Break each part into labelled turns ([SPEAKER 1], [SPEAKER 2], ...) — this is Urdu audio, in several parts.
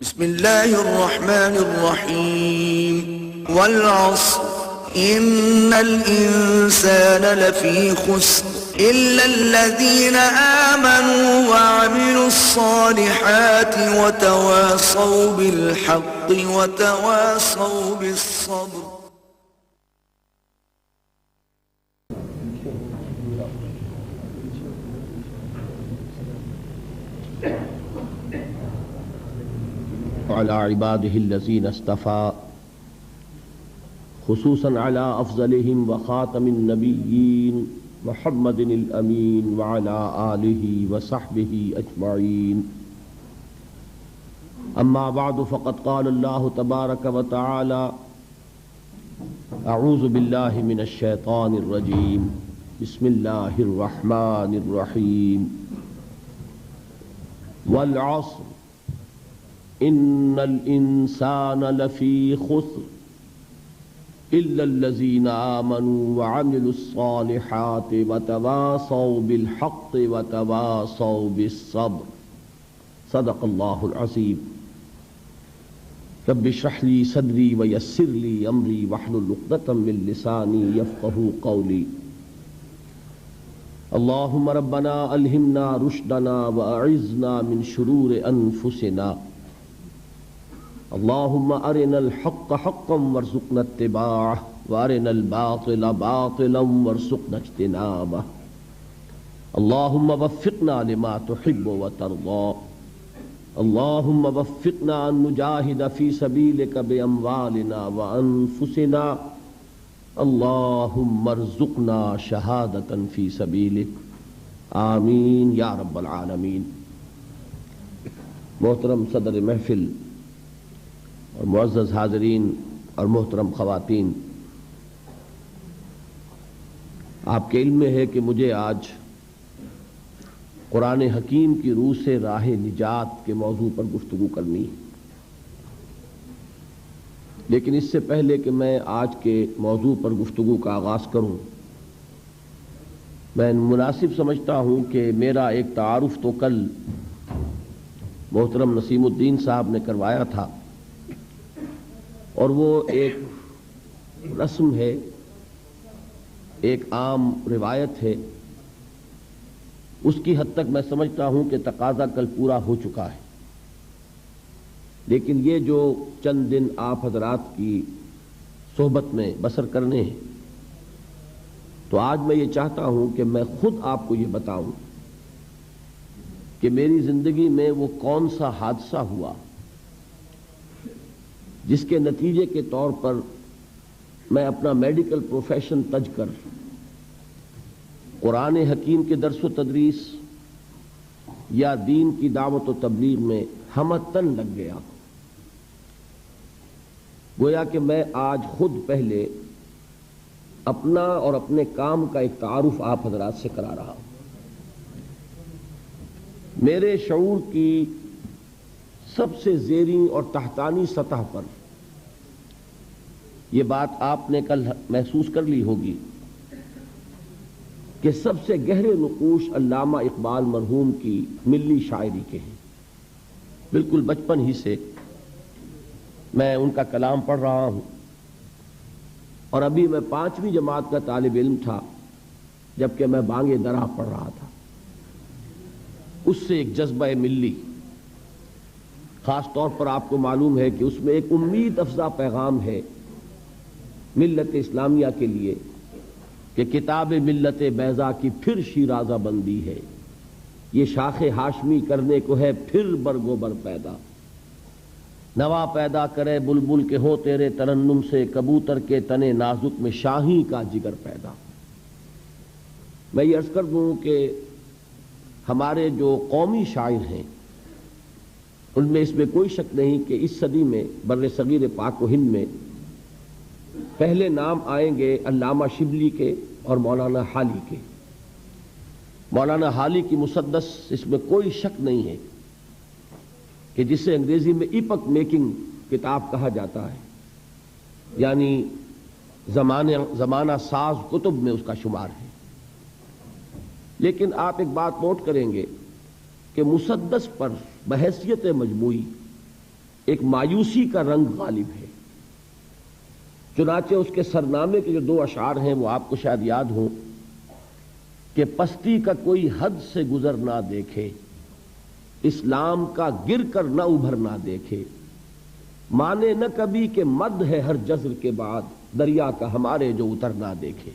[SPEAKER 1] بسم الله الرحمن الرحيم والعصر إن الإنسان لفي خسر إلا الذين آمنوا وعملوا الصالحات وتواصوا بالحق وتواصوا بالصبر.
[SPEAKER 2] على عباده الذين اصطفى خصوصا على أفضلهم وخاتم النبيين محمد الأمين وعلى آله وصحبه أجمعين. أما بعد فقد قال الله تبارك وتعالى أعوذ بالله من الشيطان الرجيم بسم الله الرحمن الرحيم والعصر إن الإنسان لفي خسر إلا الذين آمنوا وعملوا الصالحات وتواصوا بالحق وتواصوا بالصبر. صدق الله العظيم. رب اشرح لي صدري ويسر لي أمري واحلل عقدة من لساني يفقهوا قولي. اللهم ربنا ألهمنا رشدنا وأعذنا من شرور أنفسنا. اللهم أرنا الحق حقا وارزقنا اتباعه وأرنا الباطل باطلا وارزقنا اجتنابه. اللهم وفقنا لما تحب وترضى. اللهم وفقنا أن نجاهد في سبيلك بأموالنا وأنفسنا. اللهم ارزقنا شهادة في سبيلك. آمین یا رب العالمین. محترم صدر محفل اور معزز حاضرین اور محترم خواتین، آپ کے علم میں ہے کہ مجھے آج قرآن حکیم کی روح سے راہ نجات کے موضوع پر گفتگو کرنی ہے، لیکن اس سے پہلے کہ میں آج کے موضوع پر گفتگو کا آغاز کروں، میں مناسب سمجھتا ہوں کہ میرا ایک تعارف تو کل محترم نسیم الدین صاحب نے کروایا تھا، اور وہ ایک رسم ہے، ایک عام روایت ہے، اس کی حد تک میں سمجھتا ہوں کہ تقاضا کل پورا ہو چکا ہے، لیکن یہ جو چند دن آپ حضرات کی صحبت میں بسر کرنے ہیں، تو آج میں یہ چاہتا ہوں کہ میں خود آپ کو یہ بتاؤں کہ میری زندگی میں وہ کون سا حادثہ ہوا جس کے نتیجے کے طور پر میں اپنا میڈیکل پروفیشن تج کر قرآن حکیم کے درس و تدریس یا دین کی دعوت و تبلیغ میں ہمتن لگ گیا. گویا کہ میں آج خود پہلے اپنا اور اپنے کام کا ایک تعارف آپ حضرات سے کرا رہا ہوں. میرے شعور کی سب سے زیریں اور تحتانی سطح پر یہ بات آپ نے کل محسوس کر لی ہوگی کہ سب سے گہرے نقوش علامہ اقبال مرحوم کی ملی شاعری کے ہیں. بالکل بچپن ہی سے میں ان کا کلام پڑھ رہا ہوں، اور ابھی میں 5ویں جماعت کا طالب علم تھا جبکہ میں بانگ درا پڑھ رہا تھا. اس سے ایک جذبہ ملی، خاص طور پر آپ کو معلوم ہے کہ اس میں ایک امید افزا پیغام ہے ملت اسلامیہ کے لیے کہ کتاب ملت بیضا کی پھر شیرازہ بندی ہے، یہ شاخ ہاشمی کرنے کو ہے پھر برگ و بر پیدا. نوا پیدا کرے بلبل کے ہو تیرے ترنم سے، کبوتر کے تنے نازک میں شاہی کا جگر پیدا. میں یہ عرض کر دوں کہ ہمارے جو قومی شاعر ہیں ان میں اس میں کوئی شک نہیں کہ اس صدی میں بر صغیر پاک و ہند میں پہلے نام آئیں گے علامہ شبلی کے اور مولانا حالی کے. مولانا حالی کی مسدس، اس میں کوئی شک نہیں ہے کہ جسے انگریزی میں ایپک میکنگ کتاب کہا جاتا ہے، یعنی زمانہ ساز کتب میں اس کا شمار ہے. لیکن آپ ایک بات نوٹ کریں گے کہ مسدس پر بحیثیت مجموعی ایک مایوسی کا رنگ غالب ہے۔ چنانچہ اس کے سرنامے کے جو 2 اشعار ہیں وہ آپ کو شاید یاد ہوں کہ پستی کا کوئی حد سے گزر نہ دیکھے، اسلام کا گر کر نہ ابھر نہ دیکھے، مانے نہ کبھی کہ مد ہے ہر جزر کے بعد، دریا کا ہمارے جو اتر نہ دیکھے۔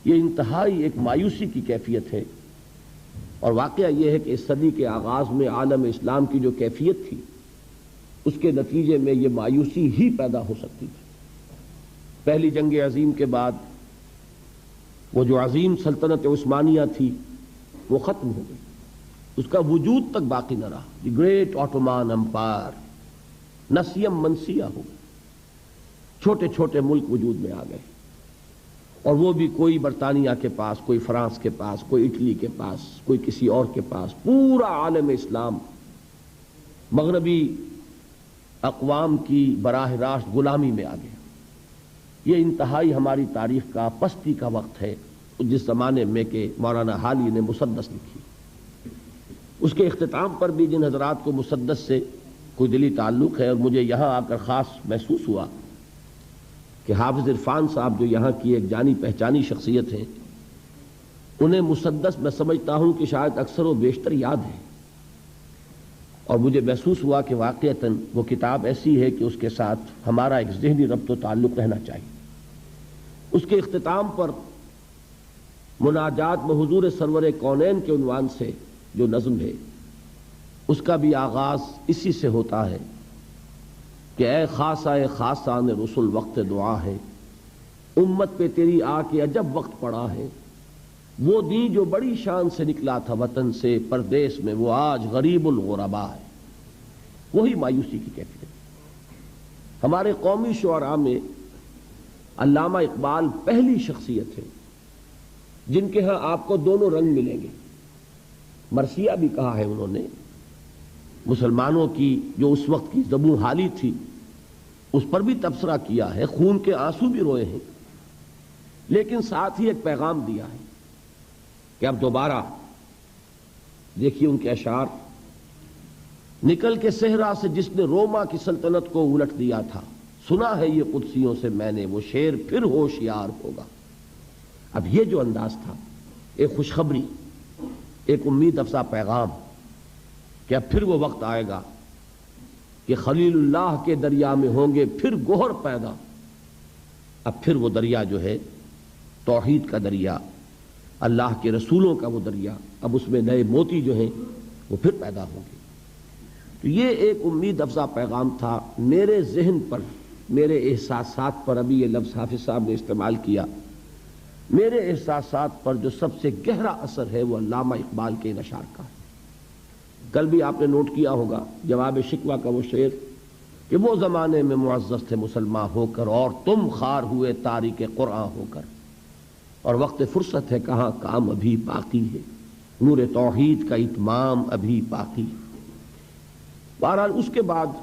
[SPEAKER 2] یہ انتہائی ایک مایوسی کی کیفیت ہے، اور واقعہ یہ ہے کہ اس صدی کے آغاز میں عالم اسلام کی جو کیفیت تھی اس کے نتیجے میں یہ مایوسی ہی پیدا ہو سکتی تھی۔ پہلی جنگ عظیم کے بعد وہ جو عظیم سلطنت عثمانیہ تھی وہ ختم ہو گئی، اس کا وجود تک باقی نہ رہا۔ دی گریٹ آٹومان امپائر نسیم منسیہ ہو گئی، چھوٹے چھوٹے ملک وجود میں آ گئے، اور وہ بھی کوئی برطانیہ کے پاس، کوئی فرانس کے پاس، کوئی اٹلی کے پاس، کوئی کسی اور کے پاس، پورا عالم اسلام مغربی اقوام کی براہ راست غلامی میں آ گیا۔ یہ انتہائی ہماری تاریخ کا پستی کا وقت ہے، جس زمانے میں کہ مولانا حالی نے مسدس لکھی۔ اس کے اختتام پر بھی جن حضرات کو مسدس سے کوئی دلی تعلق ہے، اور مجھے یہاں آ کر خاص محسوس ہوا کہ حافظ عرفان صاحب جو یہاں کی ایک جانی پہچانی شخصیت ہیں، انہیں مسدس میں سمجھتا ہوں کہ شاید اکثر و بیشتر یاد ہے، اور مجھے محسوس ہوا کہ واقعتاً وہ کتاب ایسی ہے کہ اس کے ساتھ ہمارا ایک ذہنی ربط و تعلق رہنا چاہیے۔ اس کے اختتام پر مناجات بحضور سرور کونین کے عنوان سے جو نظم ہے، اس کا بھی آغاز اسی سے ہوتا ہے کہ اے خاصہ خاصان رسول وقت دعا ہے، امت پہ تیری آ کے عجب وقت پڑا ہے، وہ دین جو بڑی شان سے نکلا تھا وطن سے پردیس میں، وہ آج غریب الغربا ہے۔ وہی مایوسی کی کیفیت۔ ہمارے قومی شعراء میں علامہ اقبال پہلی شخصیت ہے جن کے ہاں آپ کو دونوں رنگ ملیں گے۔ مرثیہ بھی کہا ہے انہوں نے، مسلمانوں کی جو اس وقت کی زبوں حالی تھی اس پر بھی تبصرہ کیا ہے، خون کے آنسو بھی روئے ہیں، لیکن ساتھ ہی ایک پیغام دیا ہے کہ اب دوبارہ دیکھیے ان کے اشعار، نکل کے صحرا سے جس نے روما کی سلطنت کو الٹ دیا تھا، سنا ہے یہ قدسیوں سے میں نے، وہ شیر پھر ہوشیار ہوگا۔ اب یہ جو انداز تھا، ایک خوشخبری، ایک امید افزا پیغام کہ اب پھر وہ وقت آئے گا کہ خلیل اللہ کے دریا میں ہوں گے پھر گوہر پیدا۔ اب پھر وہ دریا جو ہے توحید کا دریا، اللہ کے رسولوں کا وہ دریا، اب اس میں نئے موتی جو ہیں وہ پھر پیدا ہوں گے۔ تو یہ ایک امید افزا پیغام تھا۔ میرے ذہن پر، میرے احساسات پر، ابھی یہ لفظ حافظ صاحب نے استعمال کیا، میرے احساسات پر جو سب سے گہرا اثر ہے وہ علامہ اقبال کے اشعار کا ہے۔ کل بھی آپ نے نوٹ کیا ہوگا جواب شکوہ کا وہ شعر کہ وہ زمانے میں معزز تھے مسلمان ہو کر، اور تم خار ہوئے تاریک قرآن ہو کر، اور وقت فرصت ہے کہاں کام ابھی باقی ہے، نور توحید کا اتمام ابھی باقی۔ بہرحال اس کے بعد،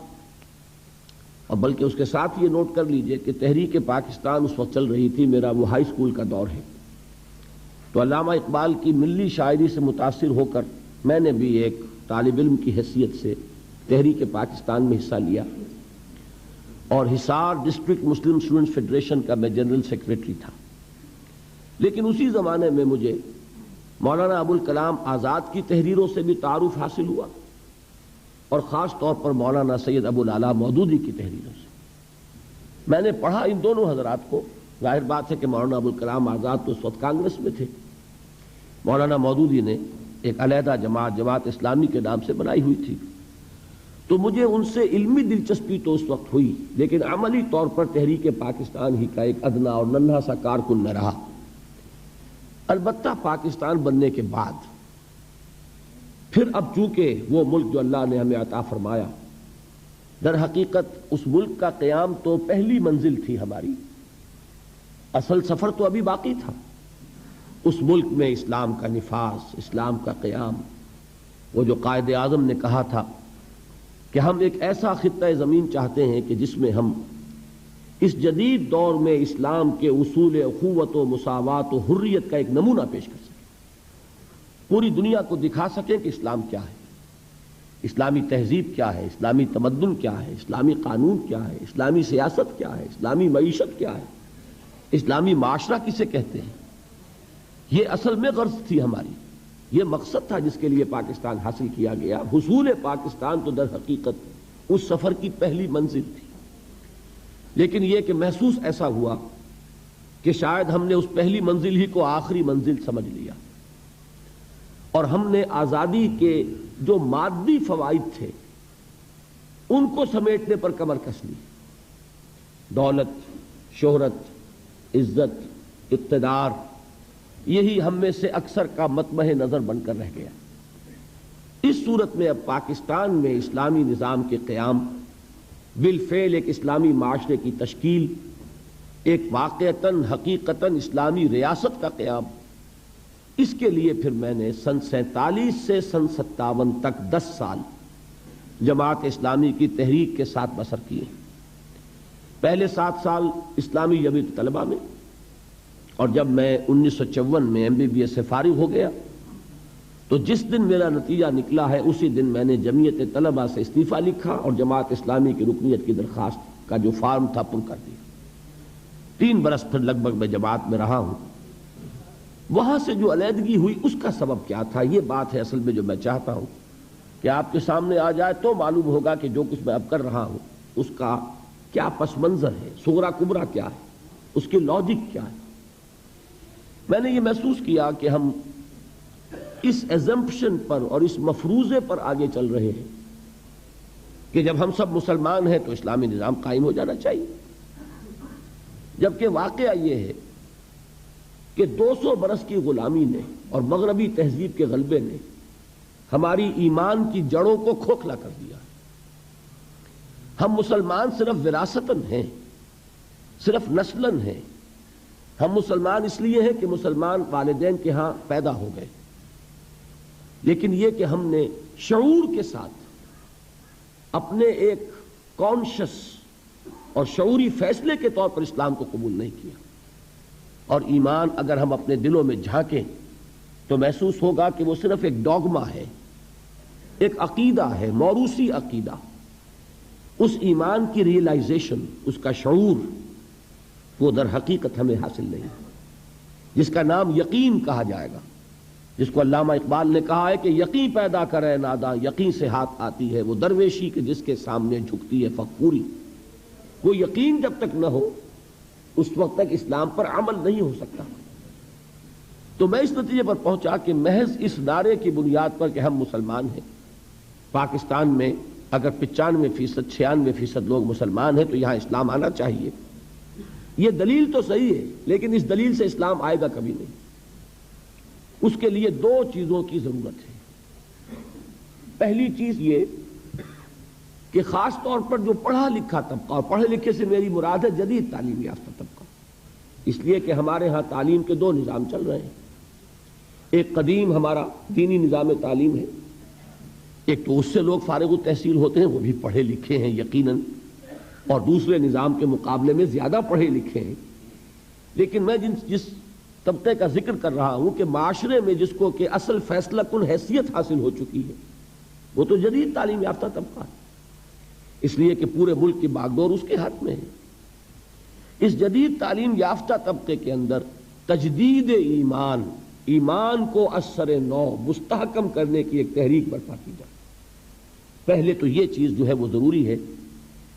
[SPEAKER 2] اور بلکہ اس کے ساتھ یہ نوٹ کر لیجئے کہ تحریک پاکستان اس وقت چل رہی تھی، میرا وہ ہائی اسکول کا دور ہے، تو علامہ اقبال کی ملی شاعری سے متاثر ہو کر میں نے بھی ایک طالب علم کی حیثیت سے تحریک پاکستان میں حصہ لیا، اور حصار ڈسٹرکٹ مسلم اسٹوڈنٹس فیڈریشن کا میں جنرل سیکریٹری تھا۔ لیکن اسی زمانے میں مجھے مولانا ابوالکلام آزاد کی تحریروں سے بھی تعارف حاصل ہوا، اور خاص طور پر مولانا سید ابوالعلا مودودی کی تحریروں سے میں نے پڑھا ان دونوں حضرات کو۔ ظاہر بات ہے کہ مولانا ابوالکلام آزاد تو اس وقت کانگریس میں تھے، مولانا مودودی نے ایک علیحدہ جماعت اسلامی کے نام سے بنائی ہوئی تھی، تو مجھے ان سے علمی دلچسپی تو اس وقت ہوئی، لیکن عملی طور پر تحریک پاکستان ہی کا ایک ادنا اور ننھا سا کارکن نہ رہا۔ البتہ پاکستان بننے کے بعد پھر اب چونکہ وہ ملک جو اللہ نے ہمیں عطا فرمایا، در حقیقت اس ملک کا قیام تو پہلی منزل تھی ہماری، اصل سفر تو ابھی باقی تھا۔ اس ملک میں اسلام کا نفاذ، اسلام کا قیام، وہ جو قائد اعظم نے کہا تھا کہ ہم ایک ایسا خطہ زمین چاہتے ہیں کہ جس میں ہم اس جدید دور میں اسلام کے اصول اخوت و مساوات و حریت کا ایک نمونہ پیش کر سکیں، پوری دنیا کو دکھا سکیں کہ اسلام کیا ہے۔ اسلامی تہذیب کیا ہے، اسلامی تمدن کیا ہے، اسلامی قانون کیا ہے، اسلامی سیاست کیا ہے، اسلامی معیشت کیا ہے، اسلامی معاشرہ کسے کہتے ہیں. یہ اصل میں غرض تھی ہماری، یہ مقصد تھا جس کے لیے پاکستان حاصل کیا گیا. حصول پاکستان تو در حقیقت اس سفر کی پہلی منزل تھی، لیکن یہ کہ محسوس ایسا ہوا کہ شاید ہم نے اس پہلی منزل ہی کو آخری منزل سمجھ لیا، اور ہم نے آزادی کے جو مادی فوائد تھے ان کو سمیٹنے پر کمر کس لی. دولت، شہرت، عزت، اقتدار، یہی ہم میں سے اکثر کا مطمع نظر بن کر رہ گیا. اس صورت میں اب پاکستان میں اسلامی نظام کے قیام، بالفعل ایک اسلامی معاشرے کی تشکیل، ایک واقعتاً حقیقتاً اسلامی ریاست کا قیام، اس کے لیے پھر میں نے سن 47 سے سن 57 تک 10 سال جماعت اسلامی کی تحریک کے ساتھ بسر کیے. پہلے 7 سال اسلامی جمعیت طلبہ میں، اور جب میں 1954 میں MBBS سے فارغ ہو گیا تو جس دن میرا نتیجہ نکلا ہے اسی دن میں نے جمعیت طلبہ سے استعفیٰ لکھا اور جماعت اسلامی کی رکنیت کی درخواست کا جو فارم تھا پر کر دیا. 3 برس پھر لگ بھگ میں جماعت میں رہا ہوں. وہاں سے جو علیحدگی ہوئی اس کا سبب کیا تھا، یہ بات ہے اصل میں جو میں چاہتا ہوں کہ آپ کے سامنے آ جائے تو معلوم ہوگا کہ جو کچھ میں اب کر رہا ہوں اس کا کیا پس منظر ہے، صغرا کبرا کیا ہے، اس کی لاجک کیا ہے. میں نے یہ محسوس کیا کہ ہم اس ایزمپشن پر اور اس مفروضے پر آگے چل رہے ہیں کہ جب ہم سب مسلمان ہیں تو اسلامی نظام قائم ہو جانا چاہیے، جبکہ واقعہ یہ ہے کہ 200 برس کی غلامی نے اور مغربی تہذیب کے غلبے نے ہماری ایمان کی جڑوں کو کھوکھلا کر دیا. ہم مسلمان صرف وراثتاً ہیں، صرف نسلاً ہیں. ہم مسلمان اس لیے ہیں کہ مسلمان والدین کے ہاں پیدا ہو گئے، لیکن یہ کہ ہم نے شعور کے ساتھ اپنے ایک کانشس اور شعوری فیصلے کے طور پر اسلام کو قبول نہیں کیا. اور ایمان اگر ہم اپنے دلوں میں جھانکیں تو محسوس ہوگا کہ وہ صرف ایک ڈوگما ہے، ایک عقیدہ ہے، موروثی عقیدہ. اس ایمان کی ریئلائزیشن، اس کا شعور، وہ در حقیقت ہمیں حاصل نہیں، جس کا نام یقین کہا جائے گا، جس کو علامہ اقبال نے کہا ہے کہ یقین پیدا کرے ناداں، یقین سے ہاتھ آتی ہے وہ درویشی کہ جس کے سامنے جھکتی ہے فقوری. وہ یقین جب تک نہ ہو اس وقت تک اسلام پر عمل نہیں ہو سکتا. تو میں اس نتیجے پر پہنچا کہ محض اس نعرے کی بنیاد پر کہ ہم مسلمان ہیں، پاکستان میں اگر 95%، 96% لوگ مسلمان ہیں تو یہاں اسلام آنا چاہیے. یہ دلیل تو صحیح ہے، لیکن اس دلیل سے اسلام آئے گا کبھی نہیں. اس کے لیے 2 چیزوں کی ضرورت ہے. پہلی چیز یہ کہ خاص طور پر جو پڑھا لکھا طبقہ، اور پڑھے لکھے سے میری مراد ہے جدید تعلیم یافتہ طبقہ، اس لیے کہ ہمارے ہاں تعلیم کے 2 نظام چل رہے ہیں. ایک قدیم ہمارا دینی نظام تعلیم ہے، ایک تو اس سے لوگ فارغ التحصیل ہوتے ہیں، وہ بھی پڑھے لکھے ہیں یقیناً، اور دوسرے نظام کے مقابلے میں زیادہ پڑھے لکھے ہیں. لیکن میں جس طبقے کا ذکر کر رہا ہوں کہ معاشرے میں جس کو کہ اصل فیصلہ کن حیثیت حاصل ہو چکی ہے، وہ تو جدید تعلیم یافتہ طبقہ ہے، اس لیے کہ پورے ملک کی باغڈور اس کے ہاتھ میں ہے. اس جدید تعلیم یافتہ طبقے کے اندر تجدید ایمان کو اثر نو مستحکم کرنے کی ایک تحریک برپا کی جائے. پہلے تو یہ چیز جو ہے وہ ضروری ہے،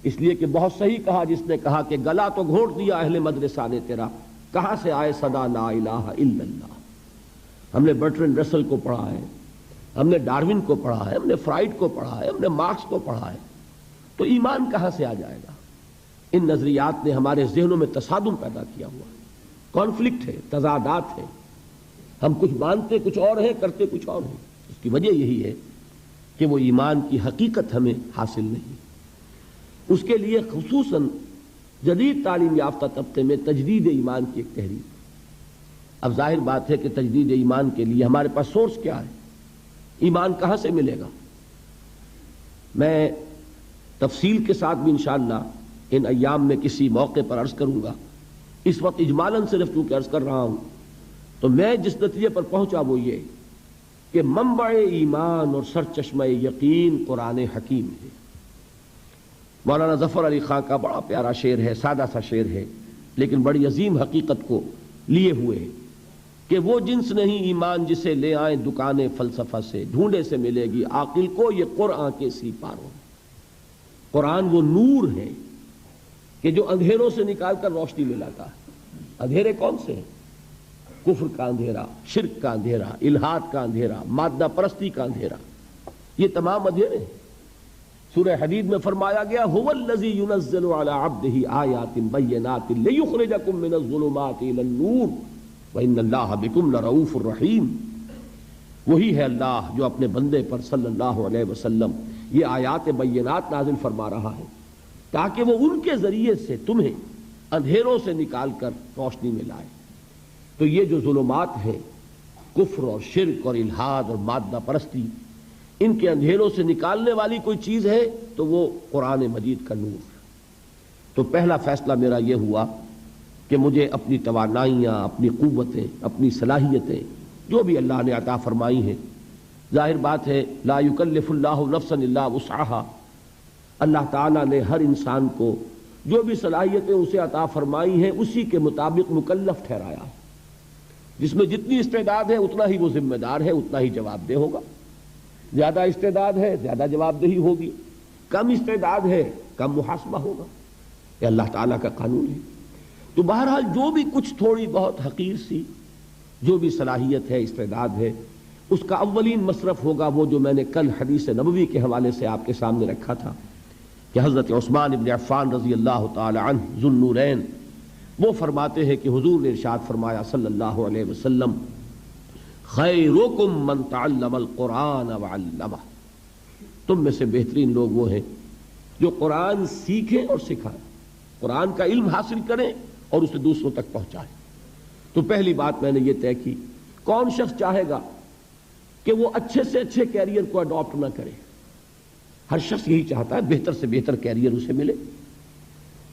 [SPEAKER 2] اس لیے کہ بہت صحیح کہا جس نے کہا کہ گلا تو گھونٹ دیا اہل مدرسہ نے تیرا، کہاں سے آئے صدا لا الہ الا اللہ. ہم نے برٹرینڈ رسل کو پڑھا ہے، ہم نے ڈارون کو پڑھا ہے، ہم نے فرائڈ کو پڑھا ہے، ہم نے مارکس کو پڑھا ہے، تو ایمان کہاں سے آ جائے گا؟ ان نظریات نے ہمارے ذہنوں میں تصادم پیدا کیا ہوا ہے، کانفلکٹ ہے، تضادات ہے. ہم کچھ مانتے کچھ اور ہیں، کرتے کچھ اور ہیں. اس کی وجہ یہی ہے کہ وہ ایمان کی حقیقت ہمیں حاصل نہیں. اس کے لیے خصوصاً جدید تعلیم یافتہ طبقے میں تجدید ایمان کی ایک تحریک. اب ظاہر بات ہے کہ تجدید ایمان کے لیے ہمارے پاس سورس کیا ہے، ایمان کہاں سے ملے گا؟ میں تفصیل کے ساتھ بھی انشاءاللہ ان ایام میں کسی موقع پر عرض کروں گا. اس وقت اجمالاً صرف چونکہ عرض کر رہا ہوں، تو میں جس نتیجے پر پہنچا وہ یہ کہ منبع ایمان اور سرچشمہ یقین قرآن حکیم ہے۔ مولانا ظفر علی خان کا بڑا پیارا شعر ہے، سادہ سا شعر ہے لیکن بڑی عظیم حقیقت کو لیے ہوئے ہے کہ وہ جنس نہیں ایمان جسے لے آئیں دکانیں فلسفہ سے، ڈھونڈے سے ملے گی عاقل کو یہ قرآن کے سی پاروں۔ قرآن وہ نور ہے کہ جو اندھیروں سے نکال کر روشنی میں لاتا ہے۔ اندھیرے کون سے ہیں؟ کفر کا اندھیرا، شرک کا اندھیرا، الحاد کا اندھیرا، مادہ پرستی کا اندھیرا، یہ تمام اندھیرے ہیں۔ سورہ حدید میں فرمایا گیا هو الذی ينزل على عبده آیات بینات لیخرجکم من الظلمات الى النور وان اللہ بکم لرؤوف الرحیم۔ وہی ہے اللہ جو اپنے بندے پر صلی اللہ علیہ وسلم یہ آیات بینات نازل فرما رہا ہے تاکہ وہ ان کے ذریعے سے تمہیں اندھیروں سے نکال کر روشنی میں لائے۔ تو یہ جو ظلمات ہیں، کفر اور شرک اور الحاد اور مادہ پرستی، ان کے اندھیروں سے نکالنے والی کوئی چیز ہے تو وہ قرآن مجید کا نور۔ تو پہلا فیصلہ میرا یہ ہوا کہ مجھے اپنی توانائیاں، اپنی قوتیں، اپنی صلاحیتیں جو بھی اللہ نے عطا فرمائی ہیں، ظاہر بات ہے لا یکلف اللہ نفسا الا وسعها، اللہ تعالیٰ نے ہر انسان کو جو بھی صلاحیتیں اسے عطا فرمائی ہیں اسی کے مطابق مکلف ٹھہرایا ہے۔ جس میں جتنی استعداد ہے اتنا ہی وہ ذمہ دار ہے، اتنا ہی جواب دہ ہوگا۔ زیادہ استعداد ہے زیادہ جواب دہی ہوگی، کم استعداد ہے کم محاسبہ ہوگا، یہ اللہ تعالیٰ کا قانون ہے۔ تو بہرحال جو بھی کچھ تھوڑی بہت حقیر سی جو بھی صلاحیت ہے، استعداد ہے، اس کا اولین مصرف ہوگا وہ جو میں نے کل حدیث نبوی کے حوالے سے آپ کے سامنے رکھا تھا کہ حضرت عثمان ابن عفان رضی اللہ تعالی عنہ ذو النورین وہ فرماتے ہیں کہ حضور نے ارشاد فرمایا صلی اللہ علیہ وسلم خیرکم من تعلم القرآن وعلمہ، تم میں سے بہترین لوگ وہ ہیں جو قرآن سیکھیں اور سکھائیں، قرآن کا علم حاصل کریں اور اسے دوسروں تک پہنچائیں۔ تو پہلی بات میں نے یہ طے کی، کون شخص چاہے گا کہ وہ اچھے سے اچھے کیریئر کو اڈاپٹ نہ کرے؟ ہر شخص یہی چاہتا ہے بہتر سے بہتر کیریئر اسے ملے،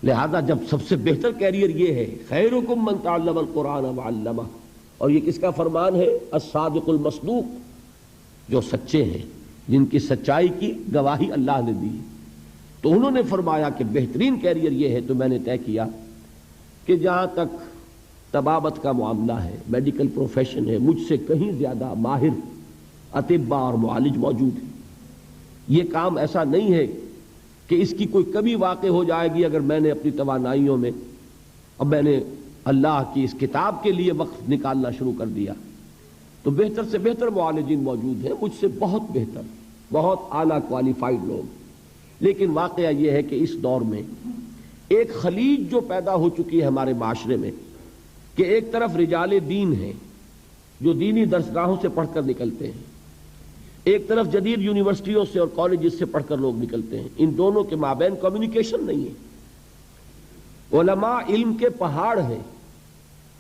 [SPEAKER 2] لہذا جب سب سے بہتر کیریئر یہ ہے خیرکم من تعلم القرآن وعلمہ، اور یہ کس کا فرمان ہے؟ الصادق المصدوق، جو سچے ہیں، جن کی سچائی کی گواہی اللہ نے دی۔ تو انہوں نے فرمایا کہ بہترین کیریئر یہ ہے، تو میں نے طے کیا کہ جہاں تک طبابت کا معاملہ ہے، میڈیکل پروفیشن ہے، مجھ سے کہیں زیادہ ماہر اطباء اور معالج موجود ہیں۔ یہ کام ایسا نہیں ہے کہ اس کی کوئی کمی واقع ہو جائے گی اگر میں نے اپنی توانائیوں میں اب میں نے اللہ کی اس کتاب کے لیے وقت نکالنا شروع کر دیا۔ تو بہتر سے بہتر معالجین موجود ہیں، مجھ سے بہت بہتر، بہت اعلیٰ کوالیفائڈ لوگ۔ لیکن واقعہ یہ ہے کہ اس دور میں ایک خلیج جو پیدا ہو چکی ہے ہمارے معاشرے میں کہ ایک طرف رجال دین ہیں جو دینی درسگاہوں سے پڑھ کر نکلتے ہیں، ایک طرف جدید یونیورسٹیوں سے اور کالجز سے پڑھ کر لوگ نکلتے ہیں، ان دونوں کے مابین کمیونیکیشن نہیں ہے۔ علماء علم کے پہاڑ ہیں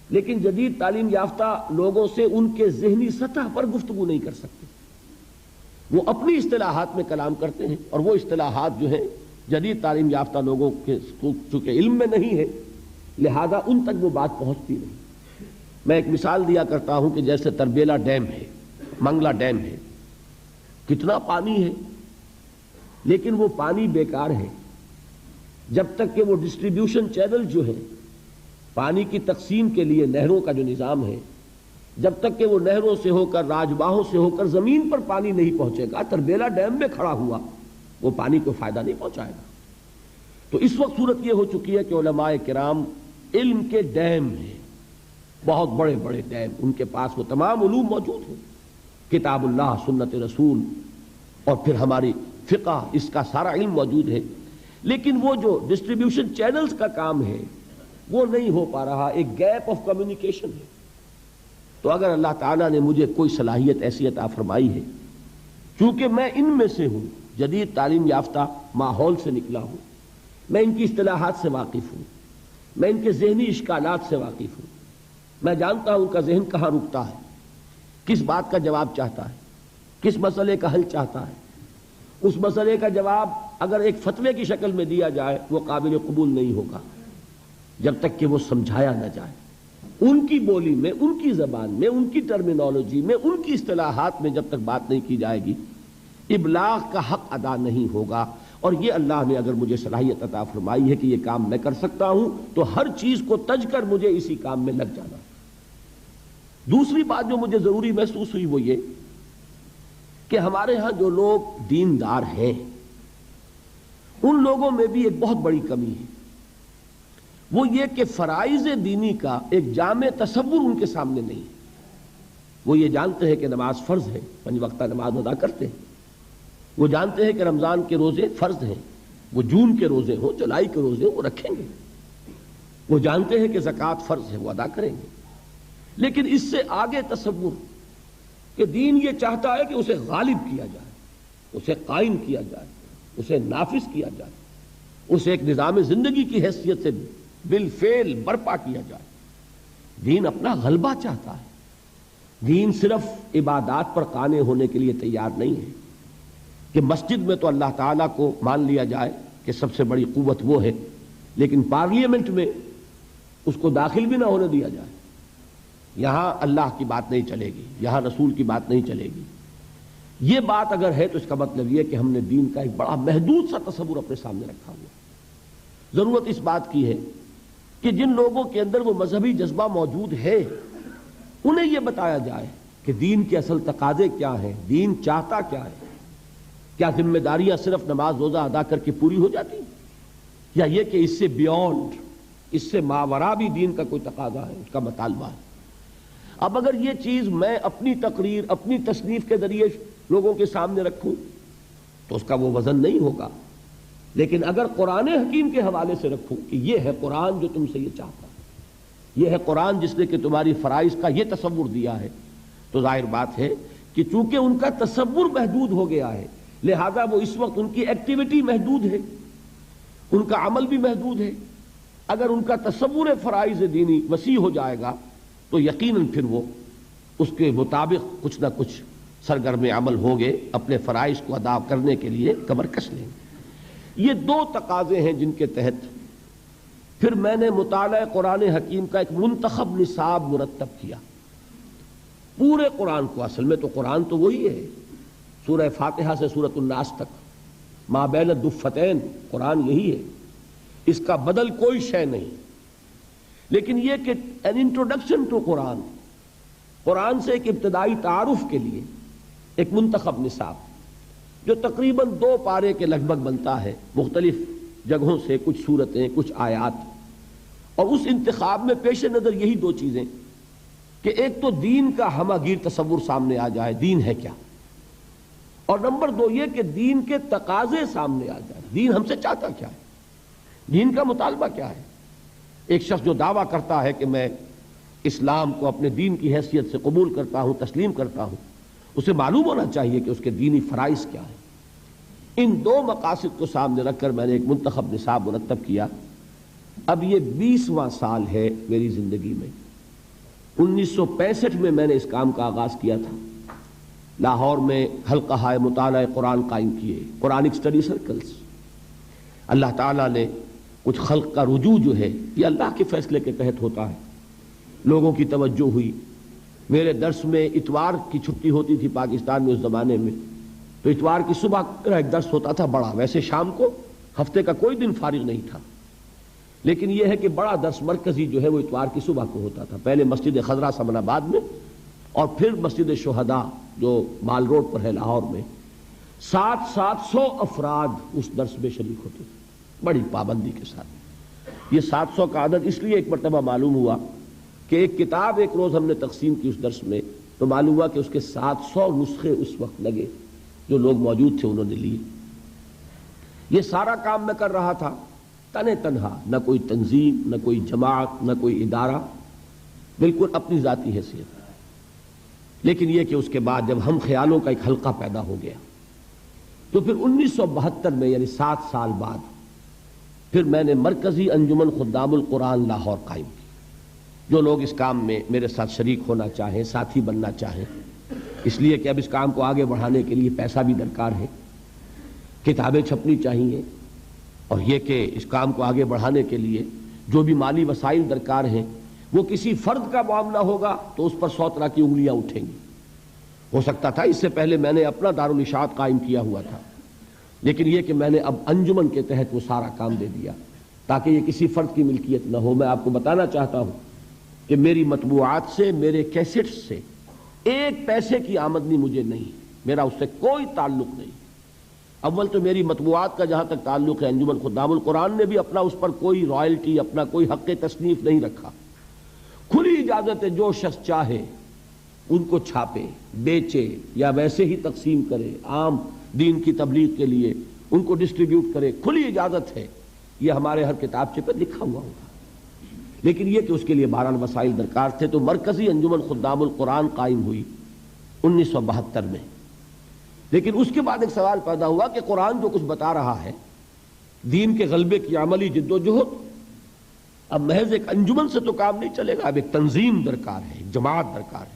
[SPEAKER 2] لیکن جدید تعلیم یافتہ لوگوں سے ان کے ذہنی سطح پر گفتگو نہیں کر سکتے، وہ اپنی اصطلاحات میں کلام کرتے ہیں، اور وہ اصطلاحات جو ہیں جدید تعلیم یافتہ لوگوں کے چونکہ علم میں نہیں ہے لہذا ان تک وہ بات پہنچتی نہیں۔ میں ایک مثال دیا کرتا ہوں کہ جیسے تربیلا ڈیم ہے، منگلا ڈیم ہے، کتنا پانی ہے لیکن وہ پانی بیکار ہے جب تک کہ وہ ڈسٹریبیوشن چینل جو ہے پانی کی تقسیم کے لیے نہروں کا جو نظام ہے، جب تک کہ وہ نہروں سے ہو کر راجباہوں سے ہو کر زمین پر پانی نہیں پہنچے گا، تربیلا ڈیم میں کھڑا ہوا وہ پانی کو فائدہ نہیں پہنچائے گا۔ تو اس وقت صورت یہ ہو چکی ہے کہ علماء کرام علم کے ڈیم ہیں، بہت بڑے بڑے ڈیم، ان کے پاس وہ تمام علوم موجود ہیں، کتاب اللہ، سنت رسول اور پھر ہماری فقہ، اس کا سارا علم موجود ہے، لیکن وہ جو ڈسٹریبیوشن چینلز کا کام ہے وہ نہیں ہو پا رہا، ایک گیپ آف کمیونیکیشن ہے۔ تو اگر اللہ تعالیٰ نے مجھے کوئی صلاحیت ایسی عطا فرمائی ہے، چونکہ میں ان میں سے ہوں، جدید تعلیم یافتہ ماحول سے نکلا ہوں، میں ان کی اصطلاحات سے واقف ہوں، میں ان کے ذہنی اشکالات سے واقف ہوں، میں جانتا ہوں ان کا ذہن کہاں رکتا ہے، کس بات کا جواب چاہتا ہے، کس مسئلے کا حل چاہتا ہے۔ اس مسئلے کا جواب اگر ایک فتوے کی شکل میں دیا جائے وہ قابل قبول نہیں ہوگا جب تک کہ وہ سمجھایا نہ جائے۔ ان کی بولی میں، ان کی زبان میں، ان کی ٹرمینالوجی میں، ان کی اصطلاحات میں جب تک بات نہیں کی جائے گی، ابلاغ کا حق ادا نہیں ہوگا۔ اور یہ اللہ نے اگر مجھے صلاحیت عطا فرمائی ہے کہ یہ کام میں کر سکتا ہوں تو ہر چیز کو تج کر مجھے اسی کام میں لگ جانا۔ دوسری بات جو مجھے ضروری محسوس ہوئی وہ یہ کہ ہمارے ہاں جو لوگ دیندار ہیں ان لوگوں میں بھی ایک بہت بڑی کمی ہے، وہ یہ کہ فرائض دینی کا ایک جامع تصور ان کے سامنے نہیں ہے۔ وہ یہ جانتے ہیں کہ نماز فرض ہے، 5 وقتہ نماز ادا کرتے ہیں، وہ جانتے ہیں کہ رمضان کے روزے فرض ہیں، وہ جون کے روزے ہوں، جولائی کے روزے ہوں، وہ رکھیں گے، وہ جانتے ہیں کہ زکوٰۃ فرض ہے، وہ ادا کریں گے، لیکن اس سے آگے تصور کہ دین یہ چاہتا ہے کہ اسے غالب کیا جائے، اسے قائم کیا جائے، اسے نافذ کیا جائے، اسے ایک نظام زندگی کی حیثیت سے بالفعل برپا کیا جائے۔ دین اپنا غلبہ چاہتا ہے، دین صرف عبادات پر قانع ہونے کے لیے تیار نہیں ہے کہ مسجد میں تو اللہ تعالیٰ کو مان لیا جائے کہ سب سے بڑی قوت وہ ہے، لیکن پارلیمنٹ میں اس کو داخل بھی نہ ہونے دیا جائے۔ یہاں اللہ کی بات نہیں چلے گی، یہاں رسول کی بات نہیں چلے گی۔ یہ بات اگر ہے تو اس کا مطلب یہ کہ ہم نے دین کا ایک بڑا محدود سا تصور اپنے سامنے رکھا ہوا ہے۔ ضرورت اس بات کی ہے کہ جن لوگوں کے اندر وہ مذہبی جذبہ موجود ہے انہیں یہ بتایا جائے کہ دین کے اصل تقاضے کیا ہیں، دین چاہتا کیا ہے۔ کیا ذمہ داریاں صرف نماز روزہ ادا کر کے پوری ہو جاتی یا یہ کہ اس سے بیونڈ، اس سے ماوراء بھی دین کا کوئی تقاضا ہے، اس کا مطالبہ ہے۔ اب اگر یہ چیز میں اپنی تقریر، اپنی تصنیف کے ذریعے لوگوں کے سامنے رکھوں تو اس کا وہ وزن نہیں ہوگا، لیکن اگر قرآن حکیم کے حوالے سے رکھوں کہ یہ ہے قرآن جو تم سے یہ چاہتا ہے، یہ ہے قرآن جس نے کہ تمہاری فرائض کا یہ تصور دیا ہے، تو ظاہر بات ہے کہ چونکہ ان کا تصور محدود ہو گیا ہے لہذا وہ اس وقت ان کی ایکٹیویٹی محدود ہے، ان کا عمل بھی محدود ہے۔ اگر ان کا تصور فرائض دینی وسیع ہو جائے گا تو یقیناً پھر وہ اس کے مطابق کچھ نہ کچھ سرگرم عمل ہوگے، اپنے فرائض کو ادا کرنے کے لیے کمر کس لیں گے۔ یہ 2 تقاضے ہیں جن کے تحت پھر میں نے مطالعہ قرآن حکیم کا ایک منتخب نصاب مرتب کیا۔ پورے قرآن کو، اصل میں تو قرآن تو وہی ہے، سورہ فاتحہ سے سورۃ الناس تک، ما بین الدفتین، قرآن یہی ہے، اس کا بدل کوئی شے نہیں۔ لیکن یہ کہ an introduction to قرآن، قرآن سے ایک ابتدائی تعارف کے لیے ایک منتخب نصاب جو تقریباً 2 پارے کے لگ بھگ بنتا ہے، مختلف جگہوں سے کچھ صورتیں، کچھ آیات، اور اس انتخاب میں پیش نظر یہی 2 چیزیں کہ ایک تو دین کا ہمہ گیر تصور سامنے آ جائے، دین ہے کیا، اور نمبر 2 یہ کہ دین کے تقاضے سامنے آ جائے، دین ہم سے چاہتا کیا ہے، دین کا مطالبہ کیا ہے۔ ایک شخص جو دعویٰ کرتا ہے کہ میں اسلام کو اپنے دین کی حیثیت سے قبول کرتا ہوں، تسلیم کرتا ہوں، اسے معلوم ہونا چاہیے کہ اس کے دینی فرائض کیا ہیں۔ ان 2 مقاصد کو سامنے رکھ کر میں نے ایک منتخب نصاب مرتب کیا۔ اب یہ 20واں سال ہے میری زندگی میں۔ 1965 میں نے اس کام کا آغاز کیا تھا، لاہور میں حلقہ مطالعہ قرآن قائم کیے، قرآنک اسٹڈی سرکلز۔ اللہ تعالیٰ نے کچھ خلق کا رجوع جو ہے یہ اللہ کے فیصلے کے تحت ہوتا ہے، لوگوں کی توجہ ہوئی۔ میرے درس میں اتوار کی چھٹی ہوتی تھی پاکستان میں اس زمانے میں، تو اتوار کی صبح میرا ایک درس ہوتا تھا بڑا، ویسے شام کو ہفتے کا کوئی دن فارغ نہیں تھا، لیکن یہ ہے کہ بڑا درس مرکزی جو ہے وہ اتوار کی صبح کو ہوتا تھا، پہلے مسجد خضرا سمن آباد میں اور پھر مسجد شہداء جو مال روڈ پر ہے لاہور میں۔ 700 افراد اس درس میں شریک ہوتے تھے بڑی پابندی کے ساتھ۔ یہ 700 کا عدد اس لیے ایک مرتبہ معلوم ہوا کہ ایک کتاب ایک روز ہم نے تقسیم کی اس درس میں، تو معلوم ہوا کہ اس کے 700 نسخے اس وقت لگے، جو لوگ موجود تھے انہوں نے لیے۔ یہ سارا کام میں کر رہا تھا تنہا، نہ کوئی تنظیم، نہ کوئی جماعت، نہ کوئی ادارہ، بالکل اپنی ذاتی حیثیت۔ لیکن یہ کہ اس کے بعد جب ہم خیالوں کا ایک حلقہ پیدا ہو گیا تو پھر 1972 میں یعنی 7 سال بعد پھر میں نے مرکزی انجمن خدام القرآن لاہور قائم کی۔ جو لوگ اس کام میں میرے ساتھ شریک ہونا چاہیں، ساتھی بننا چاہیں، اس لیے کہ اب اس کام کو آگے بڑھانے کے لیے پیسہ بھی درکار ہے، کتابیں چھپنی چاہیے، اور یہ کہ اس کام کو آگے بڑھانے کے لیے جو بھی مالی وسائل درکار ہیں وہ کسی فرد کا معاملہ ہوگا تو اس پر 100 طرح کی انگلیاں اٹھیں گی. ہو سکتا تھا اس سے پہلے میں نے اپنا دارالاشاعت قائم کیا ہوا تھا، لیکن یہ کہ میں نے اب انجمن کے تحت وہ سارا کام دے دیا تاکہ یہ کسی فرد کی ملکیت نہ ہو. میں آپ کو بتانا چاہتا ہوں کہ میری مطبوعات سے، میرے کیسٹس سے 1 پیسے کی آمدنی مجھے نہیں، میرا اس سے کوئی تعلق نہیں. اول تو میری مطبوعات کا جہاں تک تعلق ہے، انجمن خدام القرآن نے بھی اپنا اس پر کوئی رائلٹی، اپنا کوئی حق تصنیف نہیں رکھا. کھلی اجازت ہے، جو شخص چاہے ان کو چھاپے، بیچے یا ویسے ہی تقسیم کرے، عام دین کی تبلیغ کے لیے ان کو ڈسٹریبیوٹ کرے، کھلی اجازت ہے. یہ ہمارے ہر کتابچے پہ لکھا ہوا ہوگا. لیکن یہ کہ اس کے لیے بہرحال وسائل درکار تھے. تو مرکزی انجمن خدام القرآن قائم ہوئی 1972 میں. لیکن اس کے بعد ایک سوال پیدا ہوا کہ قرآن جو کچھ بتا رہا ہے، دین کے غلبے کی عملی جد و جہد، اب محض ایک انجمن سے تو کام نہیں چلے گا، اب ایک تنظیم درکار ہے، ایک جماعت درکار ہے،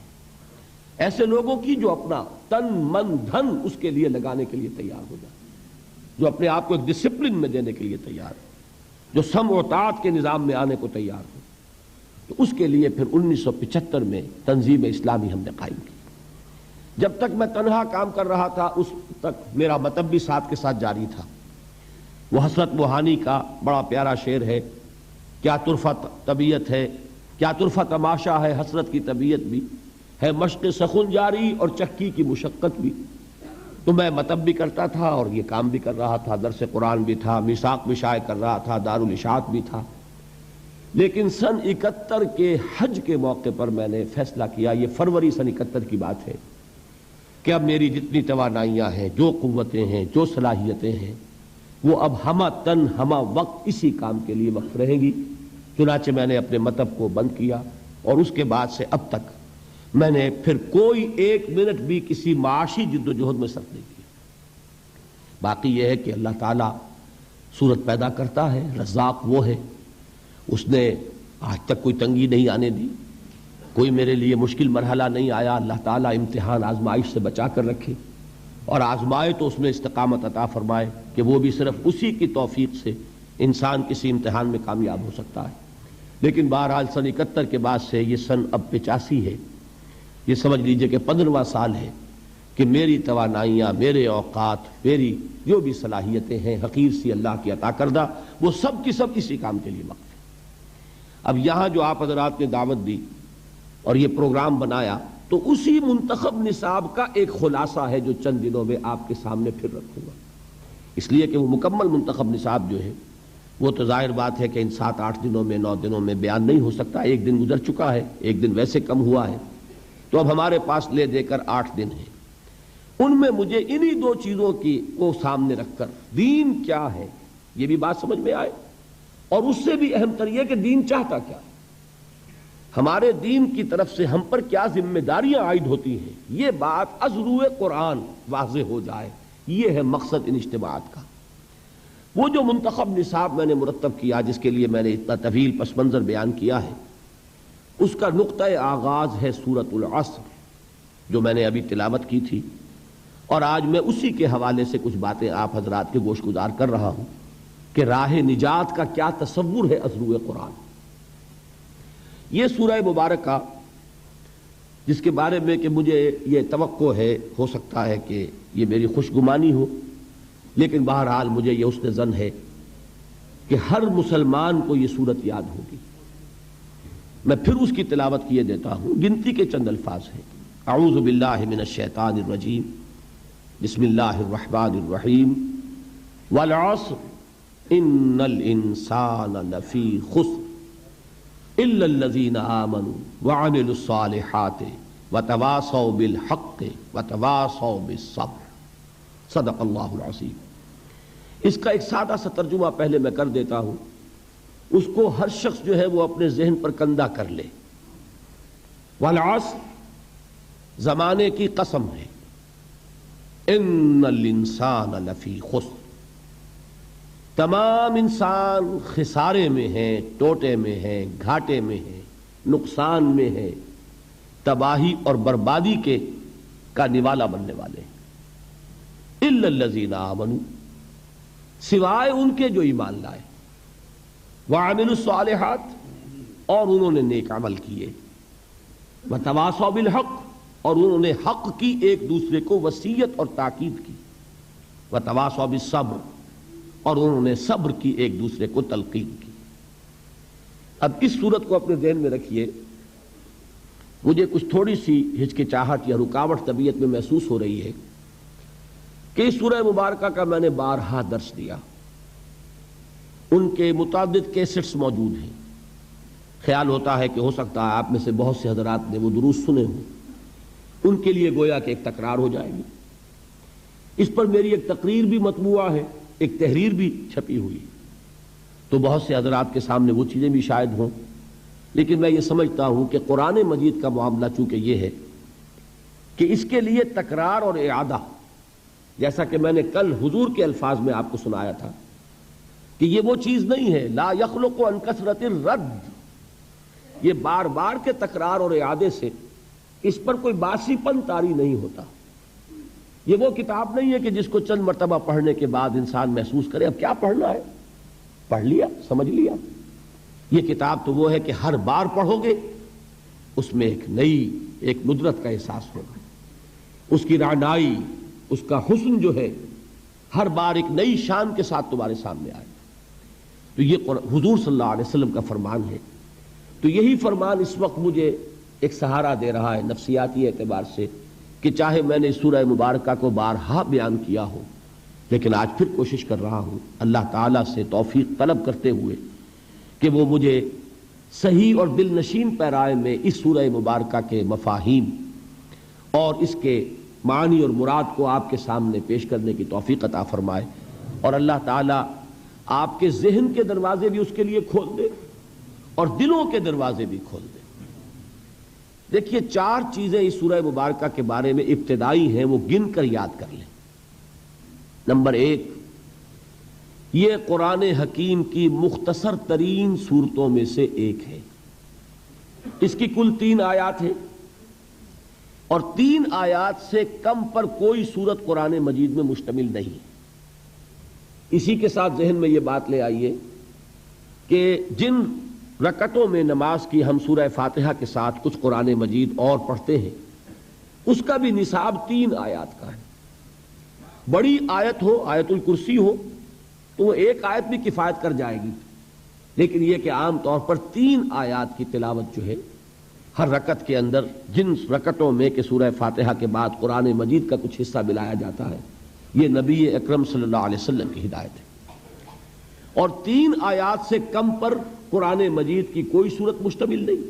[SPEAKER 2] ایسے لوگوں کی جو اپنا تن من دھن اس کے لیے لگانے کے لیے تیار ہو جائے، جو اپنے آپ کو ایک ڈسپلن میں دینے کے لیے تیار ہو، جو سمع و طاعت کے نظام میں آنے کو تیار ہو. تو اس کے لیے پھر 1975 میں تنظیم اسلامی ہم نے قائم کی. جب تک میں تنہا کام کر رہا تھا اس تک میرا مطلب بھی ساتھ کے ساتھ جاری تھا. وہ حسرت موہانی کا بڑا پیارا شعر ہے، کیا طرفہ طبیعت ہے، کیا طرفہ تماشا ہے، حسرت کی طبیعت بھی ہے، مشق سخن جاری اور چکی کی مشقت بھی. تو میں مطلب بھی کرتا تھا اور یہ کام بھی کر رہا تھا، درس قرآن بھی تھا، میثاق بھی شائع کر رہا تھا، دارالاشاعت بھی تھا. لیکن سن 71 کے حج کے موقع پر میں نے فیصلہ کیا، یہ فروری سن 71 کی بات ہے، کہ اب میری جتنی توانائیاں ہیں، جو قوتیں ہیں، جو صلاحیتیں ہیں، وہ اب ہمہ تن ہمہ وقت اسی کام کے لیے وقف رہیں گی. چنانچہ میں نے اپنے مطلب کو بند کیا اور اس کے بعد سے اب تک میں نے پھر کوئی 1 منٹ بھی کسی معاشی جد و جہد میں صرف نہیں کیا. باقی یہ ہے کہ اللہ تعالیٰ صورت پیدا کرتا ہے، رزاق وہ ہے، اس نے آج تک کوئی تنگی نہیں آنے دی، کوئی میرے لیے مشکل مرحلہ نہیں آیا. اللہ تعالیٰ امتحان آزمائش سے بچا کر رکھے اور آزمائے تو اس میں استقامت عطا فرمائے کہ وہ بھی صرف اسی کی توفیق سے انسان کسی امتحان میں کامیاب ہو سکتا ہے. لیکن بہرحال سن 71 کے بعد سے یہ سن اب 85 ہے، یہ سمجھ لیجئے کہ 15واں سال ہے کہ میری توانائیاں، میرے اوقات، میری جو بھی صلاحیتیں ہیں حقیر سی اللہ کی عطا کردہ، وہ سب کی سب اسی کام کے لیے وقف ہے. اب یہاں جو آپ حضرات نے دعوت دی اور یہ پروگرام بنایا تو اسی منتخب نصاب کا ایک خلاصہ ہے جو چند دنوں میں آپ کے سامنے پھر رکھوں گا. اس لیے کہ وہ مکمل منتخب نصاب جو ہے وہ تو ظاہر بات ہے کہ ان 7-8 دنوں میں 9 دنوں میں بیان نہیں ہو سکتا. 1 دن گزر چکا ہے، 1 دن ویسے کم ہوا ہے، تو اب ہمارے پاس لے دے کر 8 دن ہیں. ان میں مجھے انہی 2 چیزوں کی کو سامنے رکھ کر دین کیا ہے یہ بھی بات سمجھ میں آئے، اور اس سے بھی اہم تر یہ کہ دین چاہتا کیا ہے، ہمارے دین کی طرف سے ہم پر کیا ذمہ داریاں عائد ہوتی ہیں، یہ بات از روئے قرآن واضح ہو جائے. یہ ہے مقصد ان اجتماعات کا. وہ جو منتخب نصاب میں نے مرتب کیا، جس کے لیے میں نے اتنا طویل پس منظر بیان کیا ہے، اس کا نقطہ آغاز ہے سورۃ العصر جو میں نے ابھی تلاوت کی تھی، اور آج میں اسی کے حوالے سے کچھ باتیں آپ حضرات کے گوش گزار کر رہا ہوں کہ راہ نجات کا کیا تصور ہے از روئے قرآن. یہ سورہ مبارکہ جس کے بارے میں کہ مجھے یہ توقع ہے، ہو سکتا ہے کہ یہ میری خوش گمانی ہو، لیکن بہرحال مجھے یہ حسن ظن ہے کہ ہر مسلمان کو یہ صورت یاد ہوگی. میں پھر اس کی تلاوت کیے دیتا ہوں. گنتی کے چند الفاظ ہیں. اعوذ باللہ من الشیطان الرجیم، بسم اللہ الرحمن الرحیم، والعصر ان الانسان لفی خسر الا الذین آمنوا وعملوا الصالحات وتواصوا بالحق وتواصوا بالصبر. صدق اللہ العظیم. اس کا ایک سادہ سا ترجمہ پہلے میں کر دیتا ہوں، اس کو ہر شخص جو ہے وہ اپنے ذہن پر کندہ کر لے. والعصر زمانے کی قسم ہے، ان الانسان لفی خسر، تمام انسان خسارے میں ہیں، ٹوٹے میں ہیں، گھاٹے میں ہیں، نقصان میں ہیں، تباہی اور بربادی کے کا نوالا بننے والے ہیں. الا الذین آمنوا، سوائے ان کے جو ایمان لائے، وعملوا الصالحات، اور انہوں نے نیک عمل کیے، وتواصوا بالحق، اور انہوں نے حق کی ایک دوسرے کو وصیت اور تاکید کی، وتواصوا بالصبر، اور انہوں نے صبر کی ایک دوسرے کو تلقین کی۔ اب اس صورت کو اپنے ذہن میں رکھیے، مجھے کچھ تھوڑی سی ہچکچاہٹ یا رکاوٹ طبیعت میں محسوس ہو رہی ہے کہ اس سورہ مبارکہ کا میں نے بارہا درس دیا، ان کے متعدد کیسٹس موجود ہیں، خیال ہوتا ہے کہ ہو سکتا ہے آپ میں سے بہت سے حضرات نے وہ دروس سنے ہوں، ان کے لیے گویا کہ ایک تکرار ہو جائے گی۔ اس پر میری ایک تقریر بھی مطبوعہ ہے، ایک تحریر بھی چھپی ہوئی، تو بہت سے حضرات کے سامنے وہ چیزیں بھی شاید ہوں، لیکن میں یہ سمجھتا ہوں کہ قرآن مجید کا معاملہ چونکہ یہ ہے کہ اس کے لیے تکرار اور اعادہ، جیسا کہ میں نے کل حضور کے الفاظ میں آپ کو سنایا تھا کہ یہ وہ چیز نہیں ہے لا یخلق عن کثرت الرد، یہ بار بار کے تکرار اور اعادے سے اس پر کوئی باسی پن طاری نہیں ہوتا۔ یہ وہ کتاب نہیں ہے کہ جس کو چند مرتبہ پڑھنے کے بعد انسان محسوس کرے اب کیا پڑھنا ہے، پڑھ لیا، سمجھ لیا۔ یہ کتاب تو وہ ہے کہ ہر بار پڑھو گے اس میں ایک ندرت کا احساس ہوگا، اس کی رعنائی، اس کا حسن جو ہے ہر بار ایک نئی شان کے ساتھ تمہارے سامنے آئے۔ تو یہ حضور صلی اللہ علیہ وسلم کا فرمان ہے، تو یہی فرمان اس وقت مجھے ایک سہارا دے رہا ہے نفسیاتی اعتبار سے کہ چاہے میں نے سورہ مبارکہ کو بارہا بیان کیا ہو، لیکن آج پھر کوشش کر رہا ہوں اللہ تعالیٰ سے توفیق طلب کرتے ہوئے کہ وہ مجھے صحیح اور دل نشین پیرائے میں اس سورہ مبارکہ کے مفاہیم اور اس کے معنی اور مراد کو آپ کے سامنے پیش کرنے کی توفیق عطا فرمائے، اور اللہ تعالیٰ آپ کے ذہن کے دروازے بھی اس کے لیے کھول دے اور دلوں کے دروازے بھی کھول دے۔ دیکھیے 4 چیزیں اس سورہ مبارکہ کے بارے میں ابتدائی ہیں، وہ گن کر یاد کر لیں۔ نمبر 1، یہ قرآن حکیم کی مختصر ترین صورتوں میں سے ایک ہے، اس کی کل 3 آیات ہیں، اور 3 آیات سے کم پر کوئی سورت قرآن مجید میں مشتمل نہیں۔ اسی کے ساتھ ذہن میں یہ بات لے آئیے کہ جن رکعتوں میں نماز کی ہم سورہ فاتحہ کے ساتھ کچھ قرآن مجید اور پڑھتے ہیں، اس کا بھی نصاب 3 آیات کا ہے۔ بڑی آیت ہو، آیت الکرسی ہو، تو وہ 1 آیت بھی کفایت کر جائے گی، لیکن یہ کہ عام طور پر 3 آیات کی تلاوت جو ہے ہر رکعت کے اندر، جن رکعتوں میں کہ سورہ فاتحہ کے بعد قرآن مجید کا کچھ حصہ ملایا جاتا ہے، یہ نبی اکرم صلی اللہ علیہ وسلم کی ہدایت ہے۔ اور 3 آیات سے کم پر قرآن مجید کی کوئی صورت مشتمل نہیں،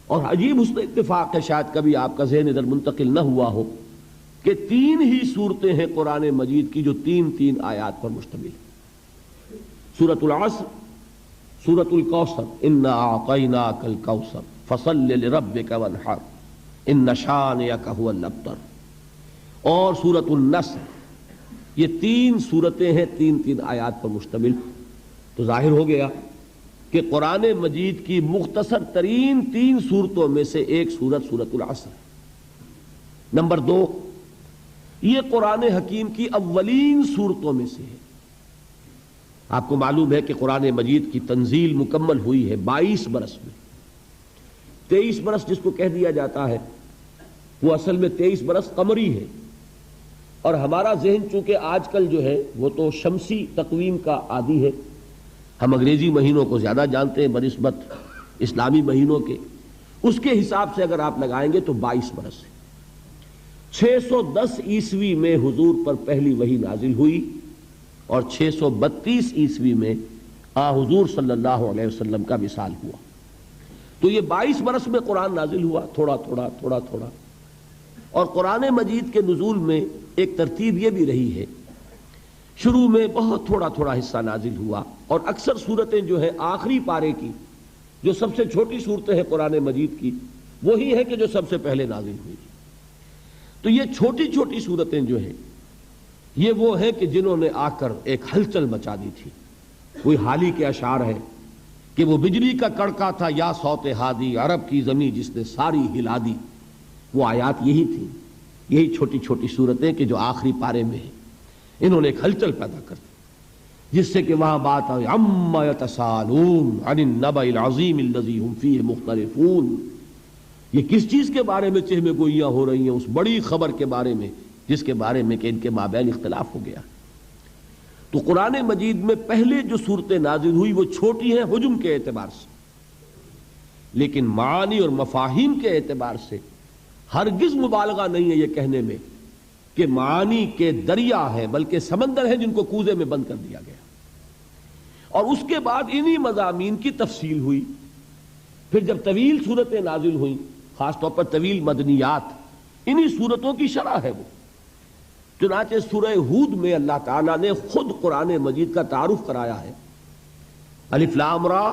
[SPEAKER 2] اور عجیب حسن اتفاق ہے، شاید کبھی آپ کا ذہن ادھر منتقل نہ ہوا ہو کہ 3 ہی صورتیں ہیں قرآن مجید کی جو 3 آیات پر مشتمل ہیں۔ سورۃ العصر، سورۃ الکوثر، انا اعطیناک الکوثر فصل لربک وانحر ان شانئک ھو الابتر، اور سورۃ النصر، یہ 3 صورتیں ہیں 3 آیات پر مشتمل۔ تو ظاہر ہو گیا کہ قرآن مجید کی مختصر ترین 3 صورتوں میں سے ایک صورت سورۃ العصر ہے۔ نمبر 2، یہ قرآن حکیم کی اولین صورتوں میں سے ہے۔ آپ کو معلوم ہے کہ قرآن مجید کی تنزیل مکمل ہوئی ہے 22 برس میں۔ 23 برس جس کو کہہ دیا جاتا ہے وہ اصل میں 23 برس قمری ہے، اور ہمارا ذہن چونکہ آج کل جو ہے وہ تو شمسی تقویم کا عادی ہے، ہم انگریزی مہینوں کو زیادہ جانتے ہیں بنسبت اسلامی مہینوں کے، اس کے حساب سے اگر آپ لگائیں گے تو 22 برس ہے۔ 610 عیسوی میں حضور پر پہلی وحی نازل ہوئی، اور 632 عیسوی میں حضور صلی اللہ علیہ وسلم کا وصال ہوا۔ تو یہ 22 برس میں قرآن نازل ہوا، تھوڑا تھوڑا تھوڑا تھوڑا۔ اور قرآن مجید کے نزول میں ایک ترتیب یہ بھی رہی ہے، شروع میں بہت تھوڑا تھوڑا حصہ نازل ہوا، اور اکثر صورتیں جو ہیں آخری پارے کی، جو سب سے چھوٹی صورتیں ہیں قرآن مجید کی، وہی ہے کہ جو سب سے پہلے نازل ہوئی۔ تو یہ چھوٹی چھوٹی صورتیں جو ہیں یہ وہ ہیں کہ جنہوں نے آ کر ایک ہلچل مچا دی تھی۔ کوئی حالی کے اشعار ہے کہ وہ بجلی کا کڑکا تھا یا صوت ہادی، عرب کی زمین جس نے ساری ہلا دی، وہ آیات یہی تھی، یہی چھوٹی چھوٹی صورتیں کہ جو آخری پارے میں ہیں، انہوں نے ایک ہلچل پیدا کر دی۔ جس سے کہ وہاں بات آئی عما یتساءلون عن النبأ العظیم الذی هم فیہ مختلفون، یہ کس چیز کے بارے میں چہمے گوئیاں ہو رہی ہیں؟ اس بڑی خبر کے بارے میں جس کے بارے میں کہ ان کے مابین اختلاف ہو گیا۔ تو قرآن مجید میں پہلے جو صورتیں نازل ہوئی وہ چھوٹی ہیں حجم کے اعتبار سے، لیکن معانی اور مفاہیم کے اعتبار سے ہرگز مبالغہ نہیں ہے یہ کہنے میں کہ معانی کے دریا ہیں، بلکہ سمندر ہیں جن کو کوزے میں بند کر دیا گیا۔ اور اس کے بعد انہی مضامین کی تفصیل ہوئی۔ پھر جب طویل صورتیں نازل ہوئیں، خاص طور پر طویل مدنیات، انہی صورتوں کی شرح ہے وہ۔ چنانچہ سورہ ہود میں اللہ تعالیٰ نے خود قرآن مجید کا تعارف کرایا ہے، الف لام را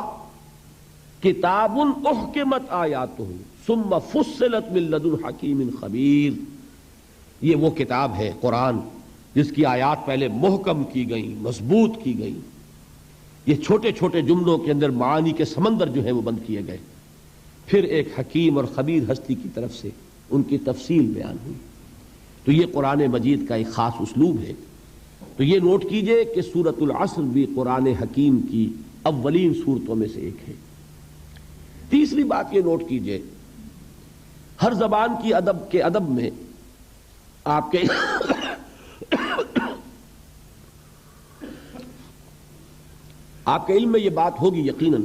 [SPEAKER 2] کتاب احکمت آیاتہ ثم فصلت من لدن حکیم خبیر، یہ وہ کتاب ہے قرآن جس کی آیات پہلے محکم کی گئیں، مضبوط کی گئیں، یہ چھوٹے چھوٹے جملوں کے اندر معانی کے سمندر جو ہیں وہ بند کیے گئے، پھر ایک حکیم اور خبیر ہستی کی طرف سے ان کی تفصیل بیان ہوئی۔ تو یہ قرآن مجید کا ایک خاص اسلوب ہے۔ تو یہ نوٹ کیجئے کہ سورۃ العصر بھی قرآن حکیم کی اولین صورتوں میں سے ایک ہے۔ تیسری بات یہ نوٹ کیجئے، ہر زبان کی ادب میں آپ کے آپ کے علم میں یہ بات ہوگی یقیناً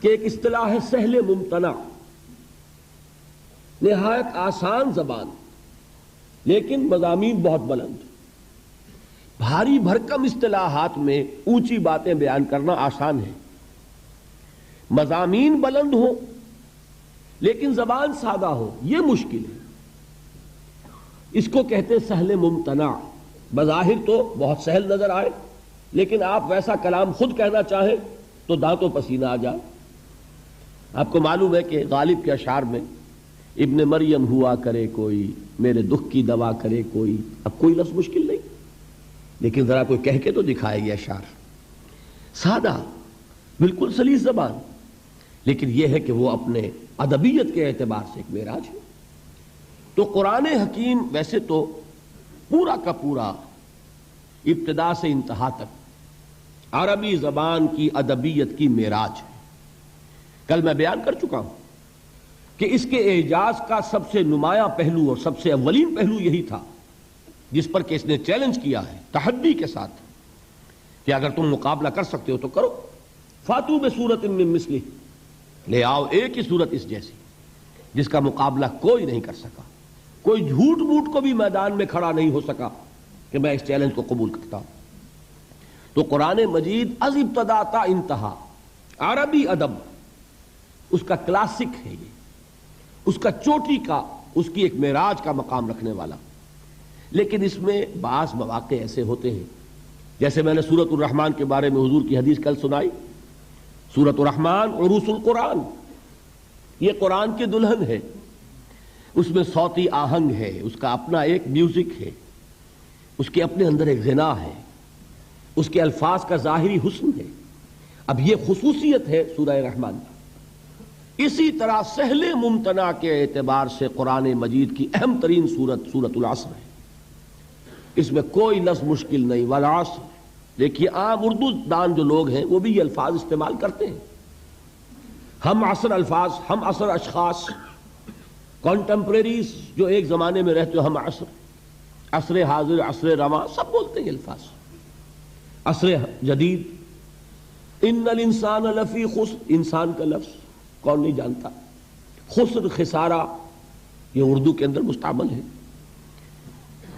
[SPEAKER 2] کہ ایک اصطلاح ہے سہل ممتنع، نہایت آسان زبان لیکن مضامین بہت بلند۔ بھاری بھرکم اصطلاحات میں اونچی باتیں بیان کرنا آسان ہے، مضامین بلند ہو لیکن زبان سادہ ہو یہ مشکل ہے۔ اس کو کہتے سہل ممتنع، بظاہر تو بہت سہل نظر آئے لیکن آپ ویسا کلام خود کہنا چاہیں تو دانتوں پسینہ آ جائے۔ آپ کو معلوم ہے کہ غالب کے اشعار میں ابن مریم ہوا کرے کوئی، میرے دکھ کی دوا کرے کوئی، اب کوئی لفظ مشکل نہیں، لیکن ذرا کوئی کہہ کے تو دکھائے یہ اشعار، سادہ بالکل سلیس زبان، لیکن یہ ہے کہ وہ اپنے ادبیت کے اعتبار سے ایک معراج ہے۔ تو قرآن حکیم ویسے تو پورا کا پورا ابتدا سے انتہا تک عربی زبان کی ادبیت کی معراج ہے۔ کل میں بیان کر چکا ہوں کہ اس کے اعجاز کا سب سے نمایاں پہلو اور سب سے اولین پہلو یہی تھا جس پر کہ اس نے چیلنج کیا ہے تحدی کے ساتھ کہ اگر تم مقابلہ کر سکتے ہو تو کرو، فاتو بسورۃ من مثلہ، لے آؤ ایک ہی صورت اس جیسی جس کا مقابلہ کوئی نہیں کر سکا، کوئی جھوٹ موٹ کو بھی میدان میں کھڑا نہیں ہو سکا کہ میں اس چیلنج کو قبول کرتا ہوں۔ تو قرآن مجید از ابتدا تا انتہا عربی ادب اس کا کلاسک ہے، یہ اس کا چوٹی کا، اس کی ایک معراج کا مقام رکھنے والا۔ لیکن اس میں بعض مواقع ایسے ہوتے ہیں، جیسے میں نے سورۃ الرحمن کے بارے میں حضور کی حدیث کل سنائی، سورۃ الرحمن عروس القرآن، یہ قرآن کی دلہن ہے، اس میں صوتی آہنگ ہے، اس کا اپنا ایک میوزک ہے، اس کے اپنے اندر ایک غنا ہے، اس کے الفاظ کا ظاہری حسن ہے۔ اب یہ خصوصیت ہے سورہ رحمان کی۔ اسی طرح سہل ممتنع کے اعتبار سے قرآن مجید کی اہم ترین سورت سورۃ العصر ہے، اس میں کوئی لفظ مشکل نہیں، والعصر۔ دیکھیے عام اردو دان جو لوگ ہیں وہ بھی یہ الفاظ استعمال کرتے ہیں، ہم عصر الفاظ، ہم عصر اشخاص، کانٹمپریریز جو ایک زمانے میں رہتے ہو، ہم عصر، عصر حاضر، عصر رواں، سب بولتے ہیں یہ الفاظ۔ عصر جدید، ان الانسان لفی خسر، انسان کا لفظ کون نہیں جانتا، خسر خسارہ یہ اردو کے اندر مستعمل ہے۔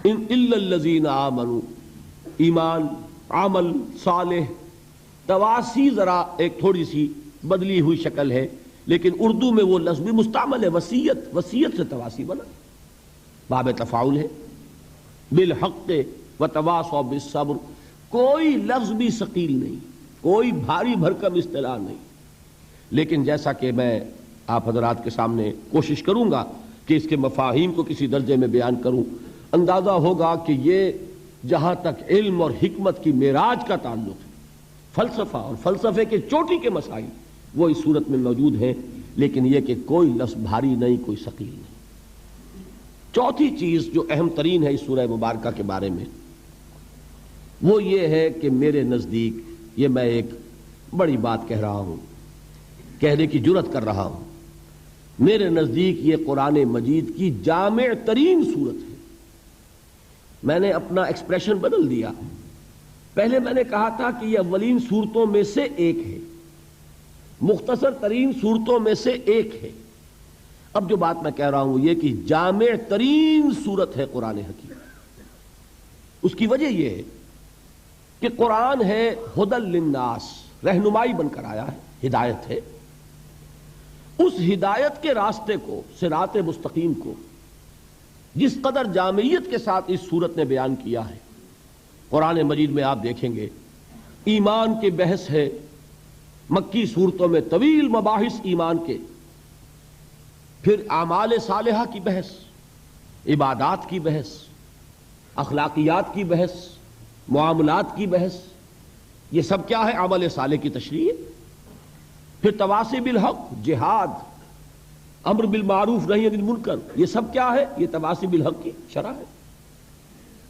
[SPEAKER 2] ان الا الذین آمنوا، ایمان، عمل صالح، تواسی ذرا ایک تھوڑی سی بدلی ہوئی شکل ہے، لیکن اردو میں وہ لفظ بھی مستعمل ہے، وصیت، وصیت سے تواسی بنا، باب تفاعل ہے، بالحق وتواصوا بالصبر، کوئی لفظ بھی ثقیل نہیں، کوئی بھاری بھرکم اصطلاح نہیں۔ لیکن جیسا کہ میں آپ حضرات کے سامنے کوشش کروں گا کہ اس کے مفاہیم کو کسی درجے میں بیان کروں، اندازہ ہوگا کہ یہ جہاں تک علم اور حکمت کی معراج کا تعلق ہے، فلسفہ اور فلسفے کے چوٹی کے مسائل وہ اس صورت میں موجود ہیں، لیکن یہ کہ کوئی لفظ بھاری نہیں، کوئی ثقیل نہیں۔ چوتھی چیز جو اہم ترین ہے اس سورہ مبارکہ کے بارے میں، وہ یہ ہے کہ میرے نزدیک، یہ میں ایک بڑی بات کہہ رہا ہوں، کہنے کی جرات کر رہا ہوں، میرے نزدیک یہ قرآن مجید کی جامع ترین صورت ہے۔ میں نے اپنا ایکسپریشن بدل دیا، پہلے میں نے کہا تھا کہ یہ اولین صورتوں میں سے ایک ہے، مختصر ترین صورتوں میں سے ایک ہے۔ اب جو بات میں کہہ رہا ہوں یہ کہ جامع ترین صورت ہے قرآن حکیم۔ اس کی وجہ یہ ہے کہ قرآن ہے ہدی للناس، رہنمائی بن کر آیا ہے، ہدایت ہے۔ اس ہدایت کے راستے کو، صراط مستقیم کو، جس قدر جامعیت کے ساتھ اس صورت نے بیان کیا ہے، قرآن مجید میں آپ دیکھیں گے ایمان کی بحث ہے، مکی صورتوں میں طویل مباحث ایمان کے، پھر اعمال صالحہ کی بحث، عبادات کی بحث، اخلاقیات کی بحث، معاملات کی بحث، یہ سب کیا ہے؟ عمل صالح کی تشریح۔ پھر تواصی بالحق، جہاد، امر بالمعروف نہی عن المنکر، یہ سب کیا ہے؟ یہ تواصی بالحق کی شرح ہے۔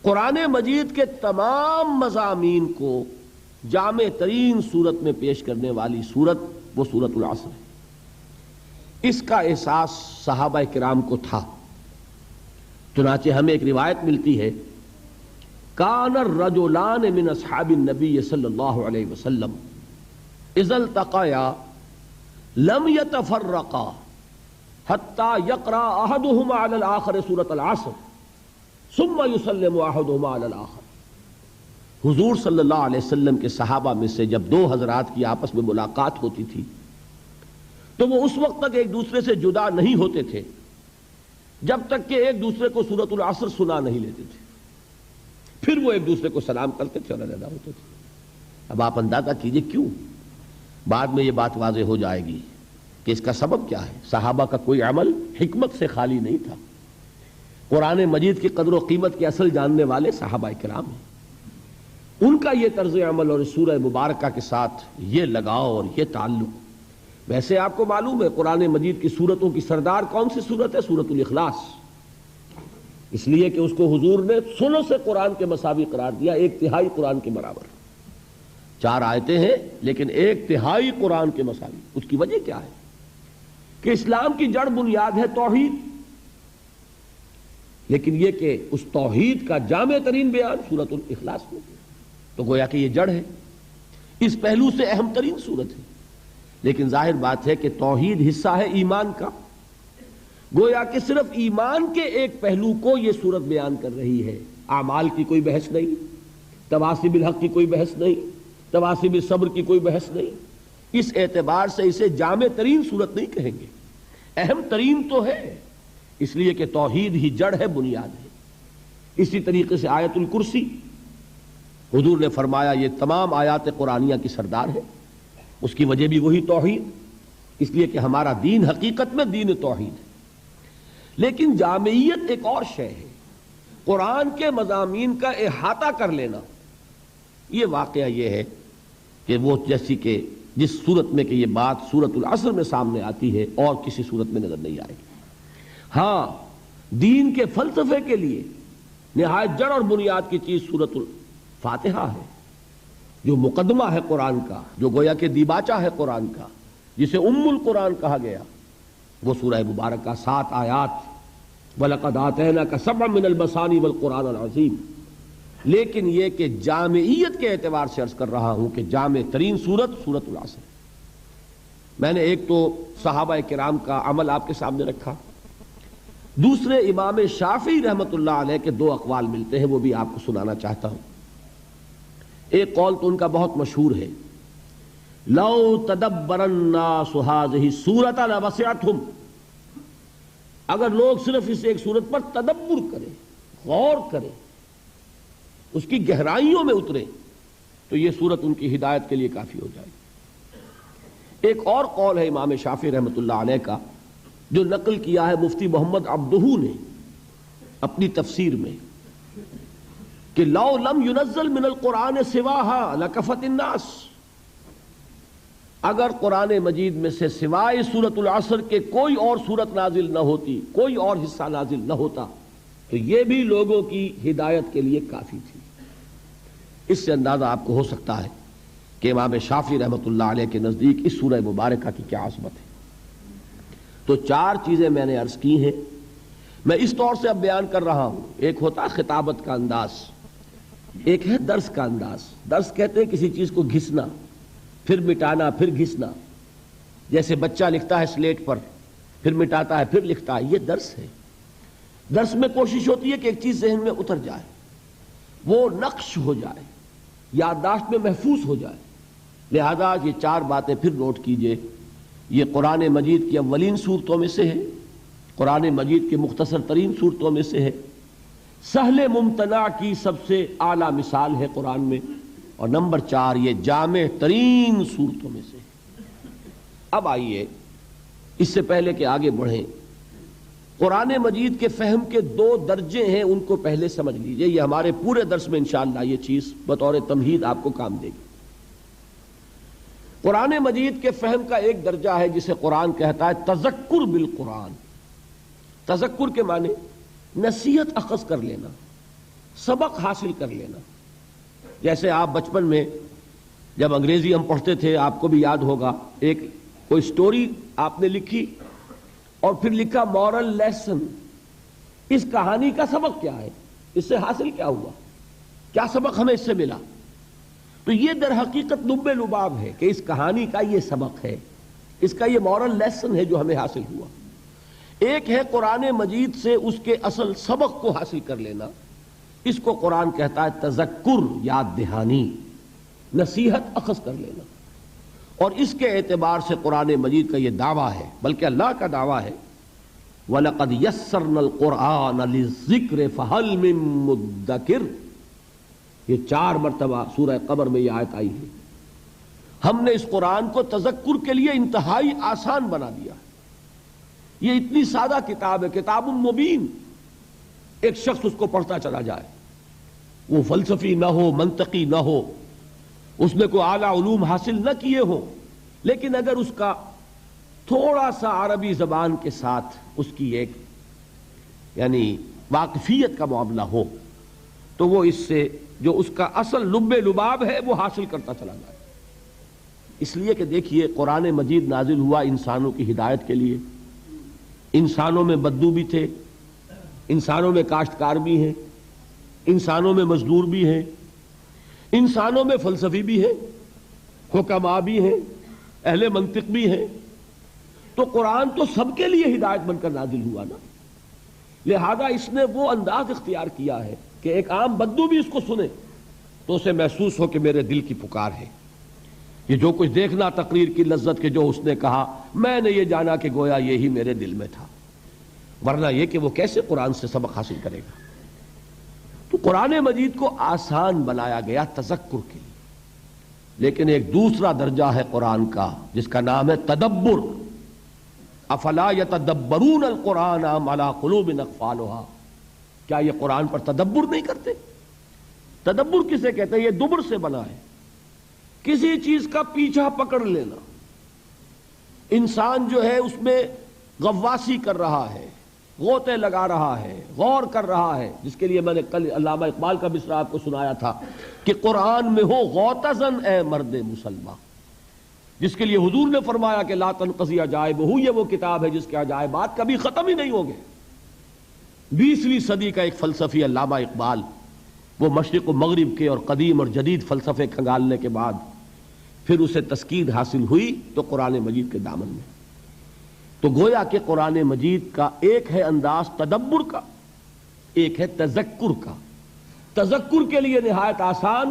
[SPEAKER 2] قرآن مجید کے تمام مضامین کو جامع ترین صورت میں پیش کرنے والی صورت وہ سورۃ العصر ہے۔ اس کا احساس صحابہ کرام کو تھا، چنانچہ ہمیں ایک روایت ملتی ہے، کان الرجلان من اصحاب النبی صلی اللہ علیہ وسلم اذا التقیا لم يتفرقا حتى يقرأ احدهما على الاخر سورۃ العصر ثم يسلم احدهما على الاخر۔ حضور صلی اللہ علیہ وسلم کے صحابہ میں سے جب دو حضرات کی آپس میں ملاقات ہوتی تھی تو وہ اس وقت تک ایک دوسرے سے جدا نہیں ہوتے تھے جب تک کہ ایک دوسرے کو سورۃ العصر سنا نہیں لیتے تھے، پھر وہ ایک دوسرے کو سلام کرتے تھے اور علیحدہ ہوتے تھے۔ اب آپ اندازہ کیجئے کیوں، بعد میں یہ بات واضح ہو جائے گی کہ اس کا سبب کیا ہے۔ صحابہ کا کوئی عمل حکمت سے خالی نہیں تھا۔ قرآن مجید کی قدر و قیمت کے اصل جاننے والے صحابہ کرام ہیں، ان کا یہ طرز عمل اور سورہ مبارکہ کے ساتھ یہ لگاؤ اور یہ تعلق۔ ویسے آپ کو معلوم ہے قرآن مجید کی سورتوں کی سردار کون سی سورت ہے؟ سورۃ الاخلاص، اس لیے کہ اس کو حضور نے سنو سے قرآن کے مساوی قرار دیا، ایک تہائی قرآن کے برابر۔ 4 آیتیں ہیں لیکن ایک تہائی قرآن کے مساوی۔ اس کی وجہ کیا ہے؟ کہ اسلام کی جڑ بنیاد ہے توحید، لیکن یہ کہ اس توحید کا جامع ترین بیان سورۃ الاخلاص میں، تو گویا کہ یہ جڑ ہے، اس پہلو سے اہم ترین سورت ہے۔ لیکن ظاہر بات ہے کہ توحید حصہ ہے ایمان کا، گویا کہ صرف ایمان کے ایک پہلو کو یہ سورت بیان کر رہی ہے، اعمال کی کوئی بحث نہیں، تواصی بالحق کی کوئی بحث نہیں، تواصی بالصبر کی کوئی بحث نہیں۔ اس اعتبار سے اسے جامع ترین سورت نہیں کہیں گے، اہم ترین تو ہے، اس لیے کہ توحید ہی جڑ ہے، بنیاد ہے۔ اسی طریقے سے آیت الکرسی، حضور نے فرمایا یہ تمام آیات قرآنیہ کی سردار ہے، اس کی وجہ بھی وہی توحید، اس لیے کہ ہمارا دین حقیقت میں دین توحید ہے۔ لیکن جامعیت ایک اور شے ہے، قرآن کے مضامین کا احاطہ کر لینا۔ یہ واقعہ یہ ہے کہ وہ جیسی کہ جس صورت میں کہ یہ بات سورۃ العصر میں سامنے آتی ہے اور کسی صورت میں نظر نہیں آئے گی۔ ہاں، دین کے فلسفے کے لیے نہایت جڑ اور بنیاد کی چیز سورۃ الفاتحہ ہے، جو مقدمہ ہے قرآن کا، جو گویا کہ دیباچہ ہے قرآن کا، جسے ام القرآن کہا گیا۔ وہ سورہ مبارکہ 7 آیات، وَلَقَدْ آتَيْنَاكَ سَبْعًا مِنَ الْمَثَانِي وَالْقُرْآنَ الْعَظِيمِ۔ لیکن یہ کہ جامعیت کے اعتبار سے عرض کر رہا ہوں کہ جامع ترین سورت سورۃ العصر۔ میں نے ایک تو صحابہ کرام کا عمل آپ کے سامنے رکھا، دوسرے امام شافعی رحمۃ اللہ علیہ کے 2 اقوال ملتے ہیں، وہ بھی آپ کو سنانا چاہتا ہوں۔ ایک قول تو ان کا بہت مشہور ہے، لو تدبر الناس هذه السورۃ لوسعتهم، اگر لوگ صرف اس ایک سورت پر تدبر کریں، غور کریں، اس کی گہرائیوں میں اتریں، تو یہ سورت ان کی ہدایت کے لیے کافی ہو جائے گی۔ ایک اور قول ہے امام شافعی رحمۃ اللہ علیہ کا، جو نقل کیا ہے مفتی محمد عبدہ نے اپنی تفسیر میں، کہ لو لم ينزل من القرآن سواها لکفت الناس، اگر قرآن مجید میں سے سوائے سورۃ العصر کے کوئی اور سورت نازل نہ ہوتی، کوئی اور حصہ نازل نہ ہوتا، تو یہ بھی لوگوں کی ہدایت کے لیے کافی تھی۔ اس سے اندازہ آپ کو ہو سکتا ہے کہ امام شافعی رحمۃ اللہ علیہ کے نزدیک اس سورہ مبارکہ کی کیا عظمت ہے۔ تو 4 چیزیں میں نے عرض کی ہیں، میں اس طور سے اب بیان کر رہا ہوں۔ ایک ہوتا ہے خطابت کا انداز، ایک ہے درس کا انداز۔ درس کہتے ہیں کسی چیز کو گھسنا، پھر مٹانا، پھر گھسنا، جیسے بچہ لکھتا ہے سلیٹ پر، پھر مٹاتا ہے، پھر لکھتا ہے، یہ درس ہے۔ درس میں کوشش ہوتی ہے کہ ایک چیز ذہن میں اتر جائے، وہ نقش ہو جائے، یادداشت میں محفوظ ہو جائے۔ لہذا یہ 4 باتیں پھر نوٹ کیجئے۔ یہ قرآن مجید کی اولین صورتوں میں سے ہے، قرآن مجید کے مختصر ترین صورتوں میں سے ہے، سہل ممتنع کی سب سے اعلیٰ مثال ہے قرآن میں، اور نمبر 4 یہ جامع ترین صورتوں میں سے ہے۔ اب آئیے اس سے پہلے کہ آگے بڑھیں، قرآن مجید کے فہم کے 2 درجے ہیں، ان کو پہلے سمجھ لیجئے۔ یہ ہمارے پورے درس میں انشاءاللہ یہ چیز بطور تمہید آپ کو کام دے گی۔ قرآن مجید کے فہم کا ایک درجہ ہے جسے قرآن کہتا ہے تذکر بالقرآن۔ تذکر کے معنی نصیحت اخذ کر لینا، سبق حاصل کر لینا۔ جیسے آپ بچپن میں جب انگریزی ہم پڑھتے تھے، آپ کو بھی یاد ہوگا، ایک کوئی سٹوری آپ نے لکھی اور پھر لکھا مورل لیسن، اس کہانی کا سبق کیا ہے، اس سے حاصل کیا ہوا، کیا سبق ہمیں اس سے ملا۔ تو یہ در حقیقت لب لباب ہے کہ اس کہانی کا یہ سبق ہے، اس کا یہ مورل لیسن ہے جو ہمیں حاصل ہوا۔ ایک ہے قرآن مجید سے اس کے اصل سبق کو حاصل کر لینا، اس کو قرآن کہتا ہے تذکر، یاد دہانی، نصیحت اخذ کر لینا۔ اور اس کے اعتبار سے قرآن مجید کا یہ دعویٰ ہے، بلکہ اللہ کا دعویٰ ہے وَلَقَدْ يَسَّرْنَا الْقُرْآنَ لِلذِّكْرِ فَهَلْ مِن مُدَّكِرٍ، یہ 4 مرتبہ سورہ قمر میں یہ آیت آئی ہے۔ ہم نے اس قرآن کو تذکر کے لیے انتہائی آسان بنا دیا۔ یہ اتنی سادہ کتاب ہے، کتاب مبین، ایک شخص اس کو پڑھتا چلا جائے، وہ فلسفی نہ ہو، منطقی نہ ہو، اس نے کوئی اعلیٰ علوم حاصل نہ کیے ہوں، لیکن اگر اس کا تھوڑا سا عربی زبان کے ساتھ اس کی ایک یعنی واقفیت کا معاملہ ہو تو وہ اس سے جو اس کا اصل لب لباب ہے وہ حاصل کرتا چلا جائے۔ اس لیے کہ دیکھیے قرآن مجید نازل ہوا انسانوں کی ہدایت کے لیے۔ انسانوں میں بدو بھی تھے، انسانوں میں کاشتکار بھی ہیں، انسانوں میں مزدور بھی ہیں، انسانوں میں فلسفی بھی ہیں، حکماء بھی ہیں، اہل منطق بھی ہیں۔ تو قرآن تو سب کے لیے ہدایت بن کر نازل ہوا نا، لہذا اس نے وہ انداز اختیار کیا ہے کہ ایک عام بدو بھی اس کو سنے تو اسے محسوس ہو کہ میرے دل کی پکار ہے۔ یہ جو کچھ دیکھنا تقریر کی لذت کے جو اس نے کہا، میں نے یہ جانا کہ گویا یہی میرے دل میں تھا، ورنہ یہ کہ وہ کیسے قرآن سے سبق حاصل کرے گا۔ تو قرآن مجید کو آسان بنایا گیا تذکر کے لیے، لیکن ایک دوسرا درجہ ہے قرآن کا جس کا نام ہے تدبر۔ افلا یتدبرون القرآن ام علی قلوب اقفالها، کیا یہ قرآن پر تدبر نہیں کرتے؟ تدبر کسے کہتے ہیں؟ یہ دبر سے بنا ہے، کسی چیز کا پیچھا پکڑ لینا۔ انسان جو ہے اس میں غواصی کر رہا ہے، غوطے لگا رہا ہے، غور کر رہا ہے، جس کے لیے میں نے کل علامہ اقبال کا مصرع آپ کو سنایا تھا کہ قرآن میں ہو غوطہ اے مرد مسلمان، جس کے لیے حضور نے فرمایا کہ لا تنقضی عجائبہ، یہ وہ کتاب ہے جس کے عجائبات کبھی ختم ہی نہیں ہوں گے۔ 20ویں صدی کا ایک فلسفی علامہ اقبال، وہ مشرق و مغرب کے اور قدیم اور جدید فلسفے کھنگالنے کے بعد پھر اسے تسکین حاصل ہوئی تو قرآن مجید کے دامن میں۔ تو گویا کہ قرآن مجید کا ایک ہے انداز تدبر کا، ایک ہے تذکر کا۔ تذکر کے لیے نہایت آسان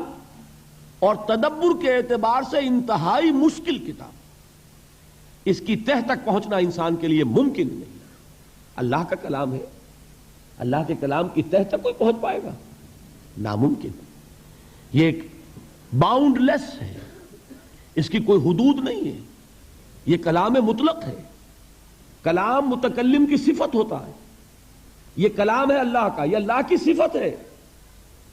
[SPEAKER 2] اور تدبر کے اعتبار سے انتہائی مشکل کتاب، اس کی تہ تک پہنچنا انسان کے لیے ممکن نہیں۔ اللہ کا کلام ہے، اللہ کے کلام کی تہ تک کوئی پہنچ پائے گا؟ ناممکن۔ یہ ایک باؤنڈ لیس ہے، اس کی کوئی حدود نہیں ہے، یہ کلام مطلق ہے۔ کلام متکلم کی صفت ہوتا ہے، یہ کلام ہے اللہ کا، یہ اللہ کی صفت ہے۔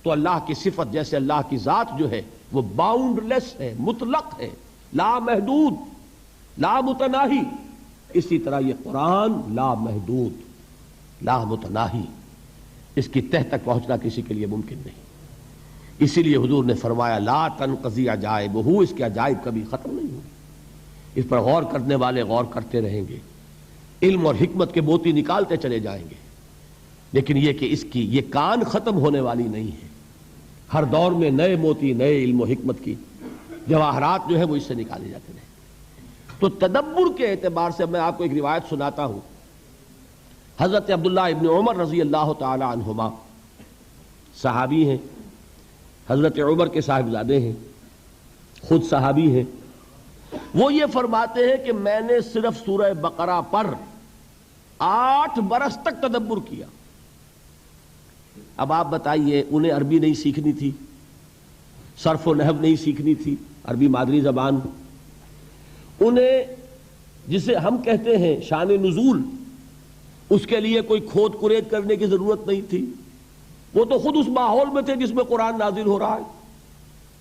[SPEAKER 2] تو اللہ کی صفت جیسے اللہ کی ذات جو ہے وہ باؤنڈ لیس ہے، مطلق ہے، لا محدود، لا متناہی، اسی طرح یہ قرآن لا محدود، لا متناہی، اس کی تہ تک پہنچنا کسی کے لیے ممکن نہیں۔ اسی لیے حضور نے فرمایا لا تنقضی عجائبہ، اس کے عجائب کبھی ختم نہیں ہوگی، اس پر غور کرنے والے غور کرتے رہیں گے، علم اور حکمت کے موتی نکالتے چلے جائیں گے، لیکن یہ کہ اس کی یہ کان ختم ہونے والی نہیں ہے، ہر دور میں نئے موتی، نئے علم و حکمت کی جواہرات جو ہے وہ اس سے نکالے جاتے رہے۔ تو تدبر کے اعتبار سے میں آپ کو ایک روایت سناتا ہوں۔ حضرت عبداللہ ابن عمر رضی اللہ تعالی عنہما صحابی ہیں، حضرت عمر کے صاحبزادے ہیں، خود صحابی ہیں۔ وہ یہ فرماتے ہیں کہ میں نے صرف سورہ بقرہ پر 8 برس تک تدبر کیا۔ اب آپ بتائیے، انہیں عربی نہیں سیکھنی تھی، صرف و نحو نہیں سیکھنی تھی، عربی مادری زبان، انہیں جسے ہم کہتے ہیں شان نزول، اس کے لیے کوئی کھود کرید کرنے کی ضرورت نہیں تھی، وہ تو خود اس ماحول میں تھے جس میں قرآن نازل ہو رہا ہے،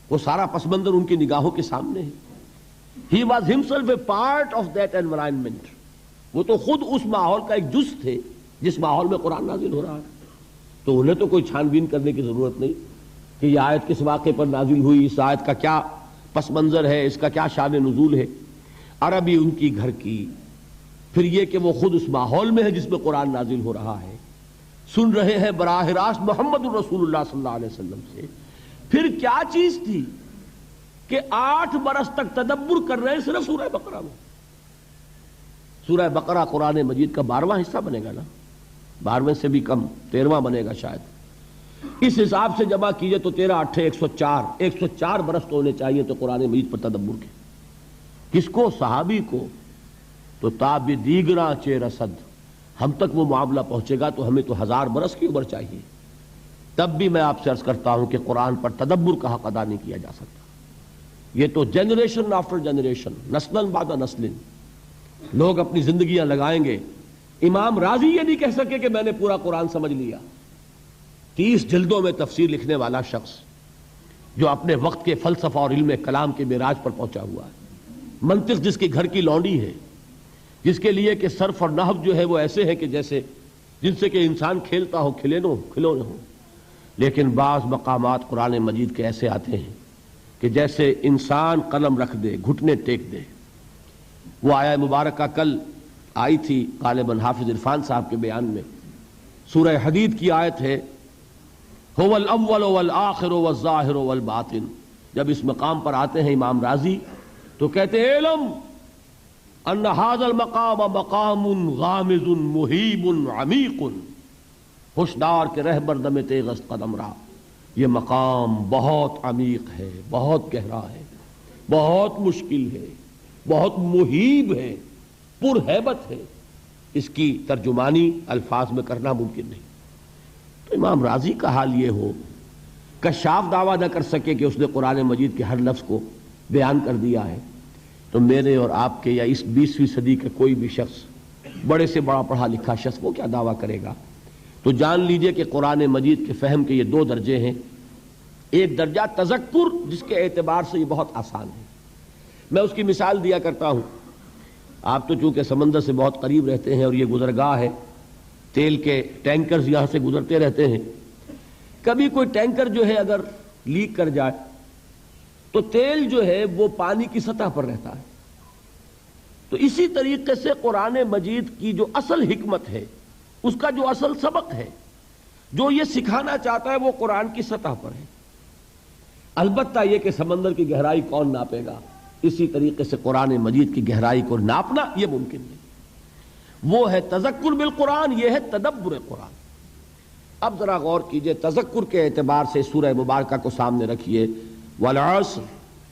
[SPEAKER 2] وہ سارا پس منظر ان کی نگاہوں کے سامنے ہے۔ He was himself a part of that environment، وہ تو خود اس ماحول کا ایک جز تھے جس ماحول میں قرآن نازل ہو رہا ہے، تو انہیں تو کوئی چھان بین کرنے کی ضرورت نہیں کہ یہ آیت کس واقعے پر نازل ہوئی، اس آیت کا کیا پس منظر ہے، اس کا کیا شان نزول ہے۔ عربی ان کی گھر کی، پھر یہ کہ وہ خود اس ماحول میں ہے جس میں قرآن نازل ہو رہا ہے، سن رہے ہیں براہ راست محمد الرسول اللہ صلی اللہ علیہ وسلم سے، پھر کیا چیز تھی کہ 8 برس تک تدبر کر رہے ہیں صرف سورہ بقرہ میں۔ سورہ بقرہ قرآن مجید کا 12واں حصہ بنے گا نا، 12ویں سے بھی کم، 13واں بنے گا شاید، اس حساب سے جمع کیجئے تو 13 8 104 104 برس تو ہونے چاہیے تو قرآن مجید پر تدبر کے۔ کس کو؟ صحابی کو۔ تو تاب دیگراں چے رسد، ہم تک وہ معاملہ پہنچے گا تو ہمیں تو 1000 برس کی عمر چاہیے، تب بھی میں آپ سے عرض کرتا ہوں کہ قرآن پر تدبر کا حق ادا نہیں کیا جا سکتا۔ یہ تو جنریشن آفٹر جنریشن، نسلاً بعد نسل لوگ اپنی زندگیاں لگائیں گے۔ امام راضی یہ نہیں کہہ سکے کہ میں نے پورا قرآن سمجھ لیا۔ 30 جلدوں میں تفسیر لکھنے والا شخص جو اپنے وقت کے فلسفہ اور علم کلام کے معراج پر پہنچا ہوا ہے، منطق جس کی گھر کی لونڈی ہے، جس کے لیے کہ صرف اور نحو جو ہے وہ ایسے ہیں کہ جیسے جن سے کہ انسان کھیلتا ہو، کھلونے ہو، لیکن بعض مقامات قرآن مجید کے ایسے آتے ہیں کہ جیسے انسان قلم رکھ دے، گھٹنے ٹیک دے۔ وہ آیہ مبارکہ کل آئی تھی غالباً حافظ عرفان صاحب کے بیان میں، سورہ حدید کی آیت ہے هو الاول والآخر والظاہر والباطن۔ جب اس مقام پر آتے ہیں امام راضی تو کہتے ہیں علم ان هذا المقام مقام غامض مہیب عمیق، ہوشدار کے رہبر دم تیغست قدم را، یہ مقام بہت عمیق ہے، بہت گہرا ہے، بہت مشکل ہے، بہت مہیب ہے، پر ہیبت ہے، اس کی ترجمانی الفاظ میں کرنا ممکن نہیں۔ تو امام راضی کا حال یہ ہو، کشاف دعویٰ نہ کر سکے کہ اس نے قرآن مجید کے ہر لفظ کو بیان کر دیا ہے، تو میرے اور آپ کے یا اس 20ویں صدی کا کوئی بھی شخص، بڑے سے بڑا پڑھا لکھا شخص، وہ کیا دعویٰ کرے گا؟ تو جان لیجئے کہ قرآن مجید کے فہم کے یہ 2 درجے ہیں۔ ایک درجہ تذکر، جس کے اعتبار سے یہ بہت آسان ہے۔ میں اس کی مثال دیا کرتا ہوں، آپ تو چونکہ سمندر سے بہت قریب رہتے ہیں اور یہ گزرگاہ ہے، تیل کے ٹینکرز یہاں سے گزرتے رہتے ہیں، کبھی کوئی ٹینکر جو ہے اگر لیک کر جائے تو تیل جو ہے وہ پانی کی سطح پر رہتا ہے۔ تو اسی طریقے سے قرآن مجید کی جو اصل حکمت ہے، اس کا جو اصل سبق ہے، جو یہ سکھانا چاہتا ہے، وہ قرآن کی سطح پر ہے۔ البتہ یہ کہ سمندر کی گہرائی کون ناپے گا، اسی طریقے سے قرآن مجید کی گہرائی کو ناپنا یہ ممکن نہیں۔ وہ ہے تذکر بالقرآن، یہ ہے تدبر قرآن۔ اب ذرا غور کیجئے، تذکر کے اعتبار سے سورہ مبارکہ کو سامنے رکھیے، والعصر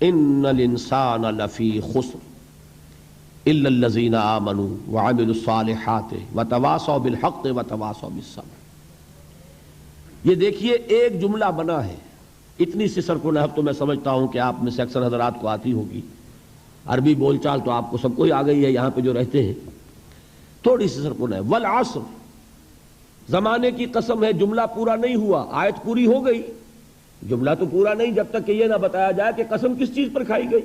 [SPEAKER 2] ان الانسان لفی خسر الا الذین آمنوا وعملوا الصالحات وتواصوا بالحق وتواصوا بالصبر۔ یہ دیکھیے ایک جملہ بنا ہے، اتنی سی صرف و نحو تو میں سمجھتا ہوں کہ آپ میں سے اکثر حضرات کو آتی ہوگی، عربی بول چال تو آپ کو سب کو ہی آ گئی ہے یہاں پہ جو رہتے ہیں، تھوڑی سی صرف و نحو۔ والعصر، زمانے کی قسم ہے، جملہ پورا نہیں ہوا، آیت پوری ہو گئی، جملہ تو پورا نہیں جب تک کہ یہ نہ بتایا جائے کہ قسم کس چیز پر کھائی گئی۔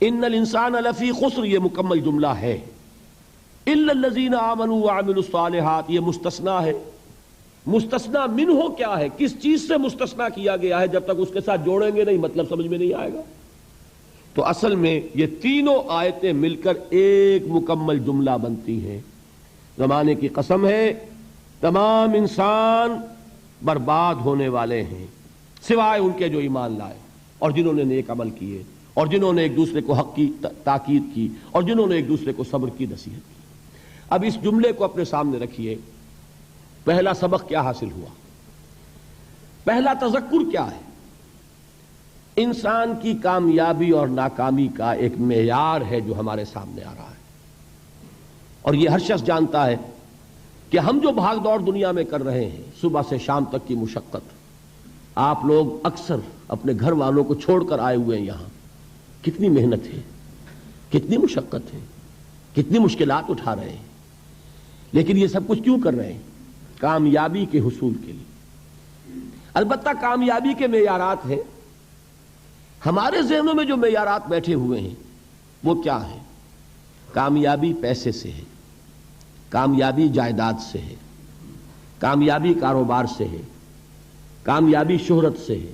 [SPEAKER 2] ان الانسان لفی خسر، یہ مکمل جملہ ہے۔ الا الذین آمنوا وعملوا الصالحات، یہ مستثنیٰ ہے۔ مستثنا منہ کیا ہے، کس چیز سے مستثنا کیا گیا ہے، جب تک اس کے ساتھ جوڑیں گے نہیں مطلب سمجھ میں نہیں آئے گا۔ تو اصل میں یہ تینوں آیتیں مل کر ایک مکمل جملہ بنتی ہیں۔ زمانے کی قسم ہے تمام انسان برباد ہونے والے ہیں سوائے ان کے جو ایمان لائے اور جنہوں نے نیک عمل کیے اور جنہوں نے ایک دوسرے کو حق کی تاکید کی اور جنہوں نے ایک دوسرے کو صبر کی نصیحت کی۔ اب اس جملے کو اپنے سامنے رکھیے، پہلا سبق کیا حاصل ہوا؟ پہلا تذکر کیا ہے؟ انسان کی کامیابی اور ناکامی کا ایک معیار ہے جو ہمارے سامنے آ رہا ہے، اور یہ ہر شخص جانتا ہے کہ ہم جو بھاگ دوڑ دنیا میں کر رہے ہیں، صبح سے شام تک کی مشقت، آپ لوگ اکثر اپنے گھر والوں کو چھوڑ کر آئے ہوئے ہیں یہاں، کتنی محنت ہے، کتنی مشقت ہے، کتنی مشکلات اٹھا رہے ہیں، لیکن یہ سب کچھ کیوں کر رہے ہیں؟ کامیابی کے حصول کے لیے۔ البتہ کامیابی کے معیارات ہیں، ہمارے ذہنوں میں جو معیارات بیٹھے ہوئے ہیں وہ کیا ہیں؟ کامیابی پیسے سے ہے، کامیابی جائیداد سے ہے، کامیابی کاروبار سے ہے، کامیابی شہرت سے ہے،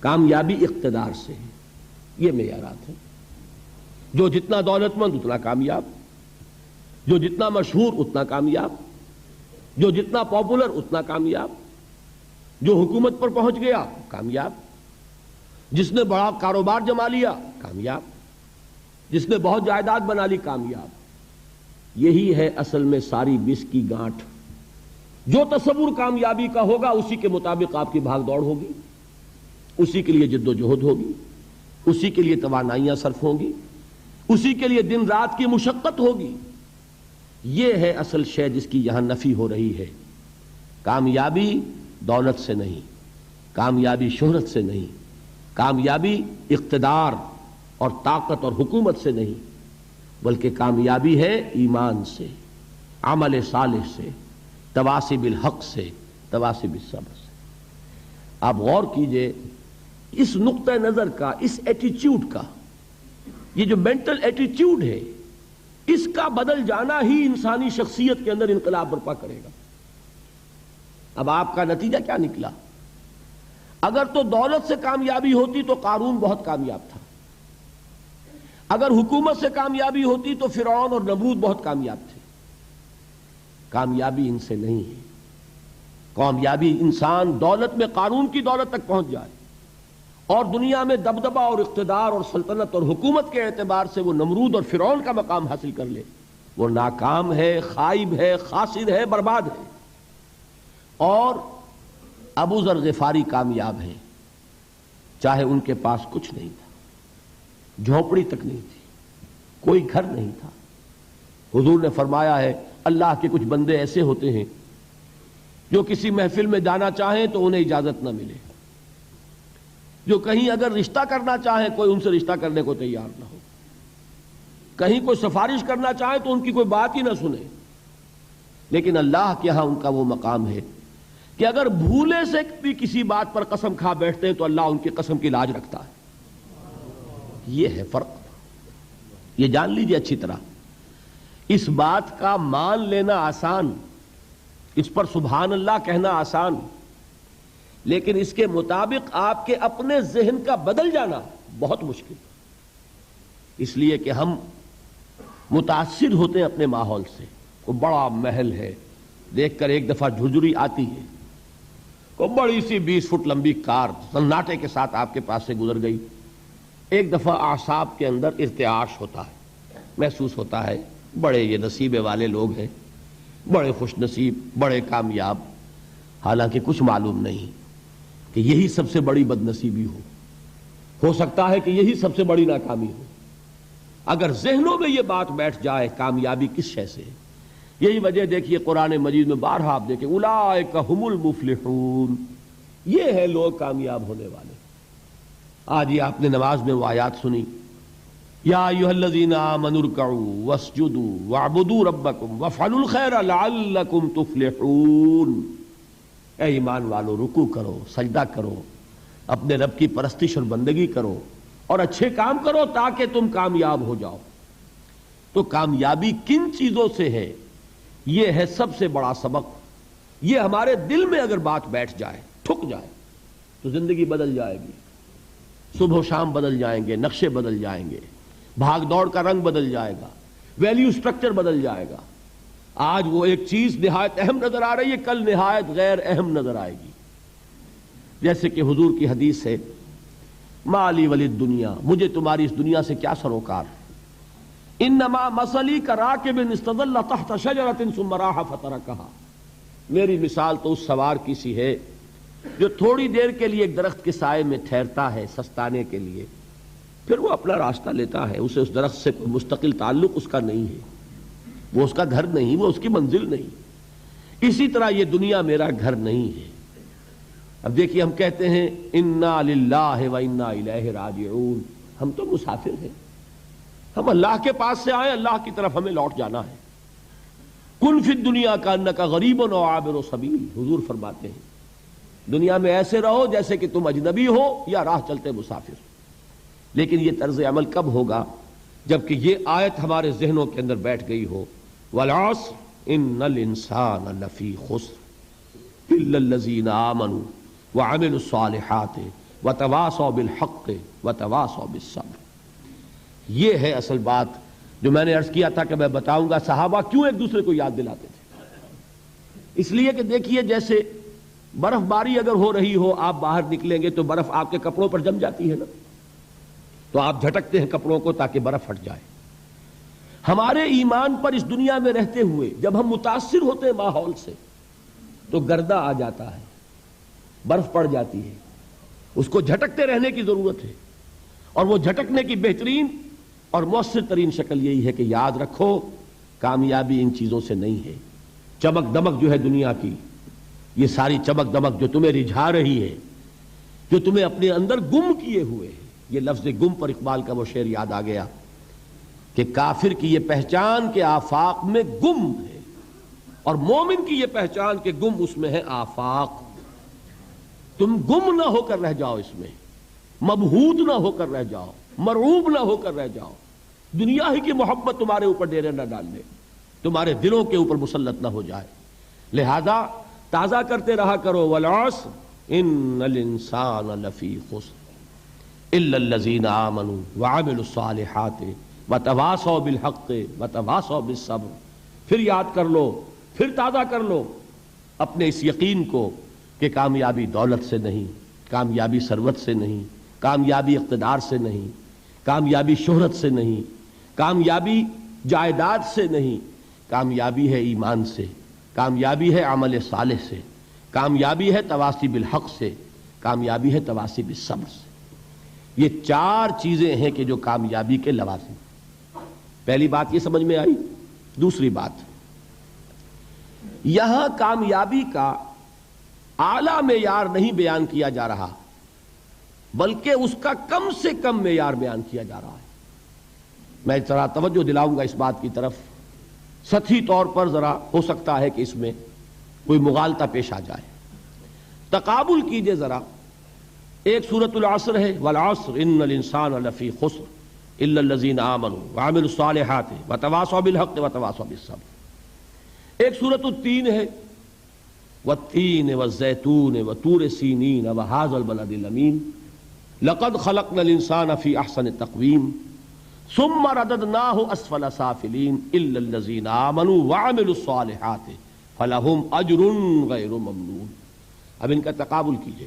[SPEAKER 2] کامیابی اقتدار سے ہے۔ یہ معیارات ہیں۔ جو جتنا دولت مند اتنا کامیاب، جو جتنا مشہور اتنا کامیاب، جو جتنا پاپولر اتنا کامیاب، جو حکومت پر پہنچ گیا کامیاب، جس نے بڑا کاروبار جما لیا کامیاب، جس نے بہت جائیداد بنا لی کامیاب۔ یہی ہے اصل میں ساری بس کی گانٹھ۔ جو تصور کامیابی کا ہوگا اسی کے مطابق آپ کی بھاگ دوڑ ہوگی، اسی کے لیے جد و جہد ہوگی، اسی کے لیے توانائیاں صرف ہوں گی، اسی کے لیے دن رات کی مشقت ہوگی۔ یہ ہے اصل شے جس کی یہاں نفی ہو رہی ہے۔ کامیابی دولت سے نہیں، کامیابی شہرت سے نہیں، کامیابی اقتدار اور طاقت اور حکومت سے نہیں، بلکہ کامیابی ہے ایمان سے، عمل صالح سے، تواصی بالحق سے، تواصی بالصبر سے۔ آپ غور کیجئے اس نقطہ نظر کا، اس ایٹیچیوڈ کا، یہ جو مینٹل ایٹیچیوڈ ہے، اس کا بدل جانا ہی انسانی شخصیت کے اندر انقلاب برپا کرے گا۔ اب آپ کا نتیجہ کیا نکلا؟ اگر تو دولت سے کامیابی ہوتی تو قارون بہت کامیاب تھا، اگر حکومت سے کامیابی ہوتی تو فرعون اور نمرود بہت کامیاب تھے۔ کامیابی ان سے نہیں ہے۔ کامیابی انسان دولت میں قارون کی دولت تک پہنچ جائے اور دنیا میں دبدبہ اور اقتدار اور سلطنت اور حکومت کے اعتبار سے وہ نمرود اور فرعون کا مقام حاصل کر لے، وہ ناکام ہے، خائب ہے، خاسر ہے، برباد ہے۔ اور ابو ذر غفاری کامیاب ہیں، چاہے ان کے پاس کچھ نہیں تھا، جھونپڑی تک نہیں تھی، کوئی گھر نہیں تھا۔ حضور نے فرمایا ہے اللہ کے کچھ بندے ایسے ہوتے ہیں جو کسی محفل میں جانا چاہیں تو انہیں اجازت نہ ملے، جو کہیں اگر رشتہ کرنا چاہیں کوئی ان سے رشتہ کرنے کو تیار نہ ہو، کہیں کوئی سفارش کرنا چاہے تو ان کی کوئی بات ہی نہ سنے۔ لیکن اللہ کے ہاں ان کا وہ مقام ہے کہ اگر بھولے سے بھی کسی بات پر قسم کھا بیٹھتے ہیں تو اللہ ان کی قسم کی لاج رکھتا ہے۔ یہ ہے فرق، یہ جان لیجیے اچھی طرح۔ اس بات کا مان لینا آسان، اس پر سبحان اللہ کہنا آسان، لیکن اس کے مطابق آپ کے اپنے ذہن کا بدل جانا بہت مشکل، اس لیے کہ ہم متاثر ہوتے ہیں اپنے ماحول سے۔ کوئی بڑا محل ہے، دیکھ کر ایک دفعہ جھرجھری آتی ہے، کوئی بڑی سی 20 فٹ لمبی کار سناٹے کے ساتھ آپ کے پاس سے گزر گئی، ایک دفعہ اعصاب کے اندر ارتعاش ہوتا ہے، محسوس ہوتا ہے بڑے یہ نصیبے والے لوگ ہیں، بڑے خوش نصیب، بڑے کامیاب، حالانکہ کچھ معلوم نہیں کہ یہی سب سے بڑی بد نصیبی ہو سکتا ہے کہ یہی سب سے بڑی ناکامی ہو۔ اگر ذہنوں میں یہ بات بیٹھ جائے کامیابی کس شے سے، یہی وجہ دیکھیے قرآن مجید میں بارہا آپ دیکھیں اولئک ھم المفلحون، یہ ہے لوگ کامیاب ہونے والے۔ آج یہ آپ نے نماز میں وہ آیات سنی، یا ایھا الذین آمنوا ارکعوا واسجدوا واعبدوا ربکم وافعلوا الخیر لعلکم تفلحون۔ اے ایمان والو، رکوع کرو، سجدہ کرو، اپنے رب کی پرستش اور بندگی کرو اور اچھے کام کرو تاکہ تم کامیاب ہو جاؤ۔ تو کامیابی کن چیزوں سے ہے، یہ ہے سب سے بڑا سبق، یہ ہمارے دل میں اگر بات بیٹھ جائے، ٹھک جائے، تو زندگی بدل جائے گی. صبح و شام بدل جائیں گے، نقشے بدل جائیں گے، بھاگ دوڑ کا رنگ بدل جائے گا، ویلیو سٹرکچر بدل جائے گا. آج وہ ایک چیز نہایت اہم نظر آ رہی ہے، کل نہایت غیر اہم نظر آئے گی. جیسے کہ حضور کی حدیث ہے، مالی ولی دنیا، مجھے تمہاری اس دنیا سے کیا سروکار. انما مثلی کراکب استظل تحت شجرۃ ثم راح فترکھا، میری مثال تو اس سوار کی سی ہے جو تھوڑی دیر کے لیے ایک درخت کے سائے میں ٹھہرتا ہے سستانے کے لیے، پھر وہ اپنا راستہ لیتا ہے. اسے اس درخت سے کوئی مستقل تعلق اس کا نہیں ہے، وہ اس کا گھر نہیں، وہ اس کی منزل نہیں. اسی طرح یہ دنیا میرا گھر نہیں ہے. اب دیکھیے ہم کہتے ہیں انا للہ و انا الیہ راجعون، ہم تو مسافر ہیں، ہم اللہ کے پاس سے آئے، اللہ کی طرف ہمیں لوٹ جانا ہے. کن فی الدنیا کانک غریب و عابر سبیل، حضور فرماتے ہیں دنیا میں ایسے رہو جیسے کہ تم اجنبی ہو یا راہ چلتے مسافر. لیکن یہ طرز عمل کب ہوگا؟ جبکہ یہ آیت ہمارے ذہنوں کے اندر بیٹھ گئی ہو. والعصر ان الانسان لفی خسر الا الذین آمنوا وعملوا الصالحات وتواصوا بالحق وتواصوا بالصبر. یہ ہے اصل بات جو میں نے عرض کیا تھا کہ میں بتاؤں گا صحابہ کیوں ایک دوسرے کو یاد دلاتے تھے. اس لیے کہ دیکھیے جیسے برف باری اگر ہو رہی ہو، آپ باہر نکلیں گے تو برف آپ کے کپڑوں پر جم جاتی ہے نا، تو آپ جھٹکتے ہیں کپڑوں کو تاکہ برف ہٹ جائے. ہمارے ایمان پر اس دنیا میں رہتے ہوئے جب ہم متاثر ہوتے ہیں ماحول سے تو گردہ آ جاتا ہے، برف پڑ جاتی ہے، اس کو جھٹکتے رہنے کی ضرورت ہے. اور وہ جھٹکنے کی بہترین اور مؤثر ترین شکل یہی ہے کہ یاد رکھو کامیابی ان چیزوں سے نہیں ہے. چمک دمک جو ہے دنیا کی، یہ ساری چمک دمک جو تمہیں رجھا رہی ہے، جو تمہیں اپنے اندر گم کیے ہوئے ہے. یہ لفظ گم پر اقبال کا وہ شعر یاد آ گیا کہ کافر کی یہ پہچان کے آفاق میں گم ہے، اور مومن کی یہ پہچان کہ گم اس میں ہے آفاق. تم گم نہ ہو کر رہ جاؤ، اس میں مبہوت نہ ہو کر رہ جاؤ، مرعوب نہ ہو کر رہ جاؤ. دنیا ہی کی محبت تمہارے اوپر ڈیرے نہ ڈال دے، تمہارے دلوں کے اوپر مسلط نہ ہو جائے. لہذا تازہ کرتے رہا کرو والعصر ان الانسان لفی خسر الا الذین آمنوا وعملوا الصالحات وتواصوا بالحق وتواصوا بالصبر. پھر یاد کر لو، پھر تازہ کر لو اپنے اس یقین کو کہ کامیابی دولت سے نہیں، کامیابی ثروت سے نہیں، کامیابی اقتدار سے نہیں، کامیابی شہرت سے نہیں، کامیابی جائیداد سے نہیں، کامیابی ہے ایمان سے، کامیابی ہے عمل صالح سے، کامیابی ہے تواصی بالحق سے، کامیابی ہے تواصی بالصبر سے. یہ چار چیزیں ہیں کہ جو کامیابی کے لوازم. پہلی بات یہ سمجھ میں آئی. دوسری بات، یہاں کامیابی کا اعلیٰ معیار نہیں بیان کیا جا رہا بلکہ اس کا کم سے کم معیار بیان کیا جا رہا ہے. میں ذرا توجہ دلاؤں گا اس بات کی طرف. سطحی طور پر ذرا ہو سکتا ہے کہ اس میں کوئی مغالطہ پیش آ جائے. تقابل کیجئے ذرا. ایک سورۃ العصر ہے والعصر ان الانسان لفی خسر الا الذین آمنوا وعملوا الصالحات وتواصوا بالحق وتواصوا بالصبر. ایک سورۃ التین ہے والتین والزیتون وطور سینین وہذا البلد الامین لقد خلقنا الانسان فی احسن تقویم ثم رددناہ اسفل سافلین الا الذین آمنوا وعملوا الصالحات فلہم اجر غیر ممنون. اب ان کا تقابل کیجئے.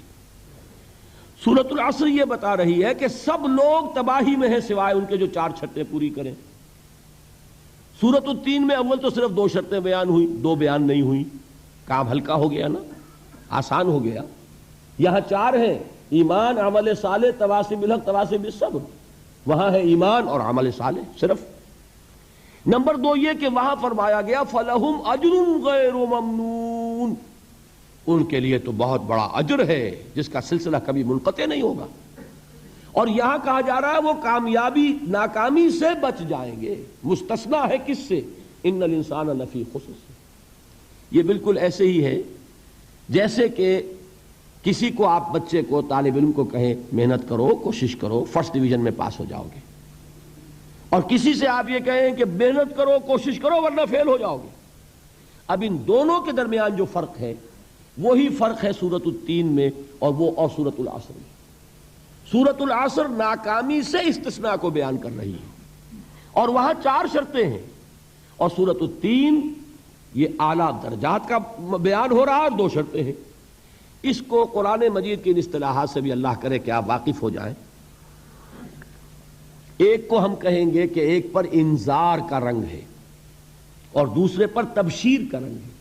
[SPEAKER 2] سورۃ العصر یہ بتا رہی ہے کہ سب لوگ تباہی میں ہیں سوائے ان کے جو چار شرطیں پوری کریں. سورۃ التین میں اول تو صرف 2 شرطیں بیان ہوئی، 2 بیان نہیں ہوئی. کام ہلکا ہو گیا نا، آسان ہو گیا. یہاں 4 ہیں، ایمان، عمل صالح، تواصی بالحق، تواصی بالصبر. وہاں ہے ایمان اور عمل صالح صرف. نمبر 2 یہ کہ وہاں فرمایا گیا فَلَهُمْ أَجْرٌ غَيْرُ مَمْنُونَ، ان کے لیے تو بہت بڑا اجر ہے جس کا سلسلہ کبھی منقطع نہیں ہوگا. اور یہاں کہا جا رہا ہے وہ کامیابی ناکامی سے بچ جائیں گے. مستثنیٰ ہے کس سے؟ ان الانسان لفی خسر سے. یہ بالکل ایسے ہی ہے جیسے کہ کسی کو آپ بچے کو، طالب علم کو کہیں محنت کرو، کوشش کرو، فرسٹ ڈویژن میں پاس ہو جاؤ گے، اور کسی سے آپ یہ کہیں کہ محنت کرو، کوشش کرو ورنہ فیل ہو جاؤ گے. اب ان دونوں کے درمیان جو فرق ہے وہی فرق ہے سورۃ التین میں اور سورۃ العصر میں۔ سورۃ العصر ناکامی سے استثناء کو بیان کر رہی ہے اور وہاں 4 شرطیں ہیں، اور سورۃ التین یہ اعلیٰ درجات کا بیان ہو رہا ہے اور 2 شرطیں ہیں۔ اس کو قرآن مجید کی ان اصطلاحات سے بھی اللہ کرے کہ آپ واقف ہو جائیں۔ ایک کو ہم کہیں گے کہ ایک پر انذار کا رنگ ہے اور دوسرے پر تبشیر کا رنگ ہے۔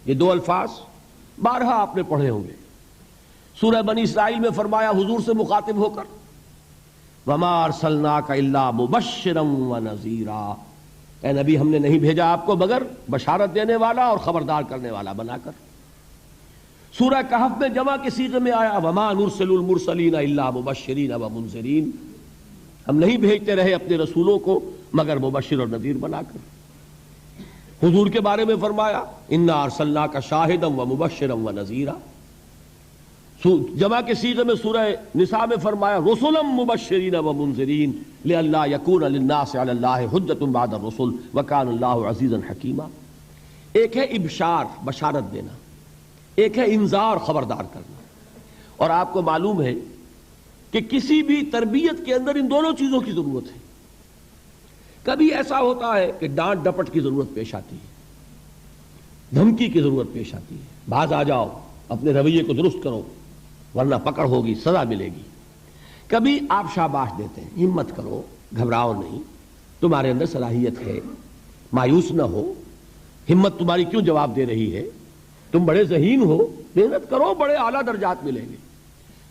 [SPEAKER 2] یہ 2 الفاظ بارہا آپ نے پڑھے ہوں گے۔ سورہ بنی اسرائیل میں فرمایا حضور سے مخاطب ہو کر، وَمَا أَرْسَلْنَاكَ إِلَّا مُبَشِّرًا وَنَذِيرًا، اے نبی ہم نے نہیں بھیجا آپ کو مگر بشارت دینے والا اور خبردار کرنے والا بنا کر۔ سورہ کہف میں جمع کے صیغے میں آیا وَمَا نُرْسِلُ الْمُرْسَلِينَ إِلَّا مُبَشِّرِينَ وَمُنذِرِينَ، ہم نہیں بھیجتے رہے اپنے رسولوں کو مگر مبشر اور نذیر بنا کر۔ حضور کے بارے میں فرمایا اِنَّا أَرْسَلْنَاكَ شَاهِدًا وَمُبَشِّرًا وَنَذِيرًا۔ جمع کے صیغے میں سورہ نساء میں فرمایا رسلا مبشرین ومنذرین لئلا یکون للناس علی اللہ حجۃ بعد الرسل وکان اللہ عزیزا حکیما۔ ایک ہے ابشار، بشارت دینا، ایک ہے انذار، خبردار کرنا۔ اور آپ کو معلوم ہے کہ کسی بھی تربیت کے اندر ان دونوں چیزوں کی ضرورت ہے۔ کبھی ایسا ہوتا ہے کہ ڈانٹ ڈپٹ کی ضرورت پیش آتی ہے، دھمکی کی ضرورت پیش آتی ہے، باز آ جاؤ، اپنے رویے کو درست کرو ورنہ پکڑ ہوگی، سزا ملے گی۔ کبھی آپ شاباش دیتے ہیں، ہمت کرو، گھبراؤ نہیں، تمہارے اندر صلاحیت ہے، مایوس نہ ہو، ہمت تمہاری کیوں جواب دے رہی ہے، تم بڑے ذہین ہو، محنت کرو، بڑے اعلیٰ درجات ملیں گے۔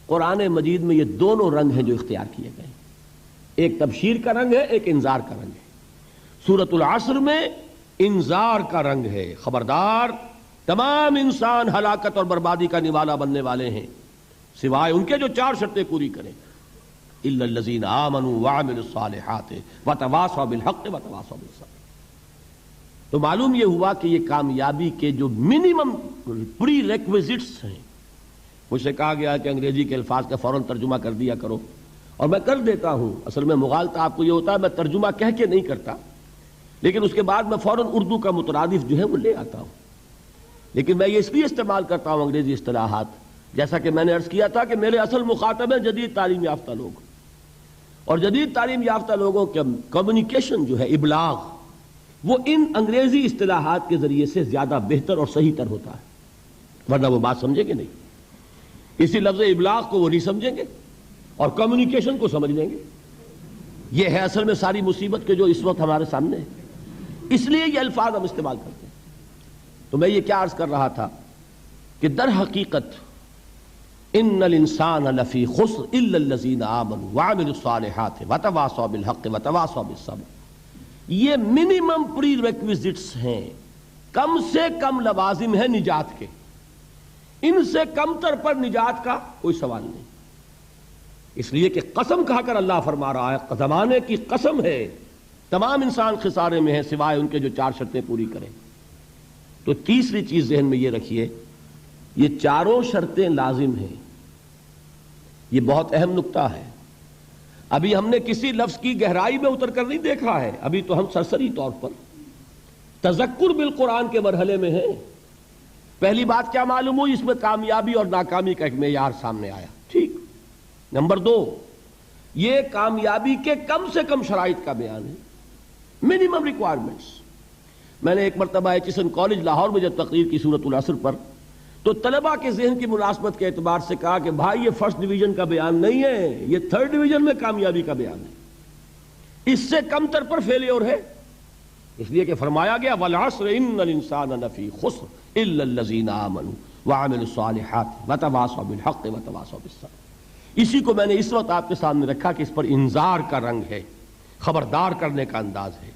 [SPEAKER 2] قرآن مجید میں یہ دونوں رنگ ہیں جو اختیار کیے گئے، ایک تبشیر کا رنگ ہے، ایک انذار کا رنگ ہے۔ سورۃ العصر میں انذار کا رنگ ہے، خبردار، تمام انسان ہلاکت اور بربادی کا نوالا بننے والے ہیں سوائے ان کے جو 4 شرطیں پوری کریں، الا الذین آمنوا وعملوا الصالحات وتواصوا بالحق وتواصوا بالصبر۔ تو معلوم یہ ہوا کہ یہ کامیابی کے جو منیمم پری ریکویزٹس ہیں، مجھ سے کہا گیا کہ انگریزی کے الفاظ کا فوراً ترجمہ کر دیا کرو، اور میں کر دیتا ہوں۔ اصل میں مغالطہ آپ کو یہ ہوتا ہے میں ترجمہ کہہ کے نہیں کرتا، لیکن اس کے بعد میں فوراً اردو کا مترادف جو ہے وہ لے آتا ہوں۔ لیکن میں یہ اس لیے استعمال کرتا ہوں انگریزی اصطلاحات، جیسا کہ میں نے عرض کیا تھا کہ میرے اصل مخاطب ہیں جدید تعلیم یافتہ لوگ، اور جدید تعلیم یافتہ لوگوں کے کمیونیکیشن جو ہے، ابلاغ، وہ ان انگریزی اصطلاحات کے ذریعے سے زیادہ بہتر اور صحیح تر ہوتا ہے، ورنہ وہ بات سمجھیں گے نہیں۔ اسی لفظ ابلاغ کو وہ نہیں سمجھیں گے اور کمیونیکیشن کو سمجھ لیں گے۔ یہ ہے اصل میں ساری مصیبت کے جو اس وقت ہمارے سامنے ہے، اس لیے یہ الفاظ ہم استعمال کرتے ہیں۔ تو میں یہ کیا عرض کر رہا تھا کہ در حقیقت ان الانسان لفی خسر الا الذین آمنوا وعملوا الصالحات وتواصوا بالحق وتواصوا بالصبر، یہ منیمم پری ریکویزٹس ہیں، کم سے کم لوازم ہیں نجات کے، ان سے کم تر پر نجات کا کوئی سوال نہیں۔ اس لیے کہ قسم کھا کر اللہ فرما رہا ہے، زمانے کی قسم ہے، تمام انسان خسارے میں ہیں سوائے ان کے جو 4 شرطیں پوری کریں۔ تو تیسری چیز ذہن میں یہ رکھیے، یہ 4 شرطیں لازم ہیں، یہ بہت اہم نکتہ ہے۔ ابھی ہم نے کسی لفظ کی گہرائی میں اتر کر نہیں دیکھا ہے، ابھی تو ہم سرسری طور پر تذکر بالقرآن کے مرحلے میں ہیں۔ پہلی بات کیا معلوم ہوئی، اس میں کامیابی اور ناکامی کا ایک معیار سامنے آیا، ٹھیک۔ نمبر 2، یہ کامیابی کے کم سے کم شرائط کا بیان ہے، منیمم ریکوائرمنٹس۔ میں نے ایک مرتبہ ایچسن کالج لاہور میں جب تقریر کی سورۃ العصر پر، تو طلباء کے ذہن کی مناسبت کے اعتبار سے کہا کہ بھائی یہ فرسٹ ڈویژن کا بیان نہیں ہے، یہ 3rd ڈویژن میں کامیابی کا بیان ہے، اس سے کم تر پر فیلیور ہے۔ اس لیے کہ فرمایا گیا والعصر ان الانسان لفی خسر الا الذین آمنوا وعملوا الصالحات وتواصوا بالحق وتواصوا بالصبر۔ اسی کو میں نے اس وقت آپ کے سامنے رکھا کہ اس پر انذار کا رنگ ہے، خبردار کرنے کا انداز ہے،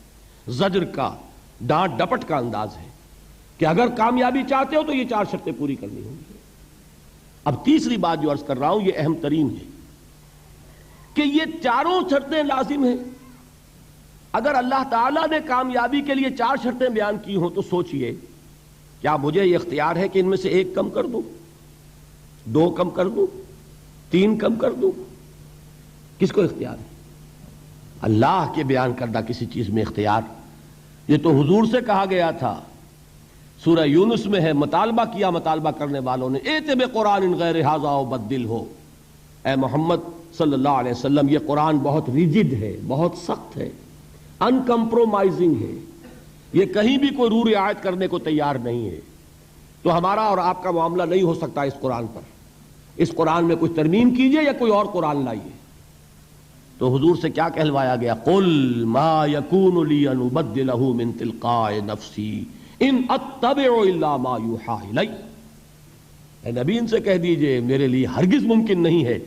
[SPEAKER 2] زجر کا، ڈانٹ ڈپٹ کا انداز ہے کہ اگر کامیابی چاہتے ہو تو یہ 4 شرطیں پوری کرنی ہوں گی۔ اب تیسری بات جو عرض کر رہا ہوں یہ اہم ترین ہے کہ یہ 4 شرطیں لازم ہیں۔ اگر اللہ تعالیٰ نے کامیابی کے لیے 4 شرطیں بیان کی ہوں تو سوچئے، کیا مجھے یہ اختیار ہے کہ ان میں سے 1 کم کر دوں، 2 کم کر دوں، 3 کم کر دوں؟ کس کو اختیار ہے؟ اللہ کے بیان کردہ کسی چیز میں اختیار۔ یہ تو حضور سے کہا گیا تھا سورہ یونس میں ہے، مطالبہ کیا مطالبہ کرنے والوں نے، ایت بقرآن غیر ھذا وبدل ہو، اے محمد صلی اللہ علیہ وسلم یہ قرآن بہت ریجڈ ہے، بہت سخت ہے، ان کمپرومائزنگ ہے، یہ کہیں بھی کوئی رو رعایت کرنے کو تیار نہیں ہے، تو ہمارا اور آپ کا معاملہ نہیں ہو سکتا اس قرآن پر، اس قرآن میں کچھ ترمیم کیجئے یا کوئی اور قرآن لائیے۔ تو حضور سے کیا کہلوایا گیا؟ قل ما یکون لی ان ابدلہ من تلقاء نفسی ان اتبع الا ما یوحی الی، اے نبی ان سے کہہ دیجئے میرے لیے ہرگز ممکن نہیں ہے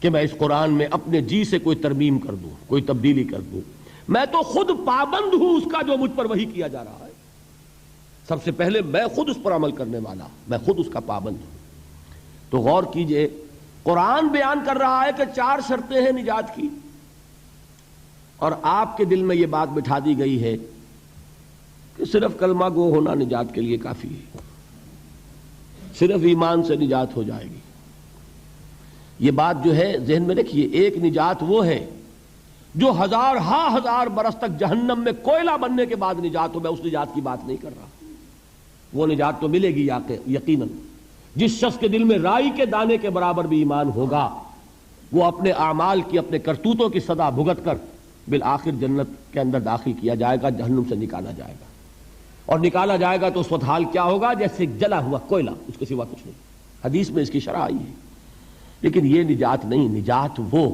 [SPEAKER 2] کہ میں اس قرآن میں اپنے جی سے کوئی ترمیم کر دوں، کوئی تبدیلی کر دوں، میں تو خود پابند ہوں اس کا جو مجھ پر وحی کیا جا رہا ہے، سب سے پہلے میں خود اس پر عمل کرنے والا، میں خود اس کا پابند ہوں۔ تو غور کیجئے، قرآن بیان کر رہا ہے کہ 4 شرطیں ہیں نجات کی، اور آپ کے دل میں یہ بات بٹھا دی گئی ہے کہ صرف کلمہ گو ہونا نجات کے لیے کافی ہے، صرف ایمان سے نجات ہو جائے گی۔ یہ بات جو ہے ذہن میں رکھیے، ایک نجات وہ ہے جو ہزار برس تک جہنم میں کوئلہ بننے کے بعد نجات ہو، میں اس نجات کی بات نہیں کر رہا، وہ نجات تو ملے گی یقیناً۔ جس شخص کے دل میں رائی کے دانے کے برابر بھی ایمان ہوگا، وہ اپنے اعمال کی، اپنے کرتوتوں کی سزا بھگت کر بالآخر جنت کے اندر داخل کیا جائے گا، جہنم سے نکالا جائے گا، اور نکالا جائے گا تو اس وقت حال کیا ہوگا؟ جیسے جلا ہوا کوئلہ، اس کے سوا کچھ نہیں۔ حدیث میں اس کی شرح آئی ہے۔ لیکن یہ نجات نہیں، نجات وہ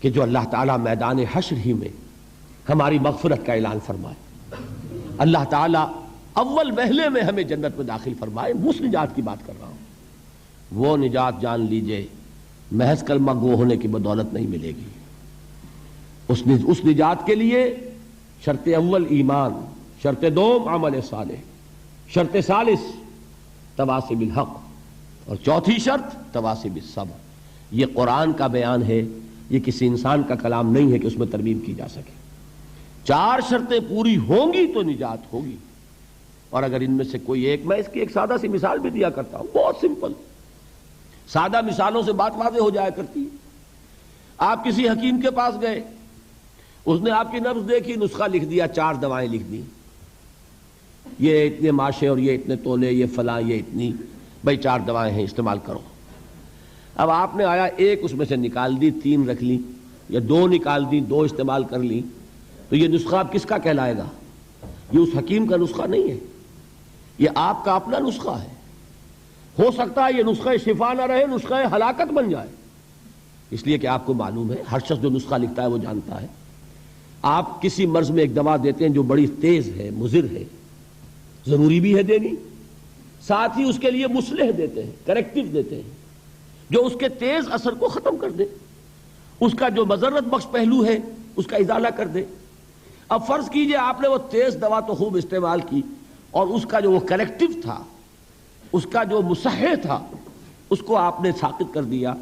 [SPEAKER 2] کہ جو اللہ تعالیٰ میدان حشر ہی میں ہماری مغفرت کا اعلان فرمائے، اللہ تعالیٰ اول وہلے میں ہمیں جنت میں داخل فرمائے، اس نجات کی بات کر رہا ہوں۔ وہ نجات جان لیجئے محض کلمہ گو ہونے کی بدولت نہیں ملے گی، اس نجات کے لیے شرط اول ایمان، شرط دوم عمل صالح، شرط ثالث تواصی بالحق، اور چوتھی شرط تواصی بالصبر۔ یہ قرآن کا بیان ہے، یہ کسی انسان کا کلام نہیں ہے کہ اس میں ترمیم کی جا سکے۔ 4 شرطیں پوری ہوں گی تو نجات ہوگی، اور اگر ان میں سے کوئی ایک، میں اس کی ایک سادہ سی مثال بھی دیا کرتا ہوں، بہت سمپل، سادہ مثالوں سے بات واضح ہو جایا کرتی ہے۔ آپ کسی حکیم کے پاس گئے، اس نے آپ کی نبض دیکھی، نسخہ لکھ دیا، 4 دوائیں لکھ دی، یہ اتنے ماشے اور یہ اتنے تولے، یہ فلاں، یہ اتنی، بھائی 4 دوائیں ہیں، استعمال کرو۔ اب آپ نے آیا ایک اس میں سے نکال دی، 3 رکھ لی، یا 2 نکال دی، 2 استعمال کر لی، تو یہ نسخہ اب کس کا کہلائے گا؟ یہ اس حکیم کا نسخہ نہیں ہے، یہ آپ کا اپنا نسخہ ہے۔ ہو سکتا ہے یہ نسخہ شفا نہ رہے، نسخہ ہلاکت بن جائے، اس لیے کہ آپ کو معلوم ہے، ہر شخص جو نسخہ لکھتا ہے وہ جانتا ہے، آپ کسی مرض میں ایک دوا دیتے ہیں جو بڑی تیز ہے، مضر ہے، ضروری بھی ہے دینی، ساتھ ہی اس کے لیے مصلح دیتے ہیں، کریکٹیو دیتے ہیں، جو اس کے تیز اثر کو ختم کر دے، اس کا جو مضرت بخش پہلو ہے اس کا ازالہ کر دے۔ اب فرض کیجئے آپ نے وہ تیز دوا تو خوب استعمال کی، اور اس کا جو وہ کریکٹیو تھا، اس کا جو مصحح تھا، اس کو آپ نے ساقط کر دیا،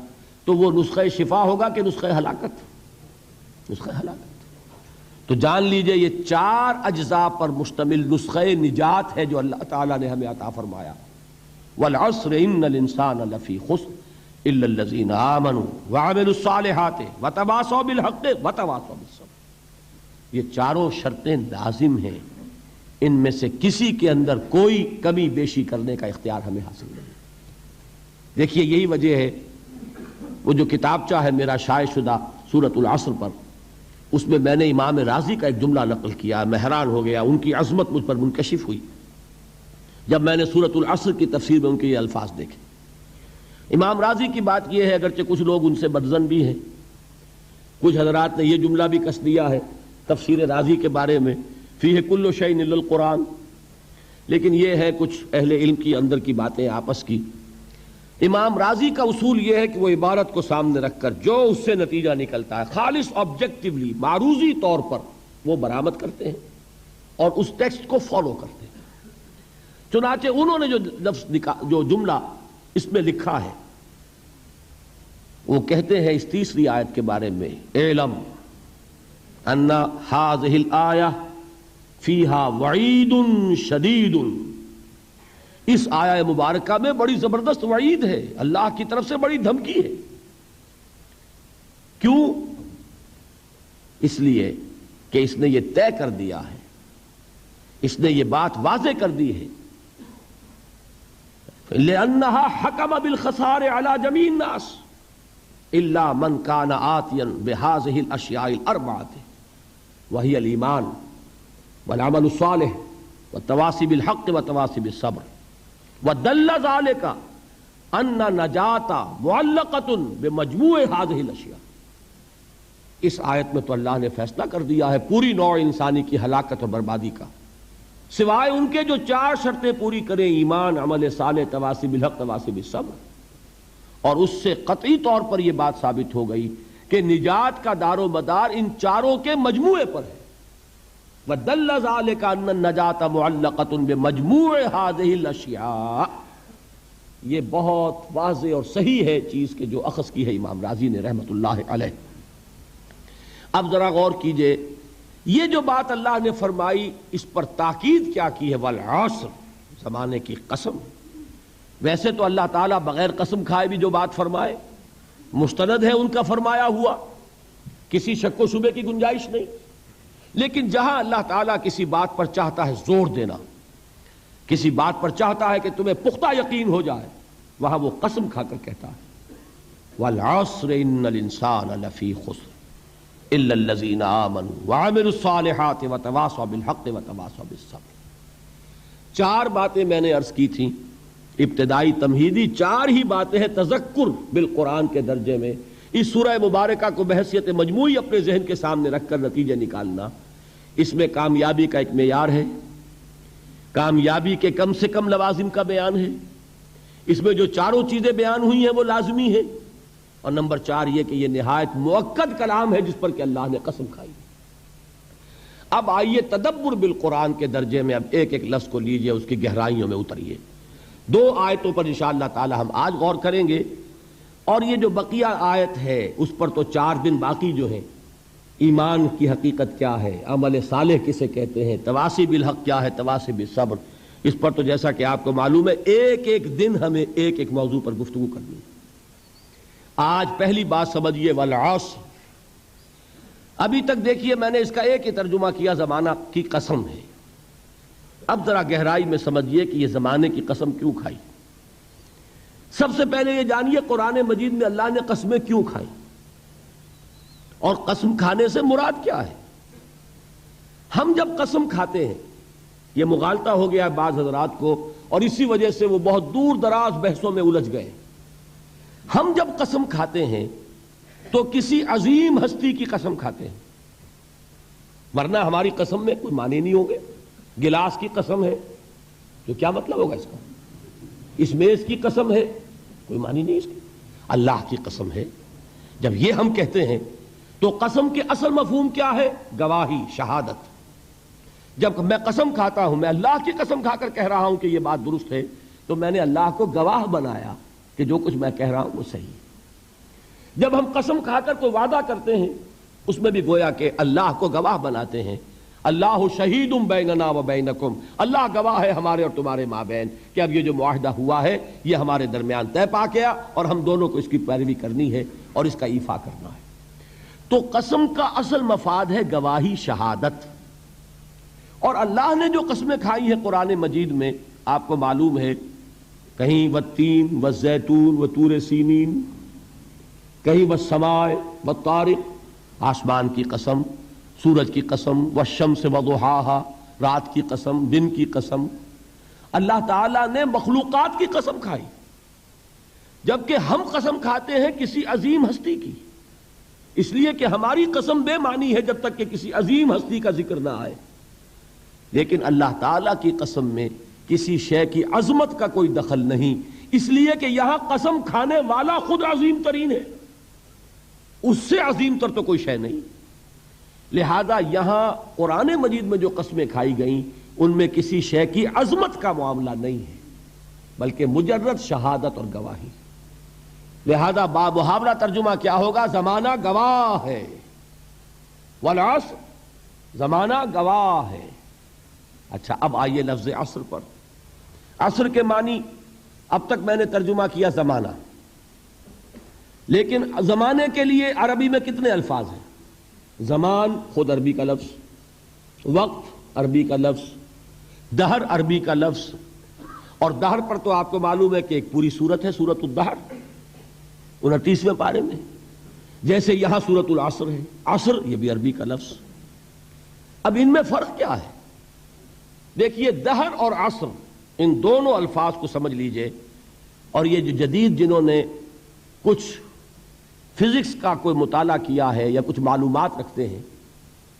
[SPEAKER 2] تو وہ نسخہ شفا ہوگا کہ نسخہ ہلاکت؟ نسخہ ہلاکت۔ تو جان لیجئے یہ 4 اجزاء پر مشتمل نسخہ نجات ہے جو اللہ تعالیٰ نے ہمیں عطا فرمایا۔ والعصر ان الانسان لفی خسر الا الذین آمنوا وعملوا الصالحات وتواصوا بالحق وتواصوا بالصبر۔ یہ 4 شرطیں لازم ہیں، ان میں سے کسی کے اندر کوئی کمی بیشی کرنے کا اختیار ہمیں حاصل نہیں۔ دیکھیے یہی وجہ ہے، وہ جو کتابچہ ہے میرا شائع شدہ سورۃ العصر پر، اس میں نے امام رازی کا ایک جملہ نقل کیا، میں حیران ہو گیا، ان کی عظمت مجھ پر منکشف ہوئی جب میں نے سورۃ العصر کی تفسیر میں ان کے یہ الفاظ دیکھے۔ امام رازی کی بات یہ ہے، اگرچہ کچھ لوگ ان سے بدظن بھی ہیں، کچھ حضرات نے یہ جملہ بھی کس دیا ہے تفسیر رازی کے بارے میں، فیہ کل شیء الا القرآن، لیکن یہ ہے کچھ اہل علم کی اندر کی باتیں آپس کی۔ امام رازی کا اصول یہ ہے کہ وہ عبارت کو سامنے رکھ کر جو اس سے نتیجہ نکلتا ہے خالص آبجیکٹیولی، معروضی طور پر وہ برآمد کرتے ہیں اور اس ٹیکسٹ کو فالو کرتے ہیں۔ چنانچہ انہوں نے جو جملہ اس میں لکھا ہے، وہ کہتے ہیں اس 3 آیت کے بارے میں، اعلم ان هذه الآیہ فیہا وعید شدید، اس آیہ مبارکہ میں بڑی زبردست وعید ہے، اللہ کی طرف سے بڑی دھمکی ہے۔ کیوں؟ اس لیے کہ اس نے یہ طے کر دیا ہے، اس نے یہ بات واضح کر دی ہے لأنها حكم بالخسار على جميع الناس إلا من كان آتيا بهذه الأشياء الأربعة وهي الإيمان والعمل الصالح والتواصي بالحق والتواصي بالصبر ودل ذلك أن النجاة معلقة بمجموع هذه الأشياء. اس آیت میں تو اللہ نے فیصلہ کر دیا ہے پوری نوع انسانی کی ہلاکت اور بربادی کا، سوائے ان کے جو 4 شرطیں پوری کریں: ایمان، عمل صالح، تواصی بالحق، تواصی بالصبر. اور اس سے قطعی طور پر یہ بات ثابت ہو گئی کہ نجات کا دار و مدار ان چاروں کے مجموعے پر ہے. وَدَلَّ ذَلِكَ أَنَّ النَّجَاةَ مُعَلَّقَةٌ بِمَجْمُوعِ هَذِهِ الْأَشْيَاءِ. یہ بہت واضح اور صحیح ہے چیز کہ جو اخذ کی ہے امام رازی نے رحمت اللہ علیہ. اب ذرا غور کیجئے، یہ جو بات اللہ نے فرمائی اس پر تاکید کیا کی ہے؟ والعصر، زمانے کی قسم. ویسے تو اللہ تعالیٰ بغیر قسم کھائے بھی جو بات فرمائے مستند ہے ان کا فرمایا ہوا، کسی شک و شبے کی گنجائش نہیں. لیکن جہاں اللہ تعالیٰ کسی بات پر چاہتا ہے زور دینا، کسی بات پر چاہتا ہے کہ تمہیں پختہ یقین ہو جائے، وہاں وہ قسم کھا کر کہتا ہے والعصر ان الانسان لفی خسر الا الذین آمنوا وعملوا الصالحات وتواصوا بالحق وتواصوا بالصبر. 4 باتیں میں نے عرض کی تھیں ابتدائی تمہیدی، 4 ہی باتیں ہیں تذکر بالقرآن کے درجے میں. اس سورہ مبارکہ کو بحیثیت مجموعی اپنے ذہن کے سامنے رکھ کر نتیجے نکالنا، اس میں کامیابی کا ایک معیار ہے، کامیابی کے کم سے کم لوازم کا بیان ہے، اس میں جو 4 چیزیں بیان ہوئی ہیں وہ لازمی ہیں، اور نمبر 4 یہ کہ یہ نہایت مؤکد کلام ہے جس پر کہ اللہ نے قسم کھائی. اب آئیے تدبر بالقرآن کے درجے میں اب ایک ایک لفظ کو لیجئے، اس کی گہرائیوں میں اتریے. 2 آیتوں پر انشاءاللہ تعالی ہم آج غور کریں گے، اور یہ جو بقیہ آیت ہے اس پر تو 4 دن باقی جو ہیں. ایمان کی حقیقت کیا ہے، عمل صالح کسے کہتے ہیں، تواصی بالحق کیا ہے، تواصی بالصبر، اس پر تو جیسا کہ آپ کو معلوم ہے ایک ایک دن ہمیں ایک ایک موضوع پر گفتگو کرنی ہے. آج پہلی بات سمجھیے والعصر. ابھی تک دیکھیے میں نے اس کا ایک ہی ترجمہ کیا، زمانہ کی قسم ہے. اب ذرا گہرائی میں سمجھیے کہ یہ زمانے کی قسم کیوں کھائی. سب سے پہلے یہ جانیے قرآن مجید میں اللہ نے قسمیں کیوں کھائی اور قسم کھانے سے مراد کیا ہے. ہم جب قسم کھاتے ہیں، یہ مغالطہ ہو گیا بعض حضرات کو اور اسی وجہ سے وہ بہت دور دراز بحثوں میں الجھ گئے. ہم جب قسم کھاتے ہیں تو کسی عظیم ہستی کی قسم کھاتے ہیں، ورنہ ہماری قسم میں کوئی معنی نہیں ہوں گے. گلاس کی قسم ہے تو کیا مطلب ہوگا اس کا؟ اس میز کی قسم ہے، کوئی معنی نہیں اس کی. اللہ کی قسم ہے. جب یہ ہم کہتے ہیں تو قسم کے اصل مفہوم کیا ہے؟ گواہی، شہادت. جب میں قسم کھاتا ہوں، میں اللہ کی قسم کھا کر کہہ رہا ہوں کہ یہ بات درست ہے، تو میں نے اللہ کو گواہ بنایا کہ جو کچھ میں کہہ رہا ہوں وہ صحیح ہے. جب ہم قسم کھا کر کوئی وعدہ کرتے ہیں، اس میں بھی گویا کہ اللہ کو گواہ بناتے ہیں. اللہ شہید بیننا و بینکم، اللہ گواہ ہے ہمارے اور تمہارے مابین کہ اب یہ جو معاہدہ ہوا ہے یہ ہمارے درمیان طے پا گیا اور ہم دونوں کو اس کی پیروی کرنی ہے اور اس کا ایفا کرنا ہے. تو قسم کا اصل مفاد ہے گواہی، شہادت. اور اللہ نے جو قسمیں کھائی ہیں قرآن مجید میں آپ کو معلوم ہے، کہیں والتین والزیتون وطور سینین، کہیں والسماء والطارق، آسمان کی قسم، سورج کی قسم، والشمس وضحاها، رات کی قسم، دن کی قسم. اللہ تعالیٰ نے مخلوقات کی قسم کھائی، جبکہ ہم قسم کھاتے ہیں کسی عظیم ہستی کی، اس لیے کہ ہماری قسم بے معنی ہے جب تک کہ کسی عظیم ہستی کا ذکر نہ آئے. لیکن اللہ تعالیٰ کی قسم میں کسی شے کی عظمت کا کوئی دخل نہیں، اس لیے کہ یہاں قسم کھانے والا خود عظیم ترین ہے، اس سے عظیم تر تو کوئی شے نہیں. لہذا یہاں قرآن مجید میں جو قسمیں کھائی گئیں ان میں کسی شے کی عظمت کا معاملہ نہیں ہے، بلکہ مجرد شہادت اور گواہی. لہذا بامحاورہ ترجمہ کیا ہوگا؟ زمانہ گواہ ہے. والعصر، زمانہ گواہ ہے. اچھا اب آئیے لفظ عصر پر. عصر کے معنی اب تک میں نے ترجمہ کیا زمانہ، لیکن زمانے کے لیے عربی میں کتنے الفاظ ہیں؟ زمان خود عربی کا لفظ، وقت عربی کا لفظ، دہر عربی کا لفظ، اور دہر پر تو آپ کو معلوم ہے کہ ایک پوری سورت ہے، سورت الدہر 29ویں پارے میں، جیسے یہاں سورت العصر ہے، عصر یہ بھی عربی کا لفظ۔ اب ان میں فرق کیا ہے؟ دیکھیے دہر اور عصر ان دونوں الفاظ کو سمجھ لیجئے، اور یہ جو جدید جنہوں نے کچھ فزکس کا کوئی مطالعہ کیا ہے یا کچھ معلومات رکھتے ہیں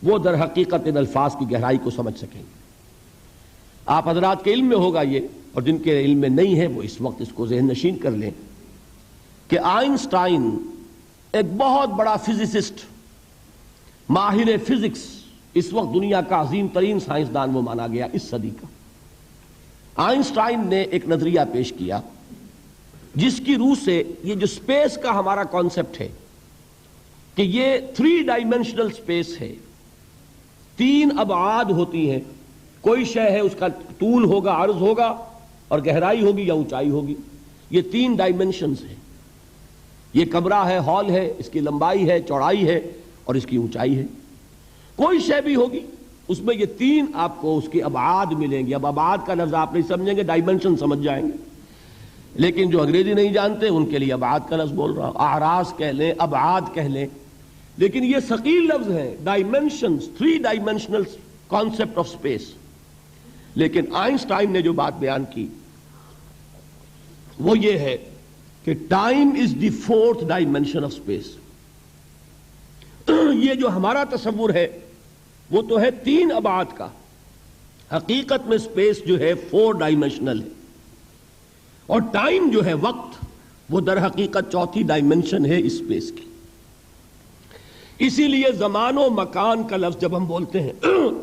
[SPEAKER 2] وہ در حقیقت ان الفاظ کی گہرائی کو سمجھ سکیں گے۔ آپ حضرات کے علم میں ہوگا یہ، اور جن کے علم میں نہیں ہے وہ اس وقت اس کو ذہن نشین کر لیں کہ آئنسٹائن ایک بہت بڑا فزسسٹ، ماہر فزکس، اس وقت دنیا کا عظیم ترین سائنسدان وہ مانا گیا اس صدی کا۔ آئنسٹائن نے ایک نظریہ پیش کیا جس کی روح سے یہ جو سپیس کا ہمارا کانسیپٹ ہے کہ یہ 3 ڈائمینشنل سپیس ہے، 3 ابعاد ہوتی ہیں، کوئی شے ہے اس کا طول ہوگا، عرض ہوگا، اور گہرائی ہوگی یا اونچائی ہوگی، یہ 3 ڈائمینشنز ہیں۔ یہ کمرہ ہے، ہال ہے، اس کی لمبائی ہے، چوڑائی ہے اور اس کی اونچائی ہے۔ کوئی شے بھی ہوگی اس میں یہ 3 آپ کو اس کے ابعاد ملیں گے۔ اب ابعاد کا لفظ آپ نہیں سمجھیں گے، ڈائمینشن سمجھ جائیں گے، لیکن جو انگریزی نہیں جانتے ان کے لیے ابعاد کا لفظ بول رہا ہوں، اعراض کہہ لیں، ابعاد کہہ لیں، لیکن یہ ثقیل لفظ ہے، dimensions, 3 dimensional concept of space. لیکن آئنسٹائن نے جو بات بیان کی وہ یہ ہے کہ time is the 4th dimension of space. یہ جو ہمارا تصور ہے وہ تو ہے 3 ابعاد کا، حقیقت میں سپیس جو ہے 4 ڈائمینشنل ہے، اور ٹائم جو ہے وقت وہ در حقیقت 4تھی ڈائمینشن ہے اس سپیس کی۔ اسی لیے زمان و مکان کا لفظ جب ہم بولتے ہیں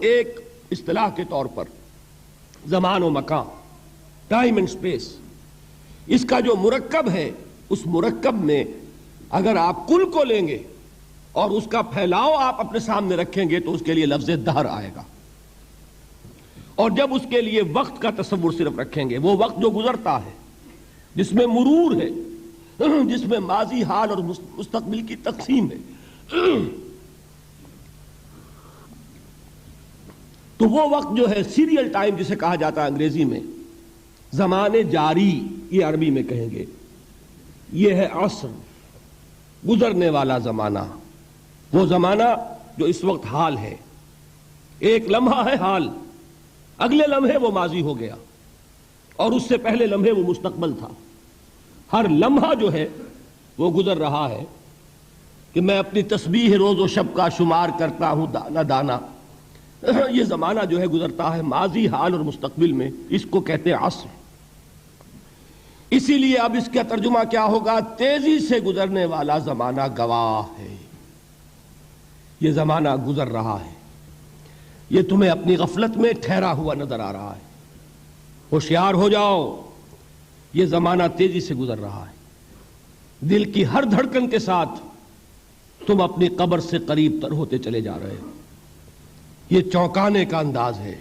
[SPEAKER 2] ایک اصطلاح کے طور پر، زمان و مکان، ٹائم اینڈ سپیس، اس کا جو مرکب ہے اس مرکب میں اگر آپ کل کو لیں گے اور اس کا پھیلاؤ آپ اپنے سامنے رکھیں گے تو اس کے لیے لفظ دہر آئے گا، اور جب اس کے لیے وقت کا تصور صرف رکھیں گے، وہ وقت جو گزرتا ہے جس میں مرور ہے، جس میں ماضی، حال اور مستقبل کی تقسیم ہے، تو وہ وقت جو ہے سیریل ٹائم جسے کہا جاتا ہے انگریزی میں، زمانے جاری یہ عربی میں کہیں گے، یہ ہے عصر، گزرنے والا زمانہ، وہ زمانہ جو اس وقت حال ہے۔ ایک لمحہ ہے حال، اگلے لمحے وہ ماضی ہو گیا، اور اس سے پہلے لمحے وہ مستقبل تھا۔ ہر لمحہ جو ہے وہ گزر رہا ہے کہ میں اپنی تسبیح روز و شب کا شمار کرتا ہوں دانا دانا، یہ زمانہ جو ہے گزرتا ہے ماضی، حال اور مستقبل میں، اس کو کہتے ہیں عصر۔ اسی لیے اب اس کا ترجمہ کیا ہوگا؟ تیزی سے گزرنے والا زمانہ گواہ ہے، یہ زمانہ گزر رہا ہے، یہ تمہیں اپنی غفلت میں ٹھہرا ہوا نظر آ رہا ہے، ہوشیار ہو جاؤ، یہ زمانہ تیزی سے گزر رہا ہے، دل کی ہر دھڑکن کے ساتھ تم اپنی قبر سے قریب تر ہوتے چلے جا رہے ہو۔ یہ چونکانے کا انداز ہے،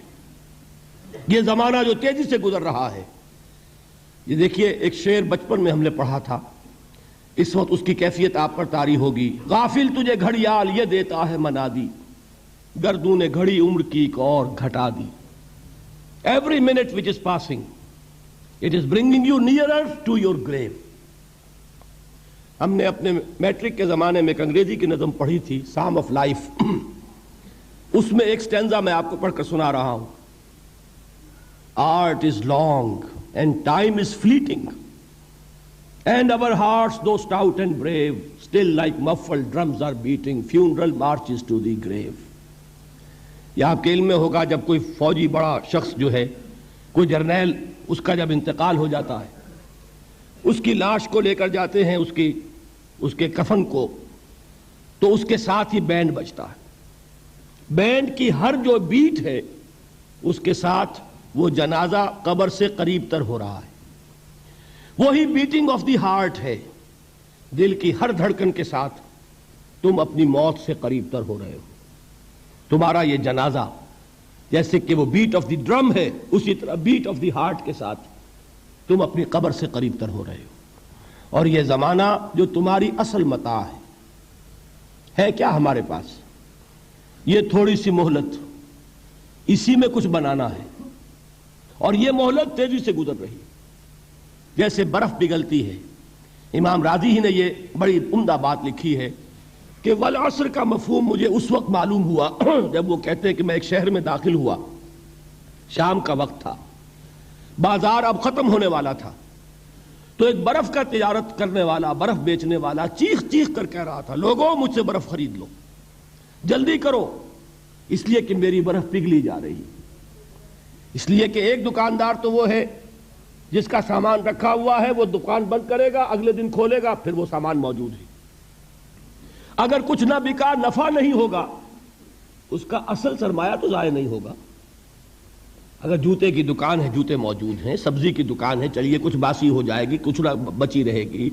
[SPEAKER 2] یہ زمانہ جو تیزی سے گزر رہا ہے۔ یہ دیکھیے ایک شعر بچپن میں ہم نے پڑھا تھا، اس وقت اس کی کیفیت آپ پر طاری ہوگی۔ غافل تجھے گھڑیال یہ دیتا ہے منادی، گردوں نے گھڑی عمر کی ایک اور گھٹا دی۔ Every minute which is passing, it is bringing you nearer to your grave۔ ہم نے اپنے میٹرک کے زمانے میں ایک انگریزی کی نظم پڑھی تھی، سام آف لائف، اس میں ایک سٹینزا میں آپ کو پڑھ کر سنا رہا ہوں۔ Art is long and time is fleeting, and our hearts though stout and brave, still like muffled drums are beating funeral marches to the grave۔ یہ آپ کے علم میں ہوگا جب کوئی فوجی بڑا شخص جو ہے، کوئی جرنیل، اس کا جب انتقال ہو جاتا ہے، اس کی لاش کو لے کر جاتے ہیں اس کے کفن کو، تو اس کے ساتھ ہی بینڈ بجتا ہے۔ بینڈ کی ہر جو بیٹ ہے اس کے ساتھ وہ جنازہ قبر سے قریب تر ہو رہا ہے، وہی بیٹنگ آف دی ہارٹ ہے، دل کی ہر دھڑکن کے ساتھ تم اپنی موت سے قریب تر ہو رہے ہو۔ تمہارا یہ جنازہ جیسے کہ وہ بیٹ آف دی ڈرم ہے، اسی طرح بیٹ آف دی ہارٹ کے ساتھ تم اپنی قبر سے قریب تر ہو رہے ہو۔ اور یہ زمانہ جو تمہاری اصل متاع ہے کیا ہمارے پاس؟ یہ تھوڑی سی مہلت، اسی میں کچھ بنانا ہے، اور یہ مہلت تیزی سے گزر رہی ہے۔ جیسے برف پگھلتی ہے. امام راضی ہی نے یہ بڑی عمدہ بات لکھی ہے کہ والعصر کا مفہوم مجھے اس وقت معلوم ہوا جب وہ کہتے ہیں کہ میں ایک شہر میں داخل ہوا، شام کا وقت تھا، بازار اب ختم ہونے والا تھا، تو ایک برف کا تجارت کرنے والا، برف بیچنے والا چیخ چیخ کر کہہ رہا تھا لوگوں مجھ سے برف خرید لو، جلدی کرو، اس لیے کہ میری برف پگھلی جا رہی ہے. اس لیے کہ ایک دکاندار تو وہ ہے جس کا سامان رکھا ہوا ہے، وہ دکان بند کرے گا، اگلے دن کھولے گا، پھر وہ سامان موجود ہے. اگر کچھ نہ بکا، نفع نہیں ہوگا، اس کا اصل سرمایہ تو ضائع نہیں ہوگا. اگر جوتے کی دکان ہے، جوتے موجود ہیں، سبزی کی دکان ہے، چلیے کچھ باسی ہو جائے گی، کچھ نہ بچی رہے گی،